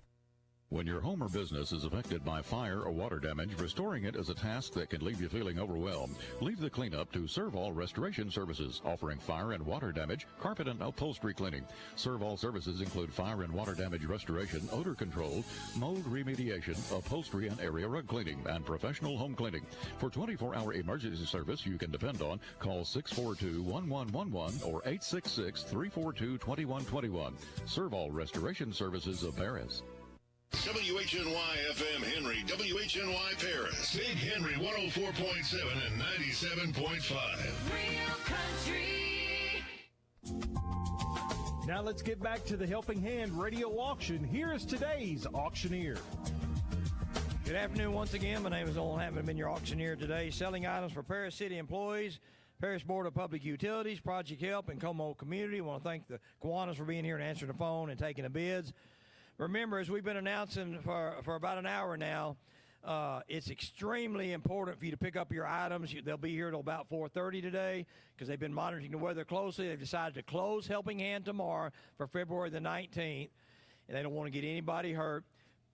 When your home or business is affected by fire or water damage, restoring it is a task that can leave you feeling overwhelmed. Leave the cleanup to Servall Restoration Services, offering fire and water damage, carpet and upholstery cleaning. Servall services include fire and water damage restoration, odor control, mold remediation, upholstery and area rug cleaning, and professional home cleaning. For 24-hour emergency service you can depend on, call 642-1111 or 866-342-2121. Servall Restoration Services of Paris. WHNY-FM Henry, WHNY Paris, Big Henry 104.7 and 97.5. Real country. Now let's get back to the Helping Hand radio auction. Here is today's auctioneer. Good afternoon once again. My name is Owen Hammond. I've been your auctioneer today, selling items for Paris City employees, Paris Board of Public Utilities, Project Help, and Como Community. I want to thank the Kiwanis for being here and answering the phone and taking the bids. Remember, as we've been announcing for about an hour now, it's extremely important for you to pick up your items. They'll be here till about 4:30 today because they've been monitoring the weather closely. They've decided to close Helping Hand tomorrow for February the 19th, and they don't want to get anybody hurt.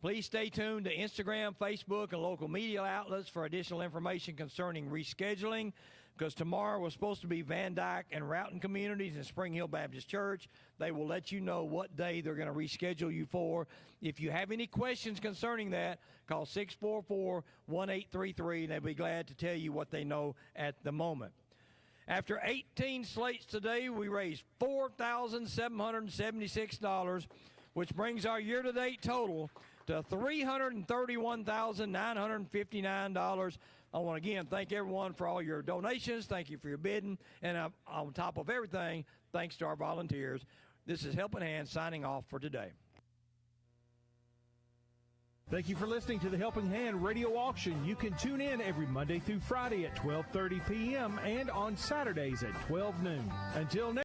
Please stay tuned to Instagram, Facebook, and local media outlets for additional information concerning rescheduling, because tomorrow was supposed to be Van Dyke and Roughton communities and Spring Hill Baptist Church. They will let you know what day they're going to reschedule you for. If you have any questions concerning that, call 644-1833, and they'll be glad to tell you what they know at the moment. After 18 slates today, we raised $4,776, which brings our year-to-date total to $331,959. I want to again thank everyone for all your donations. Thank you for your bidding. And on top of everything, thanks to our volunteers. This is Helping Hand signing off for today. Thank you for listening to the Helping Hand Radio Auction. You can tune in every Monday through Friday at 12:30 p.m. and on Saturdays at 12 noon. Until next